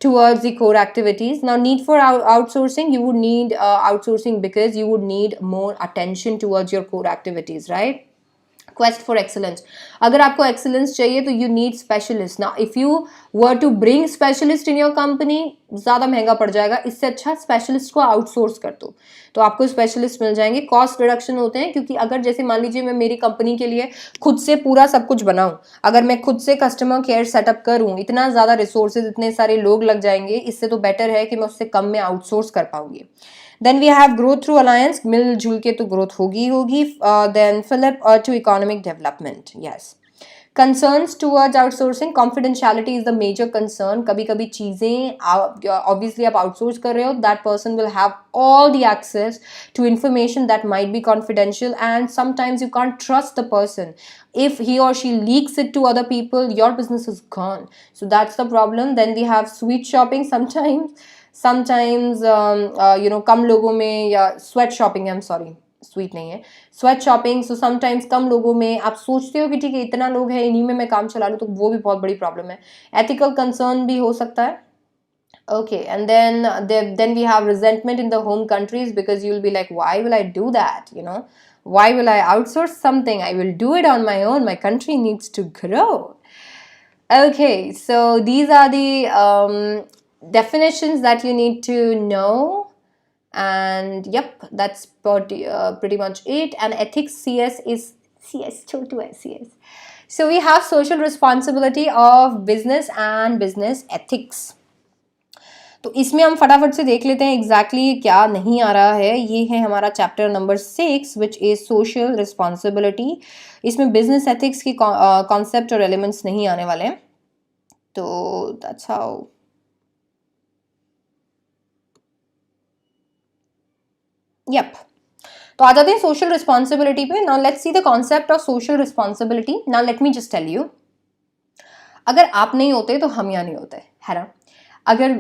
towards the core activities. Now, need for outsourcing, you would need outsourcing because you would need more attention towards your core activities, right? Quest for excellence. अगर आपको excellence चाहिए तो you need specialist. Now, if you were to bring specialist in your company, ज़्यादा महंगा पड़ जाएगा, इससे अच्छा specialist को outsource कर दो, तो आपको specialist मिल जाएंगे। cost reduction होते हैं, क्योंकि अगर जैसे मान लीजिए मैं मेरी कंपनी के लिए खुद से पूरा सब कुछ बनाऊं, अगर मैं खुद से कस्टमर केयर सेटअप करूं, इतना ज़्यादा रिसोर्सेज, इतने सारे लोग लग जाएंगे, इससे तो बेटर है कि मैं उससे कम में आउटसोर्स कर पाऊंगी। Then we have growth through alliance, मिलजुल के तो growth होगी। Then Philip to economic development, yes. Concerns towards outsourcing, confidentiality is the major concern. कभी कभी चीज़ें obviously आप outsource कर रहे हो, that person will have all the access to information that might be confidential, and sometimes you can't trust the person. If he or she leaks it to other people, your business is gone. So that's the problem. Then we have sweet shopping sometimes कम लोगों में, या sweat shopping, I am sorry sweet नहीं है, sweat shopping. So sometimes come लोगों में आप सोचते हो कि ठीक है इतना लोग हैं, इन्हीं में मैं काम चला लूँ, तो वो भी बहुत बड़ी प्रॉब्लम है। एथिकल कंसर्न भी हो सकता है। Okay, and then we have resentment in the home countries, because you'll be like, why will I do that? Why will I outsource something? I will do it on my own. My country needs to grow. Okay, so these are the definitions that you need to know, and yep, that's pretty much it. And ethics, CS is CS, छोटू है CS. So we have social responsibility of business and business ethics. तो इसमें हम फटाफट से देख लेते हैं exactly क्या नहीं आ रहा है। ये है हमारा chapter number 6, which is social responsibility. इसमें बिजनेस एथिक्स की कॉन्सेप्ट और एलिमेंट्स नहीं आने वाले हैं, तो दैट्स हाउ। यप, तो आ जाते हैं सोशल रिस्पॉन्सिबिलिटी पे। Now let's see the concept of social responsibility. Now let me just tell you, अगर आप नहीं होते तो हम यहाँ नहीं होते, है ना। अगर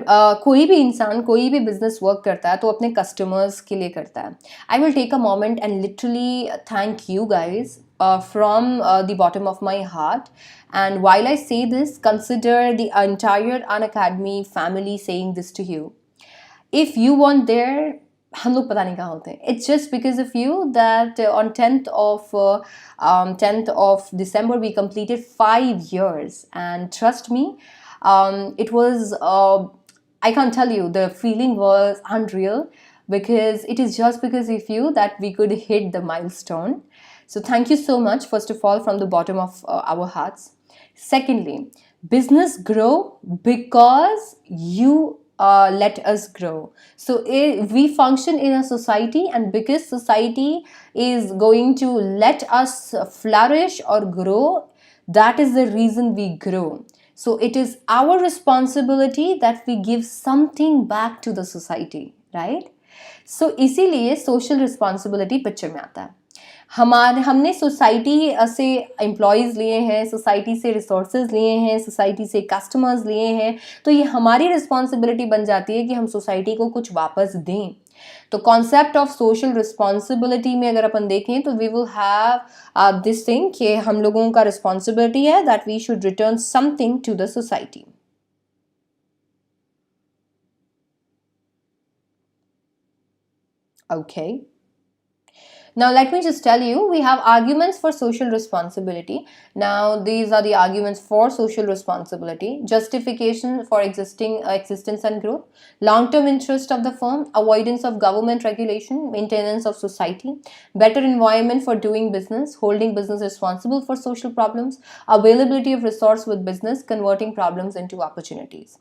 कोई भी इंसान कोई भी बिजनेस वर्क करता है तो अपने कस्टमर्स के लिए करता है। I will take a moment and literally thank you guys from the bottom of my heart. And while I say this, consider the entire Unacademy family saying this to you. If you weren't there, हम लोग पता नहीं कहाँ होते. It's just because of you that on 10th of December we completed 5 years, and trust me, it was I can't tell you, the feeling was unreal, because it is just because of you that we could hit the milestone. So thank you so much, first of all, from the bottom of our hearts. Secondly, business grow because you let us grow. So we function in a society, and because society is going to let us flourish or grow, that is the reason we grow. So it is our responsibility that we give something back to the society, right? So इसीलिए social responsibility picture में आता है. हमने society से employees लिए हैं, society से resources लिए हैं, सोसाइटी से कस्टमर्स लिए हैं, तो ये हमारी रिस्पॉन्सिबिलिटी बन जाती है कि हम सोसाइटी को कुछ वापस दें. तो कॉन्सेप्ट ऑफ सोशल रिस्पॉन्सिबिलिटी में अगर अपन देखें तो we will have this thing कि हम लोगों का रिस्पॉन्सिबिलिटी है that we should return something to the society. Okay. Now, let me just tell you, we have arguments for social responsibility. Now, these are the arguments for social responsibility: justification for existence and growth, long-term interest of the firm, avoidance of government regulation, maintenance of society, better environment for doing business, holding business responsible for social problems, availability of resource with business, converting problems into opportunities.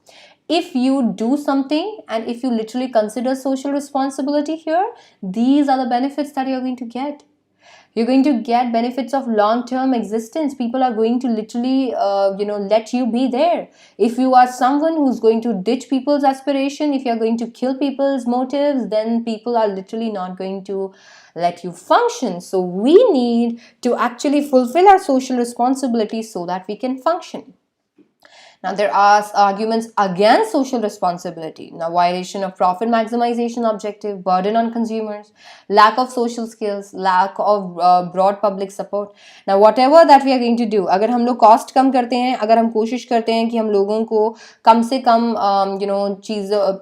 If you do something and if you literally consider social responsibility here, these are the benefits that you're going to get. You're going to get benefits of long-term existence. People are going to literally let you be there. If you are someone who's going to ditch people's aspiration, if you're going to kill people's motives, then people are literally not going to let you function. So we need to actually fulfill our social responsibilities so that we can function. Now, there are arguments against social responsibility. Now, violation of profit maximization objective, burden on consumers, lack of social skills, lack of broad public support. Now, whatever that we are going to do, अगर हम लोग cost कम करते हैं, अगर हम कोशिश करते हैं कि हम लोगों को कम से कम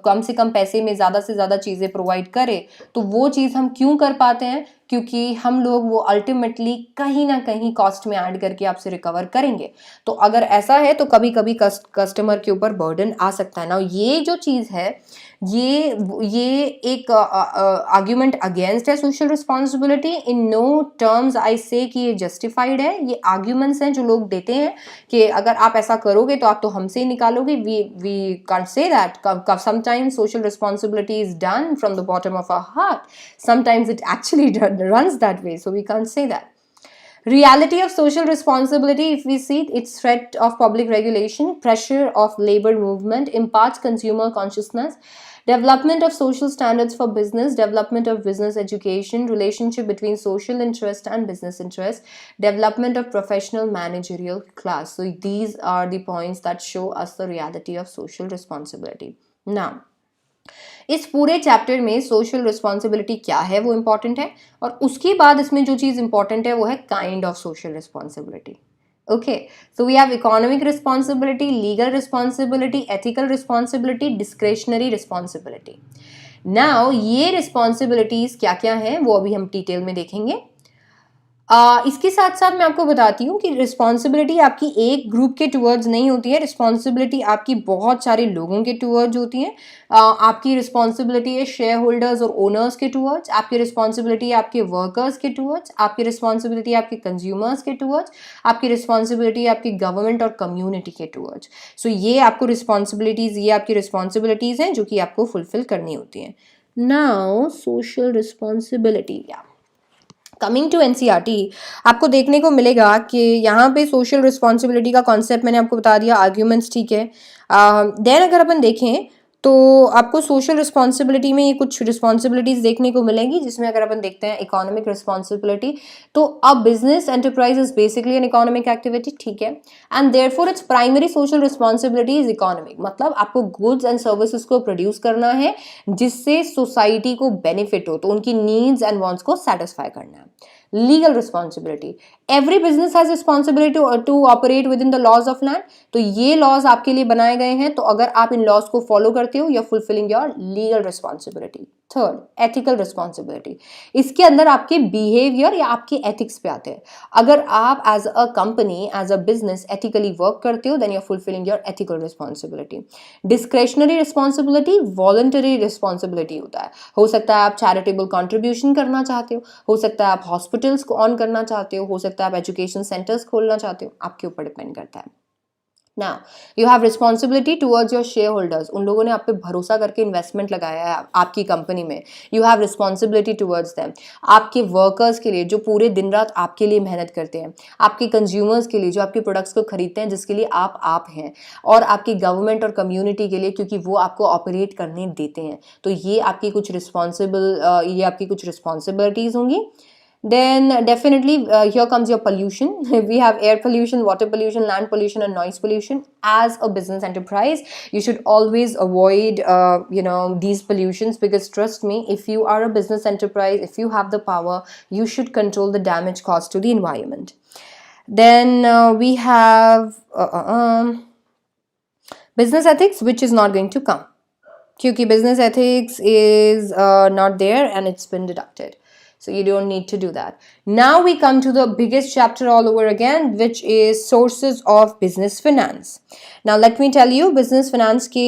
कम से कम पैसे में ज़्यादा से ज़्यादा चीज़ें प्रोवाइड करें, तो वो चीज़ हम क्यों कर पाते हैं? क्योंकि हम लोग वो अल्टीमेटली कहीं ना कहीं कॉस्ट में ऐड करके आपसे रिकवर करेंगे. तो अगर ऐसा है तो कभी कभी कस्टमर के ऊपर बर्डन आ सकता है ना. ये जो चीज़ है ये एक आर्ग्यूमेंट अगेंस्ट है social responsibility. In no terms I say कि ये जस्टिफाइड है. ये आर्ग्यूमेंट्स हैं जो लोग देते हैं कि अगर आप ऐसा करोगे तो आप तो हमसे ही निकालोगे. We can't say that. Sometimes social responsibility is done from the bottom of our heart. Sometimes it actually runs that way, so we can't say that. Reality of social responsibility, if we see its threat of public regulation, pressure of labor movement, imparts consumer consciousness, development of social standards for business, development of business education, relationship between social interest and business interest, development of professional managerial class. So these are the points that show us the reality of social responsibility. Now, इस पूरे chapter में social responsibility क्या है वो important है, और उसके बाद इसमें जो चीज़ इंपॉर्टेंट है वो है kind of social responsibility. Okay, so we have economic responsibility, legal responsibility, ethical responsibility, discretionary responsibility. Now ये रिस्पॉन्सिबिलिटीज़ क्या क्या हैं वो अभी हम डिटेल में देखेंगे. इसके साथ साथ मैं आपको बताती हूँ कि रिस्पॉन्सिबिलिटी आपकी एक ग्रुप के टूवर्ड्स नहीं होती है. रिस्पॉन्सिबिलिटी आपकी बहुत सारे लोगों के टूवर्ड्स होती है. आपकी रिस्पॉन्सिबिलिटी है शेयर होल्डर्स और ओनर्स के टूवर्ड्स. आपकी रिस्पॉन्सिबिलिटी है आपके वर्कर्स के टूवर्ड्स. आपकी रिस्पॉन्सिबिलिटी है आपके कंज्यूमर्स के टूवर्ड्स. आपकी रिस्पॉन्सिबिलिटी है आपकी गवर्नमेंट और कम्युनिटी के टूवर्ड्स. सो ये आपको रिस्पॉन्सिबिलिटीज़, ये आपकी रिस्पॉन्सिबिलिटीज़ हैं जो कि आपको फुलफिल करनी होती हैं. नाउ सोशल रिस्पॉन्सिबिलिटी, या कमिंग टू एनसीईआरटी, आपको देखने को मिलेगा कि यहाँ पे सोशल रिस्पॉन्सिबिलिटी का कॉन्सेप्ट मैंने आपको बता दिया, आर्ग्यूमेंट्स ठीक है. देन अगर अपन देखें तो आपको सोशल रिस्पॉन्सिबिलिटी में ये कुछ रिस्पॉन्सिबिलिटीज़ देखने को मिलेंगी, जिसमें अगर अपन देखते हैं इकोनॉमिक रिस्पॉन्सिबिलिटी, तो a business enterprise is basically an economic activity, ठीक है, and therefore its primary social responsibility is economic. मतलब आपको गुड्स एंड सर्विसेज को प्रोड्यूस करना है जिससे सोसाइटी को बेनिफिट हो, तो उनकी नीड्स एंड वांट्स को सेटिस्फाई करना है. Legal responsibility, every business has responsibility to operate with in the laws of land. तो ये लॉज आपके लिए बनाए गए हैं, तो अगर आप इन लॉज को फॉलो करते हो, you are fulfilling your legal responsibility. Third, ethical responsibility, इसके अंदर आपके बिहेवियर या आपके एथिक्स पे आते हैं। अगर आप as a company, as a business ethically work करते हो, then you are fulfilling your ethical responsibility. Discretionary responsibility voluntary responsibility होता है। हो सकता है आप चैरिटेबल कॉन्ट्रीब्यूशन करना चाहते हो सकता है आप हॉस्पिटल्स को ऑन करना चाहते हो सकता है आप एजुकेशन सेंटर्स खोलना चाहते हो, आपके ऊपर डिपेंड करता है। Now, you have responsibility towards your shareholders. उन लोगों ने आप पे भरोसा करके इन्वेस्टमेंट लगाया है आपकी कंपनी में, you have responsibility towards them. आपके वर्कर्स के लिए जो पूरे दिन रात आपके लिए मेहनत करते हैं, आपके कंज्यूमर्स के लिए जो आपके प्रोडक्ट्स को खरीदते हैं, जिसके लिए आप हैं, और आपकी गवर्नमेंट और कम्युनिटी के लिए क्योंकि वो आपको ऑपरेट करने देते हैं। तो ये आपकी कुछ रिस्पॉन्सिबिलिटीज होंगी। Then definitely here comes your pollution. We have air pollution, water pollution, land pollution, and noise pollution. As a business enterprise, you should always avoid these pollutions, because trust me, if you are a business enterprise, if you have the power, you should control the damage caused to the environment. Then we have business ethics, which is not going to come, because business ethics is not there and it's been deducted. So you don't need to do that. Now we come to the biggest chapter all over again, which is sources of business finance. Now let me tell you, business finance के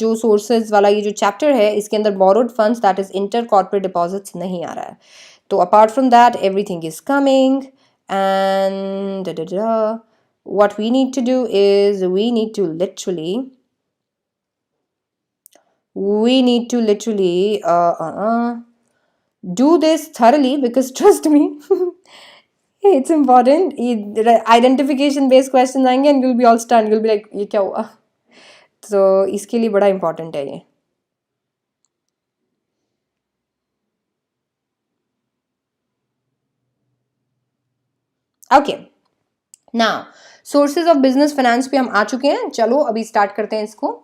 जो sources वाला ये जो chapter है, इसके अंदर borrowed funds, that is inter corporate deposits नहीं आ रहा है। तो apart from that, everything is coming, and what we need to do is we need to literally do this thoroughly, because trust me, it's important. Identification based questions आएंगे and you'll be all stunned, you'll be like ये क्या हुआ। तो इसके लिए बड़ा important है ये। Okay, now sources of business finance पे हम आ चुके हैं। चलो अभी स्टार्ट करते हैं इसको।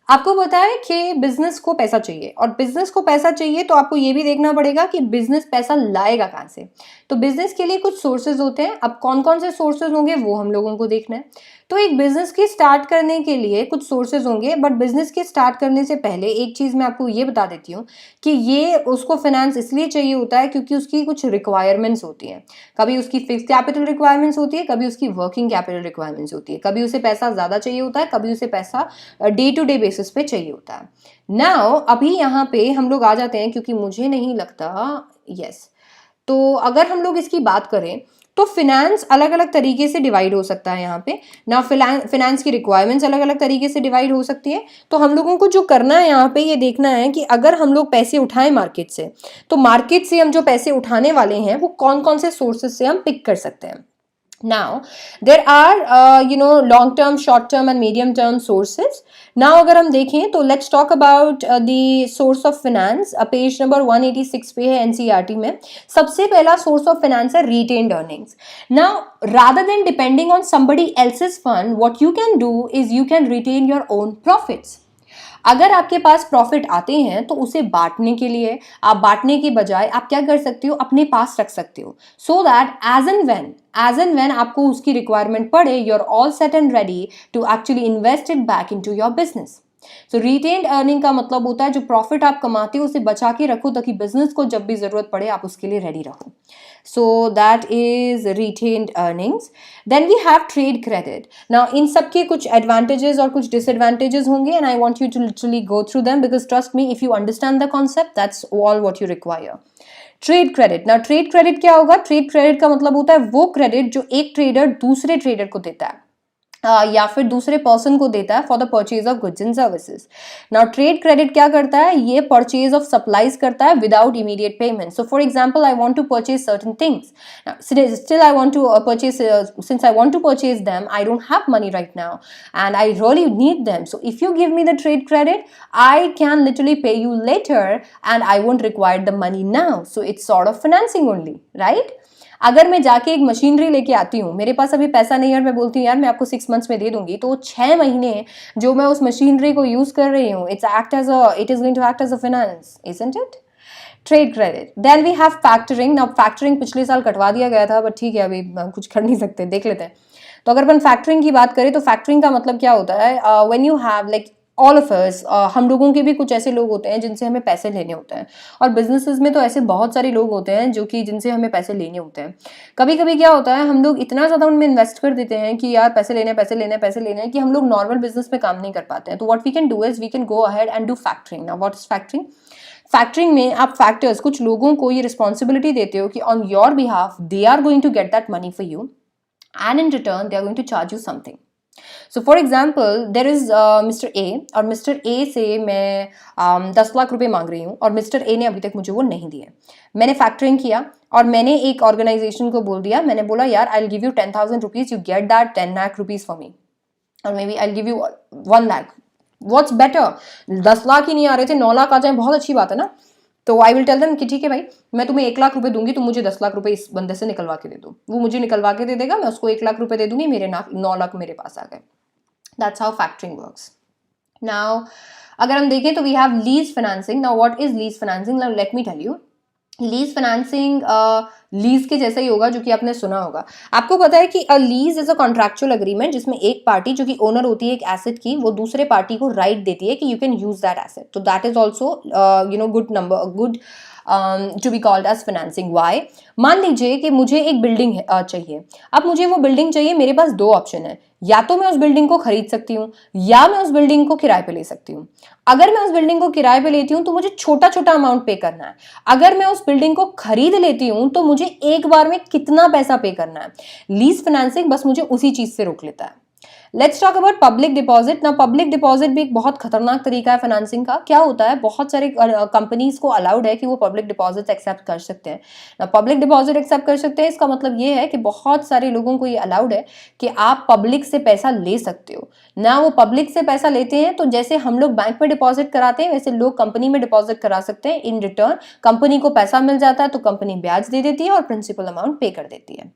आपको पता है कि बिजनेस को पैसा चाहिए, और बिजनेस को पैसा चाहिए तो आपको ये भी देखना पड़ेगा कि बिजनेस पैसा लाएगा कहाँ से। तो बिजनेस के लिए कुछ सोर्सेज होते हैं। अब कौन कौन से सोर्सेज होंगे वो हम लोगों को देखना है। तो एक बिजनेस की स्टार्ट करने के लिए कुछ सोर्सेज होंगे, बट बिजनेस के स्टार्ट करने से पहले एक चीज मैं आपको ये बता देती हूँ कि ये उसको फाइनेंस इसलिए चाहिए होता है क्योंकि उसकी कुछ रिक्वायरमेंट्स होती हैं। कभी उसकी फिक्स कैपिटल रिक्वायरमेंट्स होती है, कभी उसकी वर्किंग कैपिटल रिक्वायरमेंट्स होती है, कभी उसे पैसा ज्यादा चाहिए होता है, कभी उसे पैसा डे टू डे बेसिस पे चाहिए होता है। नाउ अभी यहाँ पे हम लोग आ जाते हैं, क्योंकि मुझे नहीं लगता तो अगर हम लोग इसकी बात करें तो फिनेंस अलग अलग तरीके से डिवाइड हो सकता है। यहाँ पे ना फिनेंस की रिक्वायरमेंट्स अलग अलग तरीके से डिवाइड हो सकती है। तो हम लोगों को जो करना है यहाँ पे ये देखना है कि अगर हम लोग पैसे उठाएं मार्केट से, तो मार्केट से हम जो पैसे उठाने वाले हैं वो कौन कौन से सोर्सेज से हम पिक कर सकते हैं। Now there are long term, short term and medium term sources. Now अगर हम देखें तो let's talk about the source of finance. Page number 186 पे है NCERT में। सबसे पहला source of finance है retained earnings. Now rather than depending on somebody else's fund, what you can do is you can retain your own profits. अगर आपके पास profit आते हैं तो उसे बांटने के लिए, आप बांटने के बजाय आप क्या कर सकते हो, अपने पास रख सकते हो, so that as and when आपको उसकी रिक्वायरमेंट पड़े, you are all set and ready to actually invest it back into your business. So retained earning का मतलब होता है जो प्रॉफिट आप कमाते हो उसे बचा के रखो, ताकि बिजनेस को जब भी जरूरत पड़े आप उसके लिए रेडी रहो। So that is retained earnings. Then we have trade credit. Now इन सब के कुछ advantages और कुछ disadvantages होंगे, and I want you to literally go through them, because trust me, if you understand the concept, that's all what you require. Trade credit. ना trade credit क्या होगा? Trade credit का मतलब होता है वो क्रेडिट जो एक ट्रेडर दूसरे ट्रेडर को देता है, या फिर दूसरे पर्सन को देता है for the purchase of goods and services. Now trade credit क्या करता है? ये परचेज ऑफ सप्लाईज करता है without immediate payment. So for example, I want to purchase certain things, still I want to purchase, since I want to purchase them, I don't have money right now and I really need them. So if you give me the trade credit, I can literally pay you later and I won't require the money now. So it's sort of financing only, right? अगर मैं जाके एक machinery लेके आती हूँ, मेरे पास अभी पैसा नहीं है और मैं बोलती हूँ यार मैं आपको 6 मंथ्स में दे दूंगी, तो 6 महीने जो मैं उस मशीनरी को यूज कर रही हूँ, it is going to act as a finance, isn't it? Trade credit. Then we have factoring. Now factoring पिछले साल कटवा दिया गया था, बट ठीक है अभी कुछ कर नहीं सकते, देख लेते हैं। तो अगर अपन फैक्टरिंग की बात करें तो फैक्टरिंग का मतलब क्या होता है, when you have like all of us, हम लोगों के भी कुछ ऐसे लोग होते हैं जिनसे हमें पैसे लेने होते हैं, और बिजनेसेस में तो ऐसे बहुत सारे लोग होते हैं जो कि जिनसे हमें पैसे लेने होते हैं। कभी कभी क्या होता है, हम लोग इतना ज़्यादा उनमें इन्वेस्ट कर देते हैं कि यार पैसे लेने पैसे लेने पैसे लेने, कि हम लोग नॉर्मल बिजनेस में काम नहीं कर पाते हैं। तो what we can do is we can go ahead and do factoring. Now what is factoring? Factoring में आप फैक्टर्स, कुछ लोगों को ये रिस्पॉन्सिबिलिटी देते हो कि on your behalf they are going to get that money for you, and in return they are going to charge you something. So for example there is Mr. A, और Mr. A से मैं 10 लाख रुपए मांग रही हूँ और Mr. A ने अभी तक मुझे वो नहीं दिए। मैंने फैक्टरिंग किया और मैंने एक ऑर्गेनाइजेशन को बोल दिया, मैंने बोला यार I will give you 10,000 rupees, you get that 10 lakh rupees for me, और maybe I will give you 1 lakh. What's better, 10 lakh ही नहीं आ रहे थे, 9 लाख आ जाए, बहुत अच्छी बात है ना। तो आई विल टेल देम कि ठीक है भाई, मैं तुम्हें 1 लाख रुपए दूंगी, तुम मुझे 10 लाख रुपए इस बंदे से निकलवा के दे दो। वो मुझे निकलवा के दे देगा, मैं उसको 1 लाख रुपए दे दूंगी, मेरे 9 लाख मेरे पास आ गए। That's how factoring works. Now अगर हम देखें तो we have lease financing. Now what is lease financing? Now let me tell you. Lease financing lease के जैसा ही होगा, जो कि आपने सुना होगा। आपको पता है कि अ lease is a contractual agreement जिसमें एक पार्टी जो कि ओनर होती है एक एसेट की, वो दूसरे पार्टी को राइट देती है कि you can use that asset. तो that is also good number, good to be called as financing. Why? मान लीजिए कि मुझे एक बिल्डिंग चाहिए। अब मुझे वो बिल्डिंग चाहिए, मेरे पास 2 ऑप्शन है, या तो मैं उस बिल्डिंग को खरीद सकती हूँ या मैं उस बिल्डिंग को किराए पे ले सकती हूँ। अगर मैं उस बिल्डिंग को किराए पे लेती हूँ तो मुझे छोटा छोटा अमाउंट पे करना है। अगर मैं उस बिल्डिंग को खरीद लेती हूँ तो मुझे एक बार में कितना पैसा पे करना है। लीज फाइनेंसिंग बस मुझे उसी चीज से रोक लेता है। Let's talk about public deposit. ना पब्लिक डिपॉजिट भी एक बहुत खतरनाक तरीका है फाइनेंसिंग का। क्या होता है, बहुत सारे कंपनीज को अलाउड है कि वो पब्लिक डिपॉजिट एक्सेप्ट कर सकते हैं। ना पब्लिक डिपॉजिट एक्सेप्ट कर सकते हैं, इसका मतलब ये है कि बहुत सारे लोगों को ये अलाउड है कि आप पब्लिक से पैसा ले सकते हो। ना वो पब्लिक से पैसा लेते हैं तो जैसे हम लोग बैंक में डिपॉजिट कराते हैं वैसे लोग कंपनी में डिपॉजिट करा सकते हैं। इन रिटर्न कंपनी को पैसा मिल जाता है तो कंपनी ब्याज दे देती है और प्रिंसिपल अमाउंट पे कर देती है।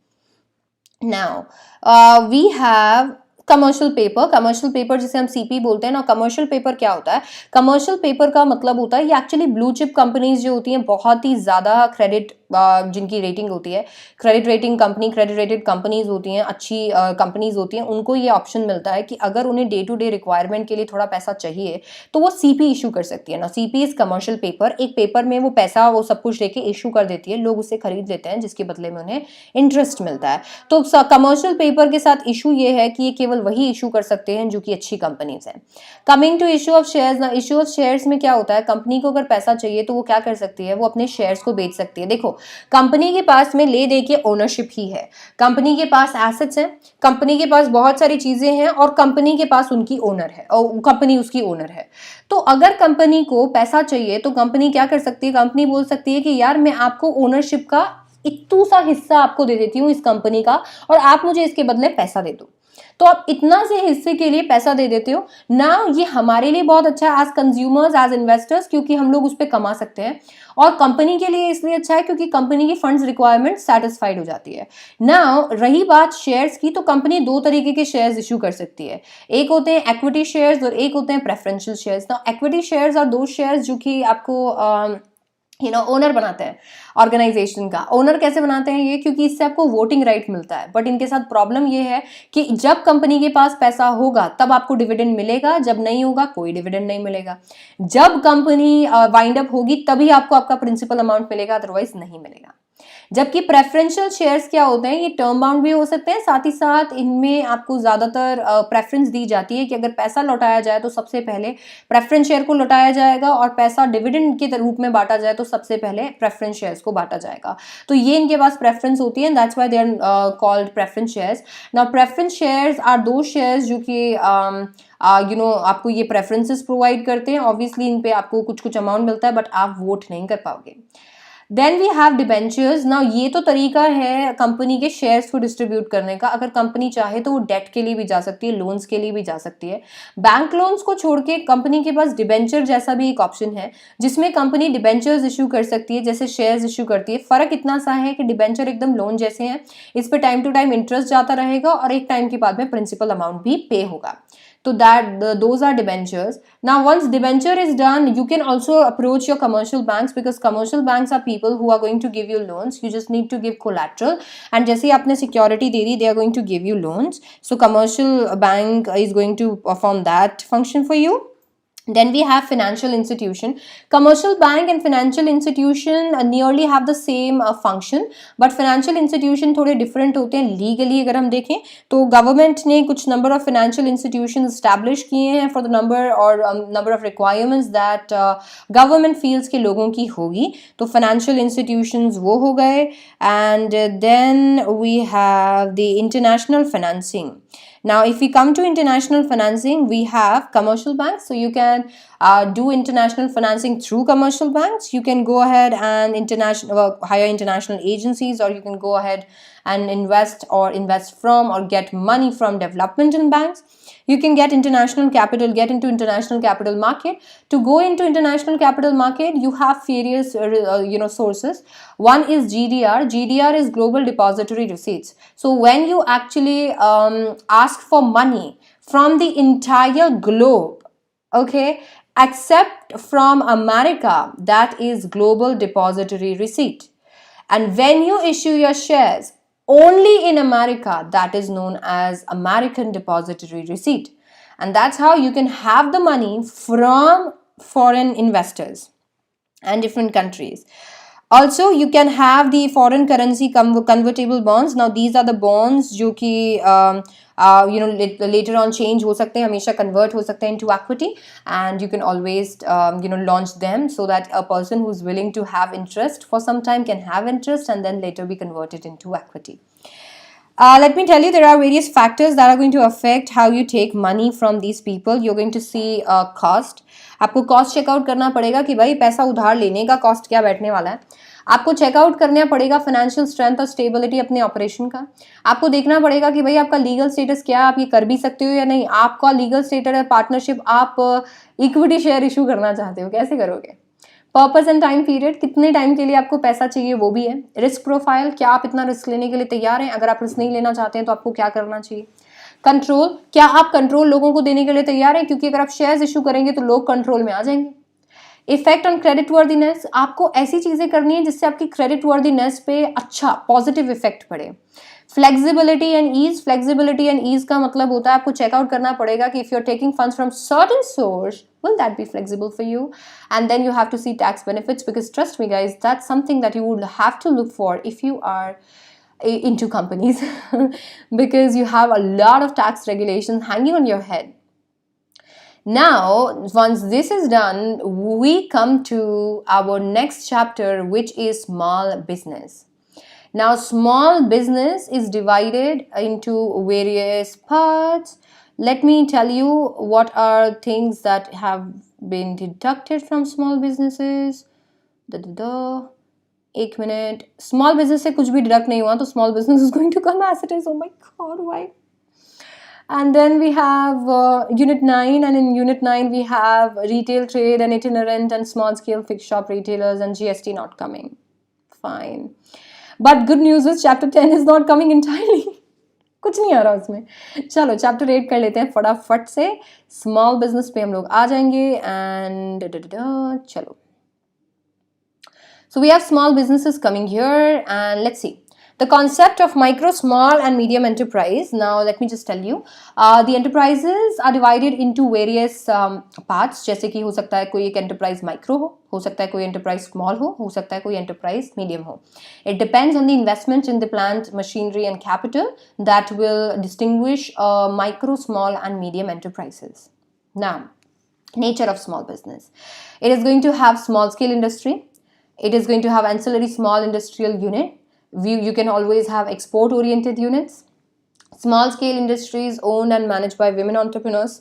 Now we have commercial paper. Commercial paper जिसे हम सीपी बोलते हैं ना। कमर्शियल पेपर क्या होता है? कमर्शियल पेपर का मतलब होता है, ये एक्चुअली ब्लू चिप कंपनीज जो होती हैं, बहुत ही ज्यादा क्रेडिट जिनकी रेटिंग होती है, credit rating company, credit rated companies होती हैं, अच्छी कंपनीज होती हैं, उनको ये ऑप्शन मिलता है कि अगर उन्हें डे टू डे रिक्वायरमेंट के लिए थोड़ा पैसा चाहिए तो वो सीपी इशू कर सकती है ना। CP is commercial paper. एक पेपर में वो पैसा वो सब कुछ देके इशू कर देती है, लोग उसे खरीद लेते हैं जिसके बदले में उन्हें इंटरेस्ट मिलता है। तो कमर्शियल पेपर के साथ इशू ये है कि ये केवल वही इशू कर सकते हैं जो कि अच्छी कंपनीज हैं। Coming to issue of shares. ना इशू ऑफ शेयर्स में क्या होता है, कंपनी को अगर पैसा चाहिए तो वो क्या कर सकती है, वो अपने शेयर्स को बेच सकती है। देखो कंपनी के पास में ले दे के ओनरशिप ही है, कंपनी के पास एसेट्स हैं, कंपनी के पास बहुत सारी चीजें हैं और कंपनी के पास उनकी ओनर है और कंपनी उसकी ओनर है। तो अगर कंपनी को पैसा चाहिए तो कंपनी क्या कर सकती है, कंपनी बोल सकती है कि यार मैं आपको ओनरशिप का इतू सा हिस्सा आपको दे देती हूँ इस कंपनी का और आप मुझे इसके बदले पैसा दे दो। तो आप इतना से हिस्से के लिए पैसा दे देते हो ना। ये हमारे लिए बहुत अच्छा है एज कंज्यूमर्स, एज इन्वेस्टर्स, क्योंकि हम लोग उस पर कमा सकते हैं, और कंपनी के लिए इसलिए अच्छा है क्योंकि कंपनी की फंड्स रिक्वायरमेंट सेटिस्फाइड हो जाती है ना। रही बात शेयर्स की, तो कंपनी 2 तरीके के शेयर्स इशू कर सकती है। एक होते हैं इक्विटी शेयर्स और एक होते हैं प्रेफरेंशियल शेयर्स। ना इक्विटी शेयर्स और दो शेयर्स जो कि आपको ओनर बनाते हैं ऑर्गेनाइजेशन का। ओनर कैसे बनाते हैं ये, क्योंकि इससे आपको वोटिंग राइट मिलता है। बट इनके साथ प्रॉब्लम ये है कि जब कंपनी के पास पैसा होगा तब आपको डिविडेंड मिलेगा, जब नहीं होगा कोई डिविडेंड नहीं मिलेगा। जब कंपनी वाइंड अप होगी तभी आपको आपका प्रिंसिपल अमाउंट मिलेगा, अदरवाइज नहीं मिलेगा। जबकि प्रेफरेंशियल शेयर्स क्या होते हैं, ये टर्म बाउंड भी हो सकते हैं, साथ ही साथ इनमें आपको ज्यादातर प्रेफरेंस दी जाती है कि अगर पैसा लौटाया जाए तो सबसे पहले प्रेफरेंस शेयर को लौटाया जाएगा और पैसा डिविडेंड के रूप में बांटा जाए तो सबसे पहले प्रेफरेंस शेयर्स को बांटा जाएगा। तो ये इनके पास प्रेफरेंस होती है, that's why they are called preference shares. Now preference shares are दो शेयर्स जो कि आपको ये प्रेफरेंसेस प्रोवाइड करते हैं। ऑब्वियसली इन पे आपको कुछ कुछ अमाउंट मिलता है बट आप वोट नहीं कर पाओगे। Then we have debentures. Now ये तो तरीका है कंपनी के शेयर्स को डिस्ट्रीब्यूट करने का। अगर कंपनी चाहे तो वो डेट के लिए भी जा सकती है, लोन्स के लिए भी जा सकती है। बैंक लोन्स को छोड़ के कंपनी के पास डिबेंचर जैसा भी एक ऑप्शन है जिसमें कंपनी डिबेंचर्स इशू कर सकती है जैसे शेयर्स इशू करती है। फर्क इतना सा है कि डिबेंचर एकदम लोन जैसे हैं, इस पे टाइम टू टाइम इंटरेस्ट जाता रहेगा और एक टाइम के बाद में प्रिंसिपल अमाउंट भी पे होगा। So those are debentures. Now once debenture is done, you can also approach your commercial banks, because commercial banks are people who are going to give you loans. You just need to give collateral, and जैसे ही आपने security they the, they are going to give you loans. So commercial bank is going to perform that function for you. Then we have financial institution. Commercial bank and financial institution nearly have the same function, but financial institution थोड़े different होते हैं legally. अगर हम देखें तो government ने कुछ number of financial institutions establish किए हैं for the number of requirements that government feels के लोगों की होगी. तो financial institutions वो हो गए. And then we have the international financing. Now, if we come to international financing, we have commercial banks. So you can do international financing through commercial banks. You can go ahead and hire international agencies, or you can go ahead and invest from or get money from developmental banks. You can get into international capital market. To go into international capital market, you have various sources. One is GDR. GDR is Global Depository Receipts. So when you actually ask for money from the entire globe, okay, except from America, that is Global Depository Receipt. And when you issue your shares only in America, that is known as American Depository Receipt. And that's how you can have the money from foreign investors and different countries. Also, you can have the foreign currency convertible bonds. Now, these are the bonds जो कि later on change हो सकते हैं, हमेशा convert हो सकते हैं into equity, and you can always launch them so that a person who's willing to have interest for some time can have interest and then later be converted into equity. Let me tell you, there are various factors that are going to affect how you take money from these people. You're going to see cost. आपको cost check out करना पड़ेगा कि भाई पैसा उधार लेने का cost क्या बैठने वाला है. आपको चेक आउट करना पड़ेगा फाइनेंशियल स्ट्रेंथ और स्टेबिलिटी अपने ऑपरेशन का. आपको देखना पड़ेगा कि भाई आपका लीगल स्टेटस क्या है, आप ये कर भी सकते हो या नहीं. आपका लीगल स्टेटस है पार्टनरशिप, आप इक्विटी शेयर इशू करना चाहते हो, कैसे करोगे. पर्पस एंड टाइम पीरियड, कितने टाइम के लिए आपको पैसा चाहिए वो भी है. रिस्क प्रोफाइल, क्या आप इतना रिस्क लेने के लिए तैयार हैं. अगर आप रिस्क नहीं लेना चाहते हैं तो आपको क्या करना चाहिए. कंट्रोल, क्या आप कंट्रोल लोगों को देने के लिए तैयार हैं, क्योंकि अगर आप शेयर्स इशू करेंगे तो लोग कंट्रोल में आ जाएंगे. इफेक्ट ऑन क्रेडिट वर्दीनेस, आपको ऐसी चीजें करनी है जिससे आपकी क्रेडिट वर्दीनेस पे अच्छा पॉजिटिव इफेक्ट पड़े. Flexibility and ease, flexibility and ease का मतलब होता है आपको चेकआउट करना पड़ेगा कि if you are taking funds from certain source, will that be flexible for you. And then you have to see tax benefits, because trust me guys, that's something that you would have to look for if you are into companies because you have a lot of tax regulations hanging on your head. Now, once this is done, we come to our next chapter, which is small business. Now, small business is divided into various parts. Let me tell you what are things that have been deducted from small businesses. एक minute, small business से कुछ भी deduct नहीं हुआ तो small business is going to come as it is. Oh my god, why? And then we have unit 9, and in unit 9 we have retail trade and itinerant and small scale fixed shop retailers and GST not coming. Fine. But good news is chapter 10 is not coming entirely. कुछ नहीं आ रहा उसमें. चलो chapter 8 कर लेते हैं फटाफट से. स्मॉल बिजनेस पे हम लोग आ जाएंगे एंड चलो. So we have small businesses coming here, and let's see the concept of micro, small and medium enterprise. Now let me just tell you, the enterprises are divided into various parts. जैसे कि हो सकता है कोई एक enterprise micro हो सकता है कोई enterprise small हो सकता है कोई enterprise medium हो. It depends on the investment in the plant, machinery and capital that will distinguish micro, small and medium enterprises. Now, nature of small business. It is going to have small scale industry. It is going to have ancillary small industrial unit. You can always have export oriented units. Small scale industries owned and managed by women entrepreneurs.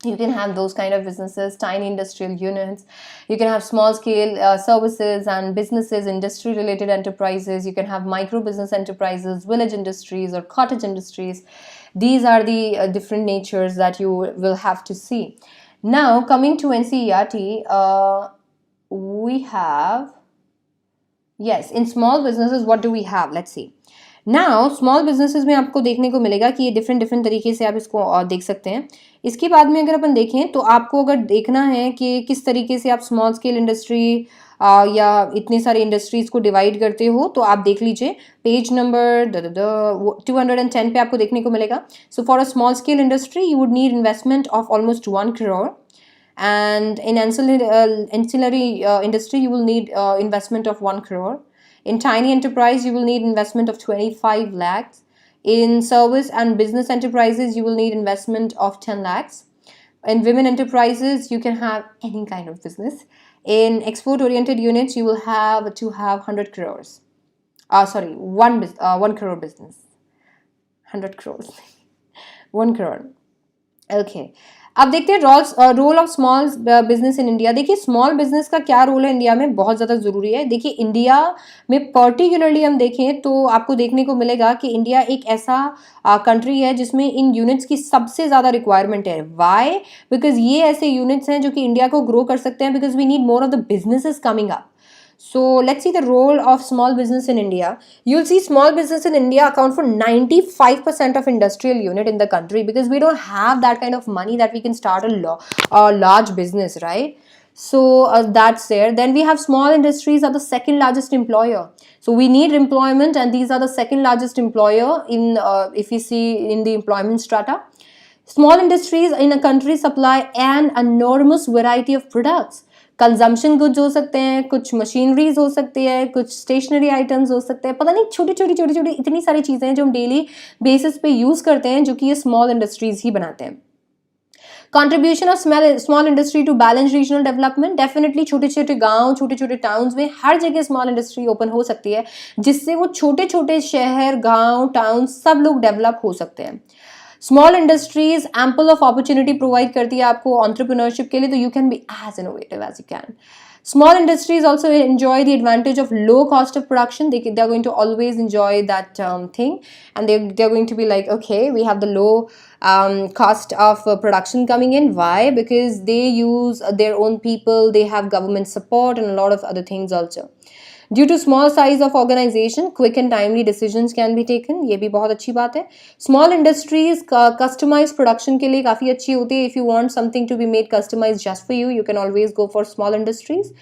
You can have those kind of businesses, tiny industrial units. You can have small scale services and businesses, industry related enterprises. You can have micro business enterprises, village industries or cottage industries. These are the different natures that you will have to see. Now coming to NCERT, we have, yes, in small businesses, what do we have? Let's see. Now small businesses में आपको देखने को मिलेगा कि ये different different तरीके से आप इसको देख सकते हैं। इसके बाद में अगर अपन देखें तो आपको अगर देखना है कि किस तरीके से आप स्मॉल स्केल इंडस्ट्री या इतने सारे इंडस्ट्रीज को डिवाइड करते हो, तो आप देख लीजिए पेज नंबर 210 पे आपको देखने को मिलेगा। So for a small scale industry you would need investment of almost 1 crore, and in ancillary industry you will need investment of 1 crore. In tiny enterprise you will need investment of 25 lakhs. In service and business enterprises you will need investment of 10 lakhs. In women enterprises you can have any kind of business. In export oriented units you will have to have 100 crores. Sorry, 1 crore business. 100 crores. 1 crore. Okay, अब देखते हैं role of small business in India. देखिए small business का क्या role है India में, बहुत ज़्यादा ज़रूरी है। देखिए इंडिया में पर्टिकुलरली हम देखें तो आपको देखने को मिलेगा कि इंडिया एक ऐसा कंट्री है जिसमें इन यूनिट्स की सबसे ज़्यादा रिक्वायरमेंट है। वाई? बिकॉज ये ऐसे यूनिट्स हैं जो कि इंडिया को ग्रो कर सकते हैं, because we need more of the businesses coming up. So let's see the role of small business in India. You'll see small business in India account for 95% of industrial unit in the country, because we don't have that kind of money that we can start a large business, right? So that's there. Then we have small industries are the second largest employer. So we need employment, and these are the second largest employer in if you see in the employment strata. Small industries in a country supply an enormous variety of products. Consumption goods हो सकते हैं, कुछ machineries हो सकती है, कुछ stationery items हो सकते हैं, पता नहीं छोटी छोटी छोटी छोटी इतनी सारी चीज़ें हैं जो हम डेली बेसिस पे यूज़ करते हैं, जो कि ये स्मॉल इंडस्ट्रीज ही बनाते हैं. Contribution of small industry to balance regional development, definitely छोटे छोटे गांव, छोटे छोटे टाउन्स में हर जगह स्मॉल इंडस्ट्री ओपन हो सकती है, जिससे वो छोटे छोटे शहर, गांव, टाउन सब लोग डेवलप हो सकते हैं. Small industries ample of opportunity provide करती है आपको एंटरप्रेन्योरशिप के लिए, तो you can be as innovative as you can. Small industries also enjoy the advantage of low cost of production. They're going to always enjoy that thing, and they're going to be like, okay, we have the low cost of production coming in. Why? Because they use their own people, they have government support and a lot of other things also. Due to small size of organization, quick and timely decisions can be taken. ये भी बहुत अच्छी बात है. Small industries customized production के लिए काफ़ी अच्छी होती है. If you want something to be made customized just for you, you can always go for small industries.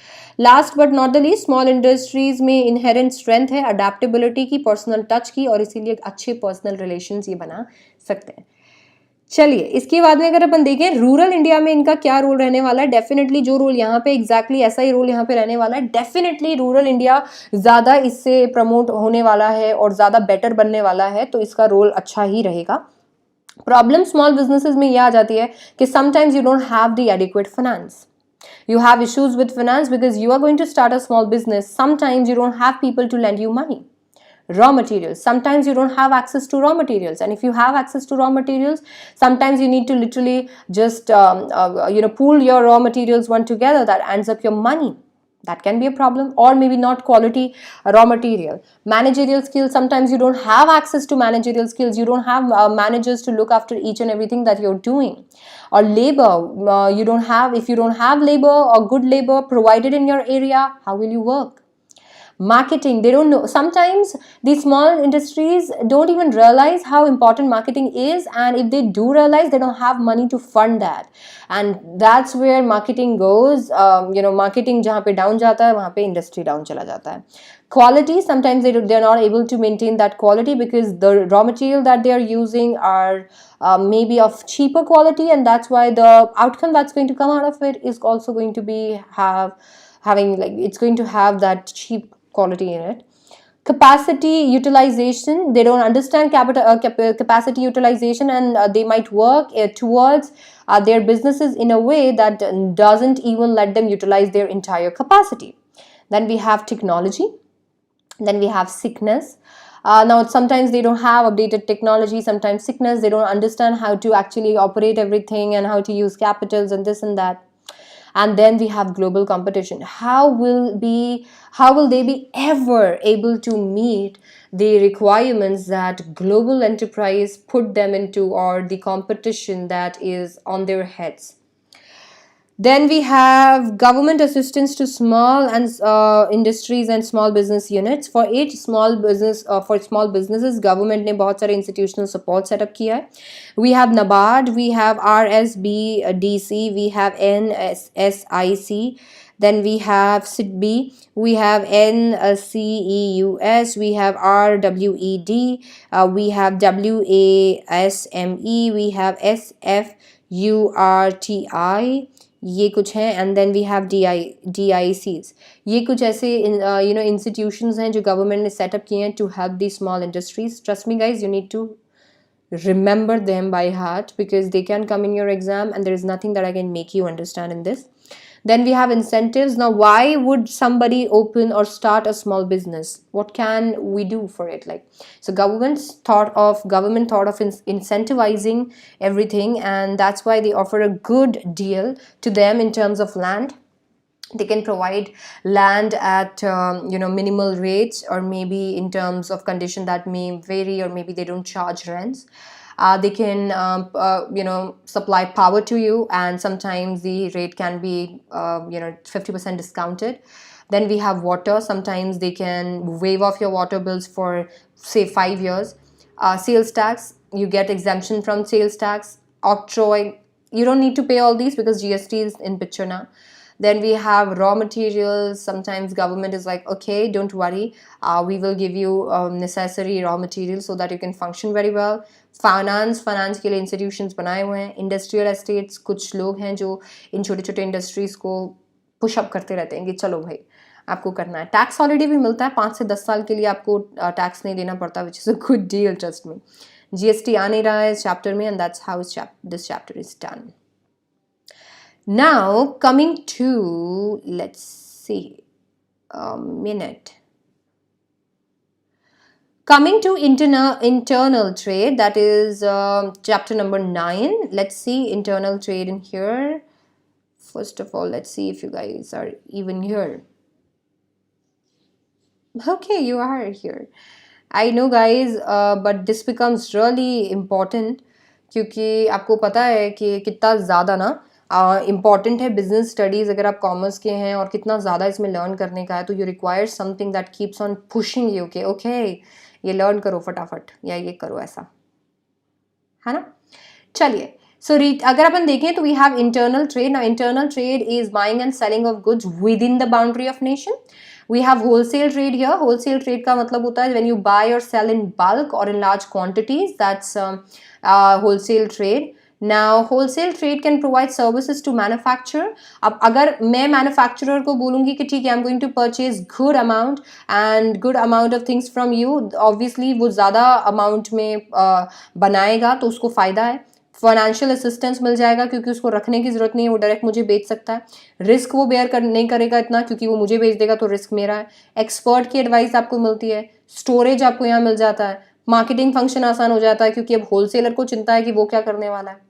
Last but not the least, small industries में inherent strength है adaptability की, personal touch की, और इसीलिए अच्छे personal relations ये बना सकते हैं. चलिए इसके बाद में अगर अपन देखें रूरल इंडिया में इनका क्या रोल रहने वाला है, डेफिनेटली जो रोल यहाँ पे एग्जैक्टली ऐसा ही रोल यहाँ पे रहने वाला है. डेफिनेटली रूरल इंडिया ज़्यादा इससे प्रमोट होने वाला है और ज़्यादा बेटर बनने वाला है, तो इसका रोल अच्छा ही रहेगा. प्रॉब्लम स्मॉल बिजनेसेस में यह आ जाती है कि sometimes you don't have the adequate finance. You have issues with finance because you are going to start a small business. Sometimes you don't have people to lend you money. Raw materials, sometimes you don't have access to raw materials, and if you have access to raw materials, sometimes you need to literally just pool your raw materials one together. That ends up your money. That can be a problem. Or maybe not quality raw material. Managerial skills, sometimes you don't have access to managerial skills. You don't have managers to look after each and everything that you're doing. Or labor, if you don't have labor or good labor provided in your area, how will you work? Marketing, they don't know. Sometimes these small industries don't even realize how important marketing is, and if they do realize, they don't have money to fund that, and that's where marketing goes. Marketing जहाँ पे down जाता है वहाँ पे industry down चला जाता है. Quality, sometimes they're not able to maintain that quality because the raw material that they are using are maybe of cheaper quality, and that's why the outcome that's going to come out of it is also going to be it's going to have that cheap quality in it. Capacity utilization, they don't understand capacity utilization, and they might work towards their businesses in a way that doesn't even let them utilize their entire capacity. Then we have technology, then we have sickness. Now sometimes they don't have updated technology, sometimes sickness, they don't understand how to actually operate everything and how to use capitals and this and that. And then we have global competition. How will they be ever able to meet the requirements that global enterprise put them into, or the competition that is on their heads? Then we have government assistance to small and industries and small business units. For each small business, for small businesses, government ने बहुत सारे institutional support set up किया है. We have NABARD, we have RSBDC, we have NSSIC, then we have SIDBI, we have NCEUS, we have RWED, we have WASME, we have SFURTI, ये कुछ हैं. And then we have DICs. ये कुछ ऐसे institutions हैं जो government ने setup किए हैं to help the small industries. Trust me guys, you need to remember them by heart because they can come in your exam and there is nothing that I can make you understand in this. Then we have incentives. Now, why would somebody open or start a small business? What can we do for it? Like, so government thought of incentivizing everything, and that's why they offer a good deal to them in terms of land. They can provide land at minimal rates, or maybe in terms of condition that may vary, or maybe they don't charge rents. They can supply power to you, and sometimes the rate can be 50% discounted. Then we have water. Sometimes they can waive off your water bills for say 5 years. Sales tax, you get exemption from sales tax. Octroi, you don't need to pay all these because GST is in picture now. Then we have raw materials. Sometimes government is like, okay, don't worry, we will give you necessary raw materials so that you can function very well. Finance के लिए institutions बनाए हुए हैं. Industrial estates, कुछ लोग हैं जो इन छोटे छोटे इंडस्ट्रीज को पुशअप करते रहते हैं कि चलो भाई आपको करना है. टैक्स हॉलिडे भी मिलता है 5 से 10 साल के लिए, आपको टैक्स नहीं देना पड़ता, which is a good deal, trust me. GST आ नहीं रहा है इस चैप्टर में, and that's how this chapter is done. Now, coming to, let's see, a minute. Coming to internal trade, that is chapter number 9. Let's see internal trade in here. First of all, let's see if you guys are even here. Okay, you are here. I know guys, but this becomes really important क्योंकि आपको पता है कि कितना ज़्यादा ना important है business studies अगर आप कॉमर्स के हैं, और कितना ज़्यादा इसमें लर्न करने का है. तो you require something that keeps on pushing you के ओके ये लर्न करो फटाफट, या ये करो, ऐसा है ना. चलिए, सो अगर अपन देखें तो we have internal trade. Now internal trade is buying and selling of goods with in the boundary of nation. We have wholesale trade here. Wholesale trade का मतलब होता है when you buy or sell in bulk or in large quantities. That's wholesale trade. Now wholesale trade can provide services to manufacturer. अब अगर मैं manufacturer को बोलूँगी कि ठीक है I'm going to purchase good amount of things from you, obviously वो ज़्यादा amount में बनाएगा तो उसको फ़ायदा है. फाइनेंशियल असिस्टेंस मिल जाएगा क्योंकि उसको रखने की ज़रूरत नहीं है, वो डायरेक्ट मुझे बेच सकता है. रिस्क वो बेयर नहीं करेगा इतना क्योंकि वो मुझे बेच देगा तो रिस्क मेरा है. एक्सपर्ट की एडवाइस आपको मिलती है. स्टोरेज आपको यहाँ मिल जाता है. मार्केटिंग फंक्शन आसान हो जाता है क्योंकि अब होलसेलर को चिंता है कि वो क्या करने वाला है.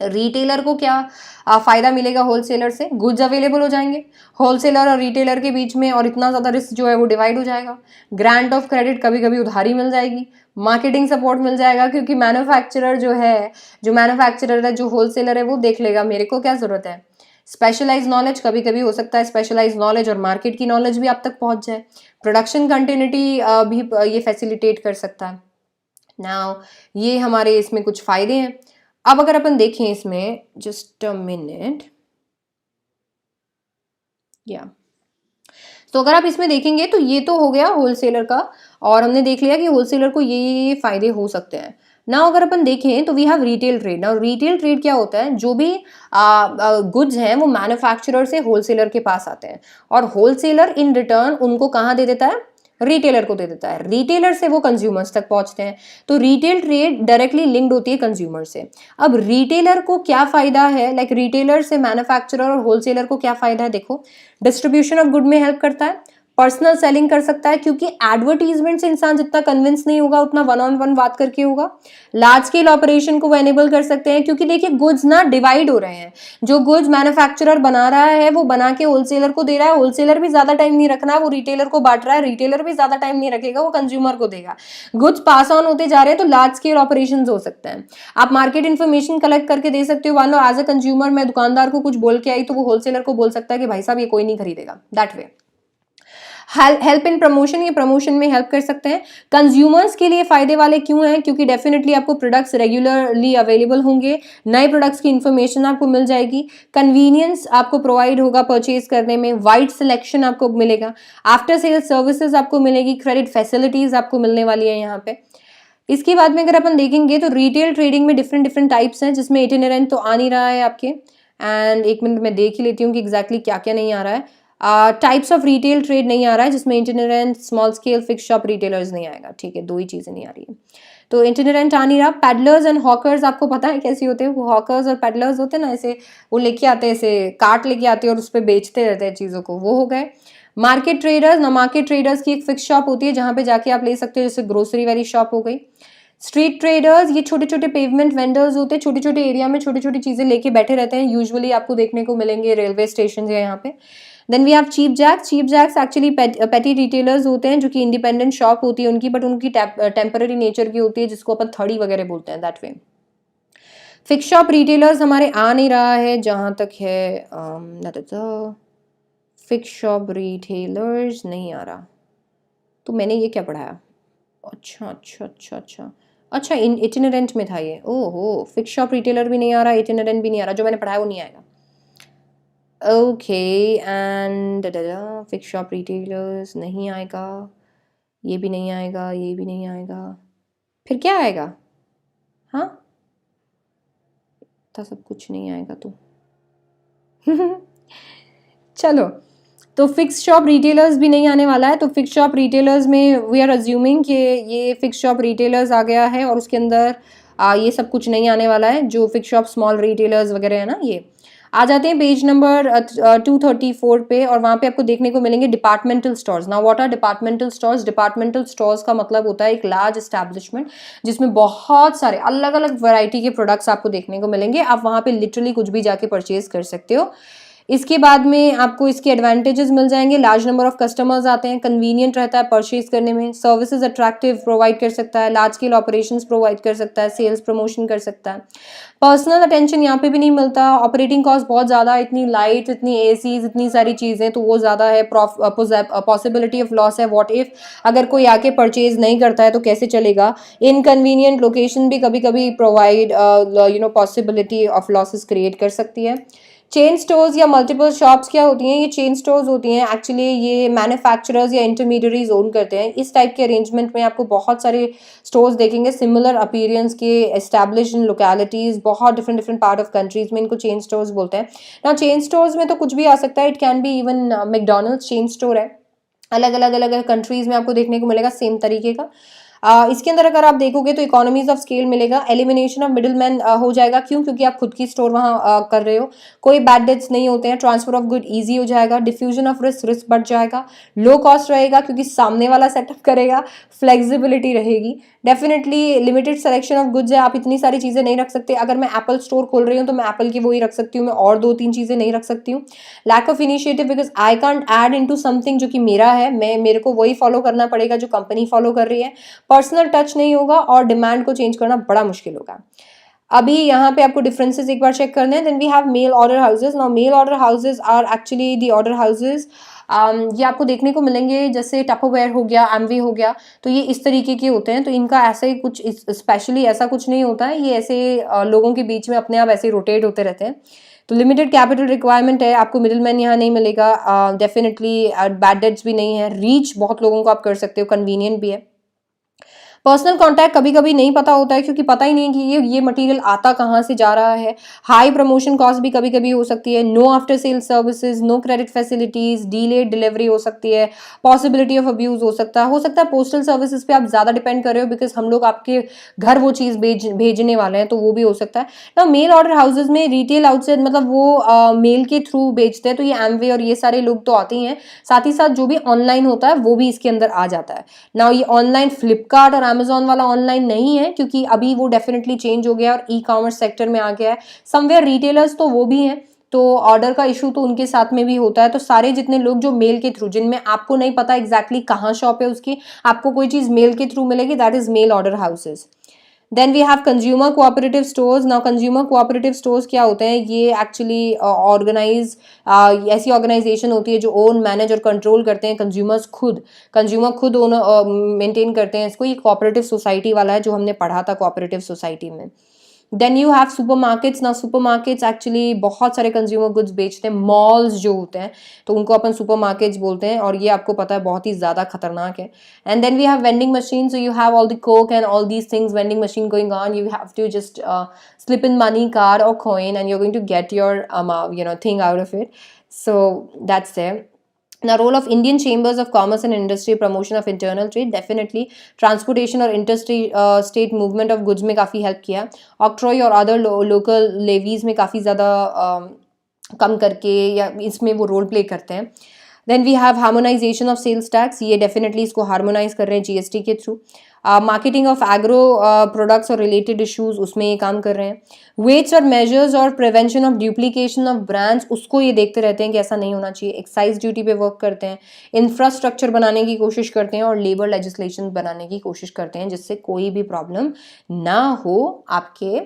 रिटेलर को क्या फ़ायदा मिलेगा होलसेलर से, गुड्स अवेलेबल हो जाएंगे होलसेलर और रिटेलर के बीच में, और इतना ज़्यादा रिस्क जो है वो डिवाइड हो जाएगा. ग्रांट ऑफ क्रेडिट, कभी कभी उधारी मिल जाएगी. मार्केटिंग सपोर्ट मिल जाएगा क्योंकि मैन्युफैक्चरर जो होलसेलर है वो देख लेगा मेरे को क्या ज़रूरत है. स्पेशलाइज नॉलेज, कभी कभी हो सकता है स्पेशलाइज नॉलेज और मार्केट की नॉलेज भी आप तक पहुंच जाए. प्रोडक्शन कंटिन्यूटी भी ये फैसिलिटेट कर सकता है. नाउ ये हमारे इसमें कुछ फ़ायदे हैं. अब अगर अपन देखें इसमें, जस्ट अ मिनट, या तो अगर आप इसमें देखेंगे तो ये तो हो गया होलसेलर का, और हमने देख लिया कि होलसेलर को ये फायदे हो सकते हैं. ना अगर अपन देखें तो वी हैव रिटेल ट्रेड. ना रिटेल ट्रेड क्या होता है, जो भी गुड्स हैं वो मैन्युफैक्चरर से होलसेलर के पास आते हैं, और होलसेलर इन रिटर्न उनको कहाँ दे देता है, रिटेलर को दे देता है. रिटेलर से वो कंज्यूमर्स तक पहुंचते हैं. तो रिटेल ट्रेड डायरेक्टली लिंक्ड होती है कंज्यूमर से. अब रिटेलर को क्या फायदा है, लाइक रिटेलर से मैन्युफैक्चरर और होलसेलर को क्या फायदा है, देखो डिस्ट्रीब्यूशन ऑफ गुड में हेल्प करता है, पर्सनल सेलिंग कर सकता है, क्योंकि एडवर्टीजमेंट से इंसान जितना कन्विंस नहीं होगा उतना वन ऑन वन बात करके होगा। लार्ज स्केल ऑपरेशन को वो एनेबल कर सकते हैं, क्योंकि देखिए गुड्स ना डिवाइड हो रहे हैं, जो गुड्स मैन्युफैक्चरर बना रहा है वो बना के होलसेलर को दे रहा है, होलसेलर भी ज्यादा टाइम नहीं रखना है, वो रिटेलर को बांट रहा है, रिटेलर भी ज्यादा टाइम नहीं रखेगा, वो कंज्यूमर को देगा, गुड्स पास ऑन होते जा रहे हैं, तो लार्ज स्केल ऑपरेशन हो सकते हैं। आप मार्केट इन्फॉर्मेशन कलेक्ट करके दे सकते हो, मान लो एज अ कंज्यूमर मैं दुकानदार को कुछ बोल के आई तो वो होलसेलर को बोल सकता है कि भाई साहब ये कोई नहीं खरीदेगा, that way. Help in promotion, ये प्रमोशन में हेल्प कर सकते हैं। कंज्यूमर्स के लिए फायदे वाले क्यों हैं, क्योंकि डेफिनेटली आपको प्रोडक्ट्स रेगुलरली अवेलेबल होंगे, नए प्रोडक्ट्स की इन्फॉर्मेशन आपको मिल जाएगी, कन्वीनियंस आपको प्रोवाइड होगा परचेज करने में, वाइड सिलेक्शन आपको मिलेगा, आफ्टर सेल सर्विसेज आपको मिलेगी, क्रेडिट फैसिलिटीज आपको मिलने वाली है यहाँ पे। इसके बाद में अगर अपन देखेंगे तो रिटेल ट्रेडिंग में डिफरेंट डिफरेंट टाइप्स हैं, जिसमें इटिनेरेंट तो आ नहीं रहा है आपके, एंड एक मिनट में देख ही लेती हूँ कि एग्जैक्टली क्या क्या नहीं आ रहा है। टाइप्स ऑफ रिटेल ट्रेड नहीं आ रहा है, जिसमें itinerant, small scale, fix shop retailers नहीं आएगा, ठीक है, दो ही चीजें नहीं आ रही है। तो इटिनेरेंट आ नहीं रहा। पैडलर्स एंड हॉकर्स आपको पता है कैसे होते हैं, वो हॉकर्स और पैडलर्स होते हैं ना, ऐसे वो लेके आते हैं, ऐसे कार्ट लेके आते हैं और उस पर बेचते रहते हैं चीज़ों को, वो हो गए। मार्केट ट्रेडर्स, ना मार्केट ट्रेडर्स की एक फिक्स शॉप होती है जहाँ पे जाके आप ले सकते हो, जैसे ग्रोसरी वाली शॉप हो गई। स्ट्रीट ट्रेडर्स, ये छोटे छोटे पेवमेंट वेंडर्स होते हैं, छोटे छोटे एरिया में छोटी छोटी चीजें लेके बैठे रहते हैं, यूजुअली आपको देखने को मिलेंगे रेलवे स्टेशन या यहाँ पे। Then we have cheap jacks. Cheap jacks actually petty retailers होते हैं, जो कि इंडिपेंडेंट शॉप होती है उनकी, बट उनकी टेम्पररी नेचर की होती है, जिसको अपन थड़ी वगैरह बोलते हैं, that way. Fix shop retailers हमारे आ नहीं रहा है जहाँ तक है, फिक्स शॉप रिटेलर्स नहीं आ रहा, तो मैंने ये क्या पढ़ाया, अच्छा अच्छा अच्छा अच्छा अच्छा, इन इटिनेरेंट में था ये, ओहो, फिक्स शॉप रिटेलर भी नहीं आ रहा, इटिनेरेंट भी नहीं आ रहा, जो मैंने पढ़ाया वो नहीं आएगा। Okay, and fix shop retailers नहीं आएगा, ये भी नहीं आएगा, ये भी नहीं आएगा, फिर क्या आएगा, हाँ था, सब कुछ नहीं आएगा तो चलो, तो फिक्स शॉप रिटेलर्स भी नहीं आने वाला है। तो फिक्स शॉप रिटेलर्स में वी आर अज्यूमिंग कि ये फिक्स शॉप रिटेलर्स आ गया है, और उसके अंदर ये सब कुछ नहीं आने वाला है, जो फिक्स शॉप स्मॉल रिटेलर्स वगैरह है ना, ये आ जाते हैं पेज नंबर 234 पे, और वहाँ पे आपको देखने को मिलेंगे departmental stores. Now what are departmental stores? Departmental stores का मतलब होता है एक लार्ज एस्टैब्लिशमेंट जिसमें बहुत सारे अलग अलग वैरायटी के प्रोडक्ट्स आपको देखने को मिलेंगे, आप वहाँ पे लिटरली कुछ भी जाके परचेज कर सकते हो। इसके बाद में आपको इसके एडवांटेजेस मिल जाएंगे, लार्ज नंबर ऑफ कस्टमर्स आते हैं, कन्वीनियंट रहता है परचेज करने में, सर्विसेज अट्रैक्टिव प्रोवाइड कर सकता है, लार्ज स्केल ऑपरेशंस प्रोवाइड कर सकता है, सेल्स प्रमोशन कर सकता है। पर्सनल अटेंशन यहाँ पे भी नहीं मिलता, ऑपरेटिंग कॉस्ट बहुत ज़्यादा, इतनी लाइट, इतनी एसीज, इतनी सारी चीज़ें, तो वो ज़्यादा है, पॉसिबिलिटी ऑफ लॉस है, व्हाट इफ अगर कोई आके परचेज नहीं करता है तो कैसे चलेगा। इनकन्वीनियंट लोकेशन भी कभी कभी provide possibility of losses create कर सकती है। चेन स्टोर्स या मल्टीपल शॉप्स क्या होती हैं? ये चेन स्टोर्स होती हैं, एक्चुअली ये मैन्युफैक्चरर्स या इंटरमीडियरीज ओन करते हैं। इस टाइप के अरेंजमेंट में आपको बहुत सारे स्टोर्स देखेंगे सिमिलर अपीयरेंस के, एस्टैब्लिश इन लोकेलिटीज, बहुत different different part of countries में, इनको चेन स्टोर्स बोलते हैं ना। चेन स्टोर्स में तो कुछ भी आ सकता है, it can be even McDonald's chain store है, अलग अलग अलग अलग कंट्रीज में आपको देखने को मिलेगा सेम तरीके का। इसके अंदर अगर आप देखोगे तो इकोनॉमीज ऑफ स्केल मिलेगा, एलिमिनेशन ऑफ मिडिल मैन हो जाएगा, क्यों? क्योंकि आप खुद की स्टोर वहाँ कर रहे हो, कोई बैड डेट्स नहीं होते हैं, ट्रांसफर ऑफ गुड इजी हो जाएगा, डिफ्यूजन ऑफ रिस्क बढ़ जाएगा, लो कॉस्ट रहेगा क्योंकि सामने वाला सेटअप करेगा, फ्लेक्सिबिलिटी रहेगी, definitely limited selection of goods है, आप इतनी सारी चीज़ें नहीं रख सकते। अगर मैं एप्पल स्टोर खोल रही हूँ तो मैं एप्पल की वही रख सकती हूँ, मैं और 2-3 चीज़ें नहीं रख सकती हूँ। Lack of initiative, because I can't add into something जो कि मेरा है, मेरे को वही फॉलो करना पड़ेगा जो कंपनी फॉलो कर रही है, पर्सनल टच नहीं होगा, और डिमांड को चेंज करना बड़ा मुश्किल होगा। अभी यहाँ पे आपको डिफरेंसेस एक बार चेक करने हैं। Then we have mail order houses. Now mail order houses are actually the order houses, ये आपको देखने को मिलेंगे, जैसे टपरवेयर हो गया, एमवी हो गया, तो ये इस तरीके के होते हैं। तो इनका ऐसा ही कुछ स्पेशली ऐसा कुछ नहीं होता है, ये ऐसे लोगों के बीच में अपने आप ऐसे रोटेट होते रहते हैं। तो लिमिटेड कैपिटल रिक्वायरमेंट है, आपको मिडिलमैन यहाँ नहीं मिलेगा, डेफिनेटली बैड डेट्स भी नहीं है, रीच बहुत लोगों को आप कर सकते हो, कन्वीनियंट भी है। पर्सनल कांटेक्ट कभी कभी नहीं पता होता है, क्योंकि पता ही नहीं कि ये मटेरियल आता कहाँ से जा रहा है। हाई प्रमोशन कॉस्ट भी कभी कभी हो सकती है। No after sale services, no credit facilities, delayed delivery हो सकती है, पॉसिबिलिटी ऑफ अब्यूज हो सकता है पोस्टल सर्विसेज पे आप ज़्यादा डिपेंड कर रहे हो, बिकॉज हम लोग आपके घर वो चीज़ भेजने वाले हैं, तो वो भी हो सकता है ना। मेल ऑर्डर हाउसेज में रिटेल आउटसेट, मतलब वो मेल के थ्रू बेचते हैं, तो ये एमवे और ये सारे लोग तो आते ही हैं। साथ ही साथ जो भी ऑनलाइन होता है वो भी इसके अंदर आ जाता है ना। ये ऑनलाइन फ्लिपकार्ट और अमेजोन वाला ऑनलाइन नहीं है, क्योंकि अभी वो डेफिनेटली चेंज हो गया और ई कॉमर्स सेक्टर में आ गया है। समवेयर रिटेलर्स तो वो भी हैं, तो ऑर्डर का इशू तो उनके साथ में भी होता है। तो सारे जितने लोग जो मेल के थ्रू, जिनमें आपको नहीं पता एग्जैक्टली कहाँ शॉप है उसकी, आपको कोई चीज़ मेल के थ्रू मिलेगी, that is mail order houses. Then we have consumer cooperative stores. Now consumer cooperative stores क्या होते हैं? ये एक्चुअली ऑर्गेनाइज ऐसी ऑर्गेनाइजेशन होती है जो ओन, मैनेज और कंट्रोल करते हैं कंज्यूमर खुद ओनर मेंटेन करते हैं इसको। ये कोऑपरेटिव सोसाइटी वाला है जो हमने पढ़ा था कोऑपरेटिव सोसाइटी में। Then you have supermarkets. ना सुपरमार्केट्स एक्चुअली बहुत सारे कंज्यूमर गुड्स बेचते हैं। मॉल्स जो होते हैं तो उनको अपन सुपरमार्केट्स बोलते हैं, और ये आपको पता है बहुत ही ज़्यादा खतरनाक है। And then we have vending machine. So you have all the coke and all these things, vending machine going on. You have to just slip in money, card or coin, and you're going to get your thing out of it. So that's there. Now, role of Indian chambers of commerce and industry, promotion of internal trade, definitely transportation और interstate state movement of goods में काफ़ी help किया। octroi और other local levies में काफ़ी ज़्यादा कम करके या इसमें वो रोल प्ले करते हैं। Then we have harmonization of sales tax. ये डेफिनेटली इसको हार्मोनाइज कर रहे हैं जीएसटी के थ्रू। मार्केटिंग ऑफ एग्रो प्रोडक्ट्स और रिलेटेड इश्यूज, उसमें ये काम कर रहे हैं। वेट्स और मेजर्स और prevention of duplication of brands, उसको ये देखते रहते हैं कि ऐसा नहीं होना चाहिए। एक्साइज ड्यूटी पे वर्क करते हैं। इंफ्रास्ट्रक्चर बनाने की कोशिश करते हैं और लेबर लेजिस्लेशन बनाने की कोशिश करते हैं, जिससे कोई भी प्रॉब्लम ना हो आपके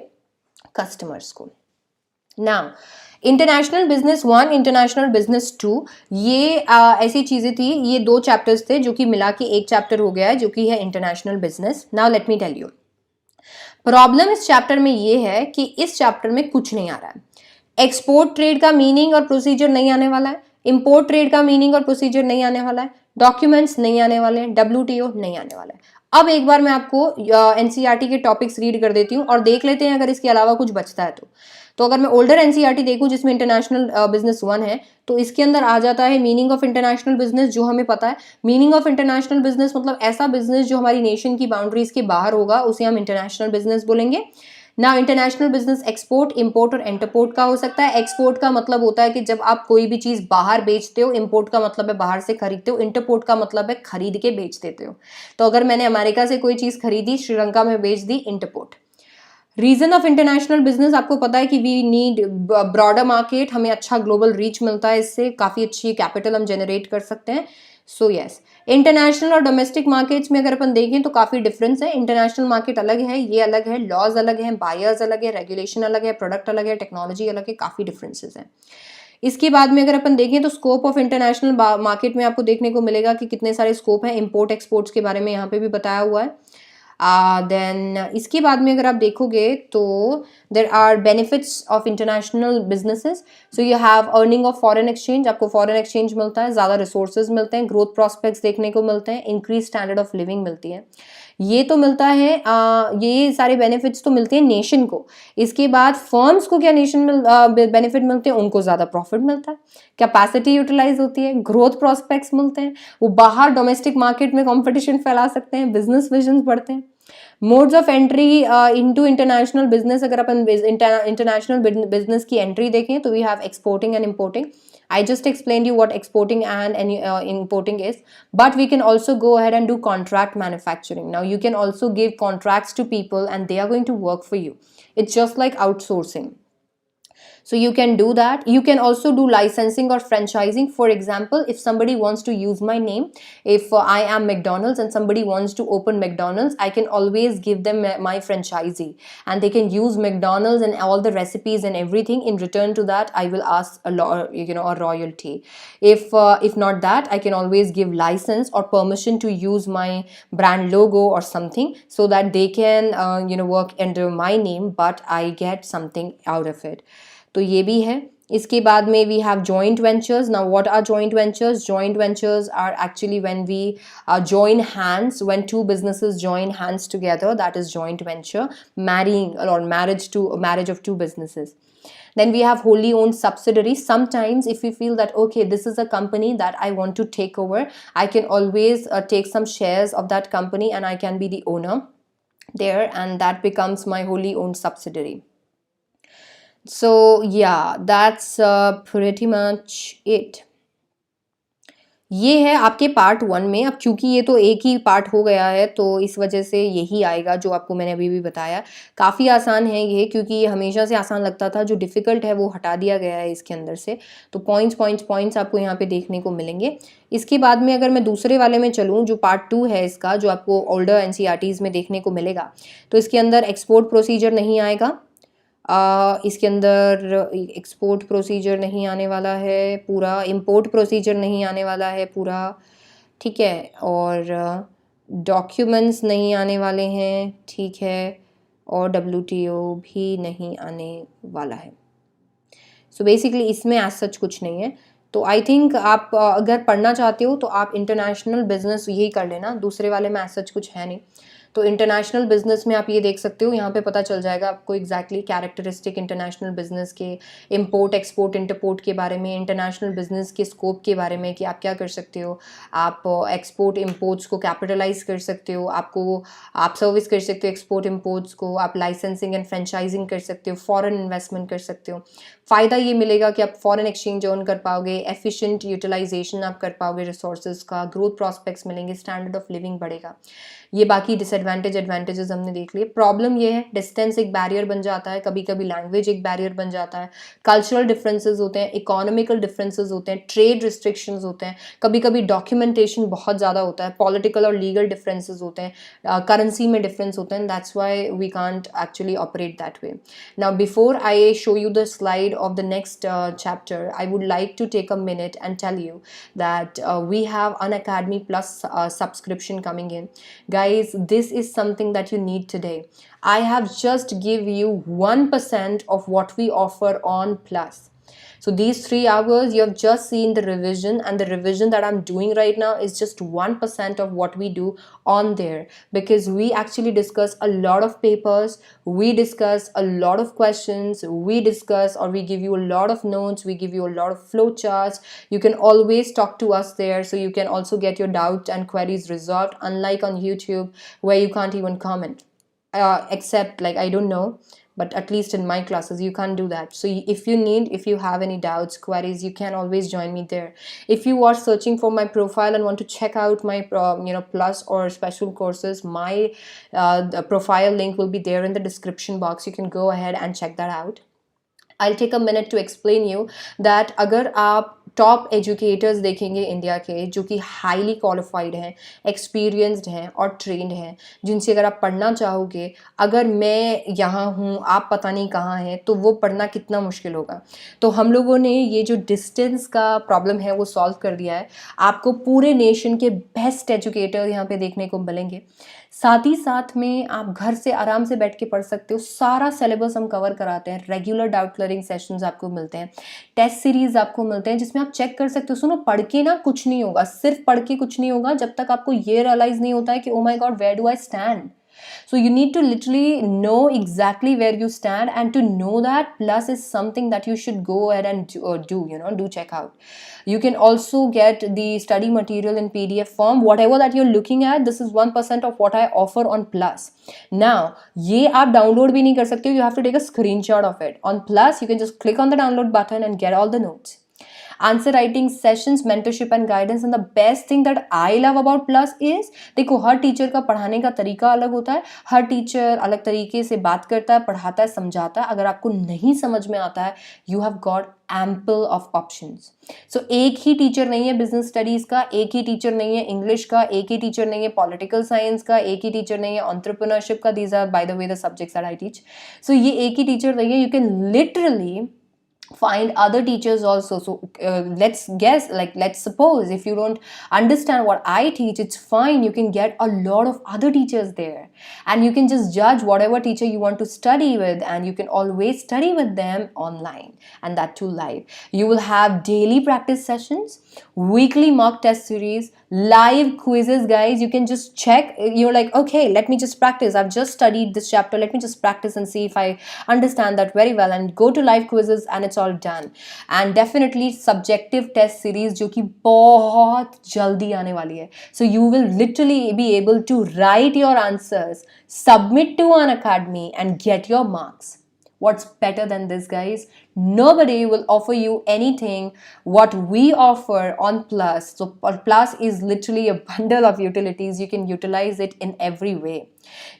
कस्टमर्स को। Now international business 1, international business 2, ये ऐसी चीज़ें थी, ये 2 चैप्टर्स थे जो कि मिला के एक चैप्टर हो गया है, जो कि है international business. Now let me tell you, problem इस चैप्टर में ये है कि इस चैप्टर में कुछ नहीं आ रहा है। एक्सपोर्ट ट्रेड का मीनिंग और प्रोसीजर नहीं आने वाला है। इंपोर्ट ट्रेड का मीनिंग और प्रोसीजर नहीं आने वाला है। डॉक्यूमेंट्स नहीं आने वाले हैं। WTO नहीं आने वाला है। अब एक बार मैं आपको एनसीईआरटी के टॉपिक्स रीड कर देती हूँ और देख लेते हैं अगर इसके अलावा कुछ बचता है तो अगर मैं ओल्डर एनसीईआरटी देखूं जिसमें इंटरनेशनल बिजनेस 1 है, तो इसके अंदर आ जाता है मीनिंग ऑफ इंटरनेशनल बिजनेस, जो हमें पता है। मीनिंग ऑफ इंटरनेशनल बिजनेस मतलब ऐसा बिजनेस जो हमारी नेशन की बाउंड्रीज के बाहर होगा, उसे हम इंटरनेशनल बिजनेस बोलेंगे। ना इंटरनेशनल बिजनेस एक्सपोर्ट, इंपोर्ट और एंटरपोर्ट का हो सकता है। एक्सपोर्ट का मतलब होता है कि जब आप कोई भी चीज बाहर बेचते हो। इंपोर्ट का मतलब है बाहर से खरीदते हो। इंटरपोर्ट का मतलब है खरीद के बेच देते हो। तो अगर मैंने अमेरिका से कोई चीज खरीदी, श्रीलंका में बेच दी, interport. Reason of international business आपको पता है कि वी नीड ब्रॉडर मार्केट, हमें अच्छा ग्लोबल रीच मिलता है, इससे काफ़ी अच्छी कैपिटल हम जनरेट कर सकते हैं। सो यस, इंटरनेशनल और डोमेस्टिक मार्केट्स में अगर अपन देखें तो काफ़ी डिफरेंस है। इंटरनेशनल मार्केट अलग है, ये अलग है, लॉज अलग है, बायर्स अलग है, रेगुलेशन अलग है, प्रोडक्ट अलग है, टेक्नोलॉजी अलग है, काफ़ी डिफरेंसेस हैं। इसके बाद में अगर अपन देखें तो स्कोप ऑफ इंटरनेशनल मार्केट में आपको देखने को मिलेगा कि कितने सारे स्कोप हैं। इंपोर्ट एक्सपोर्ट्स के बारे में यहाँ पे भी बताया हुआ है। देन इसके बाद में अगर आप देखोगे तो there are benefits of international businesses. So you have earning of foreign exchange, आपको फॉरेन एक्सचेंज मिलता है, ज़्यादा रिसोर्सेज मिलते हैं, ग्रोथ प्रॉस्पेक्ट्स देखने को मिलते हैं, इंक्रीज स्टैंडर्ड ऑफ लिविंग मिलती है। ये तो मिलता है, ये सारे बेनिफिट्स तो मिलते हैं नेशन को। इसके बाद फर्म्स को क्या नेशन बेनिफिट मिलते हैं? उनको ज़्यादा प्रॉफिट मिलता है, कैपेसिटी यूटिलाइज होती है, ग्रोथ प्रॉस्पेक्ट्स मिलते हैं, वो बाहर डोमेस्टिक मार्केट में कंपटीशन फैला सकते हैं, बिजनेस विजन बढ़ते हैं। Modes of entry into international business, अगर अपन इंटरनेशनल बिजनेस की एंट्री देखें तो we have exporting and importing. I just explained you what exporting and importing is, but we can also go ahead and do contract manufacturing. Now you can also give contracts to people and they are going to work for you. It's just like outsourcing. So you can do that. You can also do licensing or franchising. For example, if somebody wants to use my name, if I am McDonald's and somebody wants to open McDonald's, I can always give them my franchisee and they can use McDonald's and all the recipes and everything. In return to that, I will ask a royalty. If not that, I can always give license or permission to use my brand logo or something so that they can work under my name, but I get something out of it. तो ये भी है. इसके बाद में we have joint ventures. Now what are joint ventures? Joint ventures are actually when we join hands, when two businesses join hands together, that is joint venture. Marrying or marriage of two businesses. Then we have wholly owned subsidiaries. Sometimes if we feel that okay, this is a company that I want to take over, I can always take some shares of that company and I can be the owner there, and that becomes my wholly owned subsidiary. So yeah, that's pretty much it. ये है आपके part 1 में. अब क्योंकि ये तो एक ही part हो गया है तो इस वजह से यही आएगा जो आपको मैंने अभी भी बताया. काफ़ी आसान है ये, क्योंकि ये हमेशा से आसान लगता था. जो डिफ़िकल्ट है वो हटा दिया गया है इसके अंदर से. तो पॉइंट्स आपको यहाँ पे देखने को मिलेंगे. इसके बाद में अगर मैं दूसरे वाले में चलूँ, जो पार्ट 2 है इसका, जो आपको ओल्डर एनसीईआरटीज़ में देखने को मिलेगा, तो इसके अंदर एक्सपोर्ट प्रोसीजर नहीं आएगा. इसके अंदर एक्सपोर्ट प्रोसीजर नहीं आने वाला है पूरा, इंपोर्ट प्रोसीजर नहीं आने वाला है पूरा, ठीक है, और डॉक्यूमेंट्स नहीं आने वाले हैं, ठीक है, और डब्ल्यूटीओ भी नहीं आने वाला है. सो बेसिकली इसमें एज सच कुछ नहीं है. तो आई थिंक आप अगर पढ़ना चाहते हो तो आप इंटरनेशनल बिजनेस यही कर लेना, दूसरे वाले में एज सच कुछ है नहीं. तो इंटरनेशनल बिजनेस में आप ये देख सकते हो, यहाँ पे पता चल जाएगा आपको एग्जैक्टली कैरेक्टरिस्टिक इंटरनेशनल बिजनेस के, इंपोर्ट एक्सपोर्ट इंटरपोर्ट के बारे में, इंटरनेशनल बिजनेस के स्कोप के बारे में कि आप क्या कर सकते हो. आप एक्सपोर्ट इम्पोर्ट्स को कैपिटलाइज कर सकते हो, आप सर्विस कर सकते हो एक्सपोर्ट इम्पोर्ट्स को, आप लाइसेंसिंग एंड फ्रेंचाइजिंग कर सकते हो, फॉरेन इन्वेस्टमेंट कर सकते हो. फ़ायदा ये मिलेगा कि आप फॉरेन एक्सचेंज अर्न कर पाओगे, एफिशिएंट यूटिलाइजेशन आप कर पाओगे रिसोर्सेज का, ग्रोथ प्रॉस्पेक्ट्स मिलेंगे, स्टैंडर्ड ऑफ लिविंग बढ़ेगा. ये बाकी एडवांटेजेस हमने देख लिए. प्रॉब्लम ये है डिस्टेंस एक बैरियर बन जाता है, कभी कभी लैंग्वेज एक बैरियर बन जाता है, कल्चरल डिफरेंसेस होते हैं, इकोनॉमिकल डिफरेंसेस होते हैं, ट्रेड रिस्ट्रिक्शंस होते हैं, कभी कभी डॉक्यूमेंटेशन बहुत ज़्यादा होता है, पॉलिटिकल और लीगल डिफरेंसेस होते हैं, करेंसी में डिफरेंस होते हैं. That's why we can't actually operate that way. Now before I show you the slide of the next chapter, I would like to take a minute and tell you that we have Unacademy Plus subscription coming in. Guys, this is something that you need today. I have just give you 1% of what we offer on Plus. So these 3 hours, you have just seen the revision, and the revision that I'm doing right now is just 1% of what we do on there, because we actually discuss a lot of papers, we discuss a lot of questions, we discuss or we give you a lot of notes, we give you a lot of flow charts. You can always talk to us there, so you can also get your doubts and queries resolved, unlike on YouTube where you can't even comment. Except, like, I don't know, but at least in my classes you can't do that. So if you have any doubts, queries, you can always join me there. If you are searching for my profile and want to check out my plus or special courses, my the profile link will be there in the description box. You can go ahead and check that out. I'll take a minute to explain you that अगर आप top educators देखेंगे India के, जो कि highly qualified हैं, experienced हैं और trend हैं, जिनसे अगर आप पढ़ना चाहोगे, अगर मैं यहाँ हूँ आप पता नहीं कहाँ हैं, तो वो पढ़ना कितना मुश्किल होगा. तो हम लोगों ने ये जो डिस्टेंस का प्रॉब्लम है वो सॉल्व कर दिया है. आपको पूरे नेशन के बेस्ट एजुकेटर यहाँ पे देखने को मिलेंगे. साथ ही साथ में आप घर से आराम से बैठ के पढ़ सकते हो. सारा सिलेबस हम कवर कराते हैं. रेगुलर डाउट क्लियरिंग सेशंस आपको मिलते हैं, टेस्ट सीरीज आपको मिलते हैं, जिसमें आप चेक कर सकते हो. सुनो, पढ़ के ना कुछ नहीं होगा, सिर्फ पढ़ के कुछ नहीं होगा जब तक आपको ये रियलाइज नहीं होता है कि oh my God, where do I stand. So you need to literally know exactly where you stand, and to know that Plus is something that you should go ahead and do check out. You can also get the study material in PDF form. Whatever that you're looking at, this is 1% of what I offer on Plus. Now, ये आप download भी नहीं कर सकते हो. You have to take a screenshot of it. On Plus, you can just click on the download button and get all the notes. Answer writing sessions, mentorship and guidance. And the best thing that I love about plus is, देखो, हर teacher का पढ़ाने का तरीका अलग होता है. हर teacher अलग तरीके से बात करता है, पढ़ाता है, समझाता है. अगर आपको नहीं समझ में आता है, you have got ample of options. So एक ही टीचर नहीं है बिजनेस स्टडीज का, एक ही टीचर नहीं है इंग्लिश का, एक ही टीचर नहीं है पॉलिटिकल साइंस का, एक ही टीचर नहीं है एंटरप्रेन्योरशिप का. These are by the way the subjects that I teach. So ये एक ही टीचर नहीं है. You can literally find other teachers also. So let's guess, like let's suppose if you don't understand what I teach, it's fine, you can get a lot of other teachers there, and you can just judge whatever teacher you want to study with, and you can always study with them online, and that too live. You will have daily practice sessions, weekly mock test series, live quizzes. Guys, you can just check, you're like, okay, let me just practice, I've just studied this chapter, let me just practice and see if I understand that very well, and go to live quizzes and it's all done. And definitely subjective test series जो कि बहुत जल्दी आने वाली है, so you will literally be able to write your answers, submit to Unacademy and get your marks. What's better than this, guys? Nobody will offer you anything what we offer on Plus. So Plus is literally a bundle of utilities. You can utilize it in every way.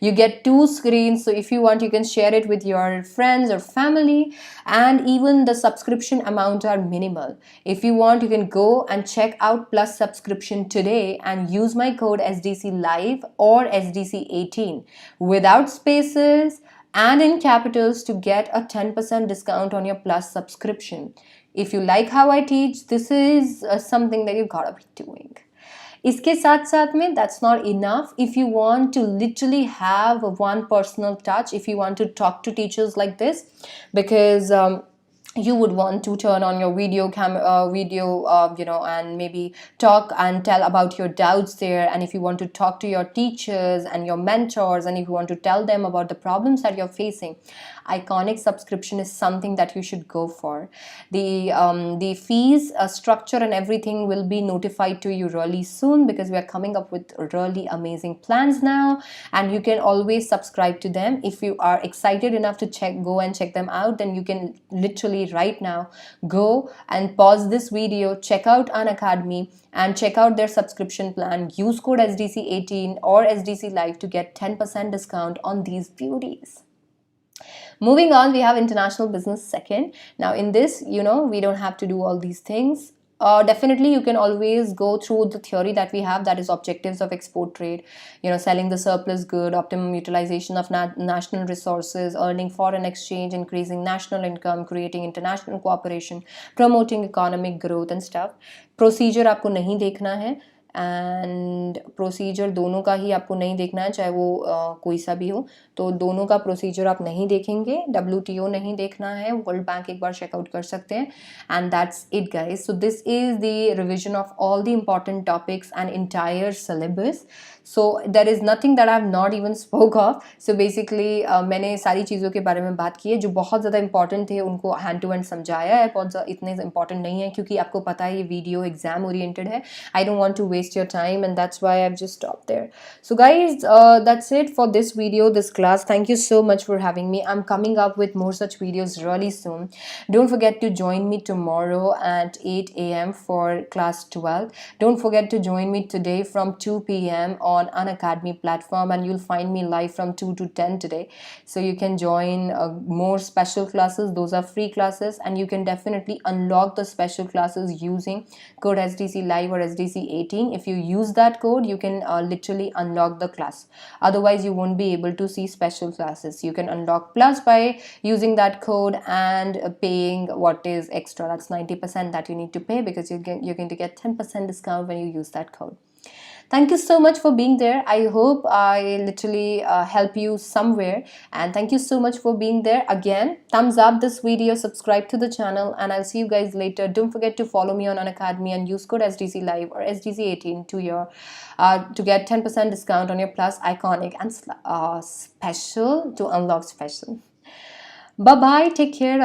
You get 2 screens, so if you want, you can share it with your friends or family, and even the subscription amount are minimal. If you want, you can go and check out Plus subscription today and use my code SDC Live or SDC 18 without spaces and in capitals to get a 10% discount on your Plus subscription. If you like how I teach, this is something that you gotta be doing. इसके साथ साथ में that's not enough. If you want to literally have one personal touch, if you want to talk to teachers like this, because you would want to turn on your video and maybe talk and tell about your doubts there, and if you want to talk to your teachers and your mentors, and if you want to tell them about the problems that you're facing, Iconic subscription is something that you should go for. The fees structure and everything will be notified to you really soon, because we are coming up with really amazing plans now, and you can always subscribe to them. If you are excited enough to go and check them out, then you can literally right now go and pause this video, check out Unacademy and check out their subscription plan. Use code SDC 18 or SDC Live to get 10% discount on these beauties. Moving on, we have international business second. Now in this, we don't have to do all these things. Definitely you can always go through the theory that we have, that is objectives of export trade, selling the surplus good, optimum utilization of national resources, earning foreign exchange, increasing national income, creating international cooperation, promoting economic growth and stuff. Procedure आपको नहीं देखना है, and procedure दोनों का ही आपको नहीं देखना है, चाहे वो कोई सा भी हो, तो दोनों का प्रोसीजर आप नहीं देखेंगे. WTO नहीं देखना है, वर्ल्ड बैंक एक बार चेकआउट कर सकते हैं, and that's it guys. So this is the revision of all the important topics and entire syllabus. So there is nothing that I have not even spoke of. So basically मैंने सारी चीज़ों के बारे में बात की है जो बहुत ज़्यादा इंपॉर्टेंट थे, उनको हैंड टू हैंड समझाया है. बहुत इतने इंपॉर्टेंट नहीं है क्योंकि आपको पता है ये वीडियो एग्जाम ओरिएंटेड है. I don't want to waste your time, and that's why I've just stopped there. So guys, that's it for this video, this class. Thank you so much for having me. I'm coming up with more such videos really soon. Don't forget to join me tomorrow at 8 a.m. for class 12. Don't forget to join me today from 2 p.m. on Unacademy platform, and you'll find me live from 2 to 10 today. So you can join more special classes. Those are free classes, and you can definitely unlock the special classes using code SDC Live or SDC 18. If you use that code, you can literally unlock the class. Otherwise you won't be able to see special classes. You can unlock Plus by using that code and paying what is extra. That's 90% that you need to pay, because you're going to get 10% discount when you use that code. Thank you so much for being there. I hope I literally help you somewhere, and thank you so much for being there. Again, thumbs up this video, subscribe to the channel, and I'll see you guys later. Don't forget to follow me on Unacademy and use code SDC Live or SDC 18 to get 10% discount on your Plus, Iconic and special to unlock special. Bye bye, take care.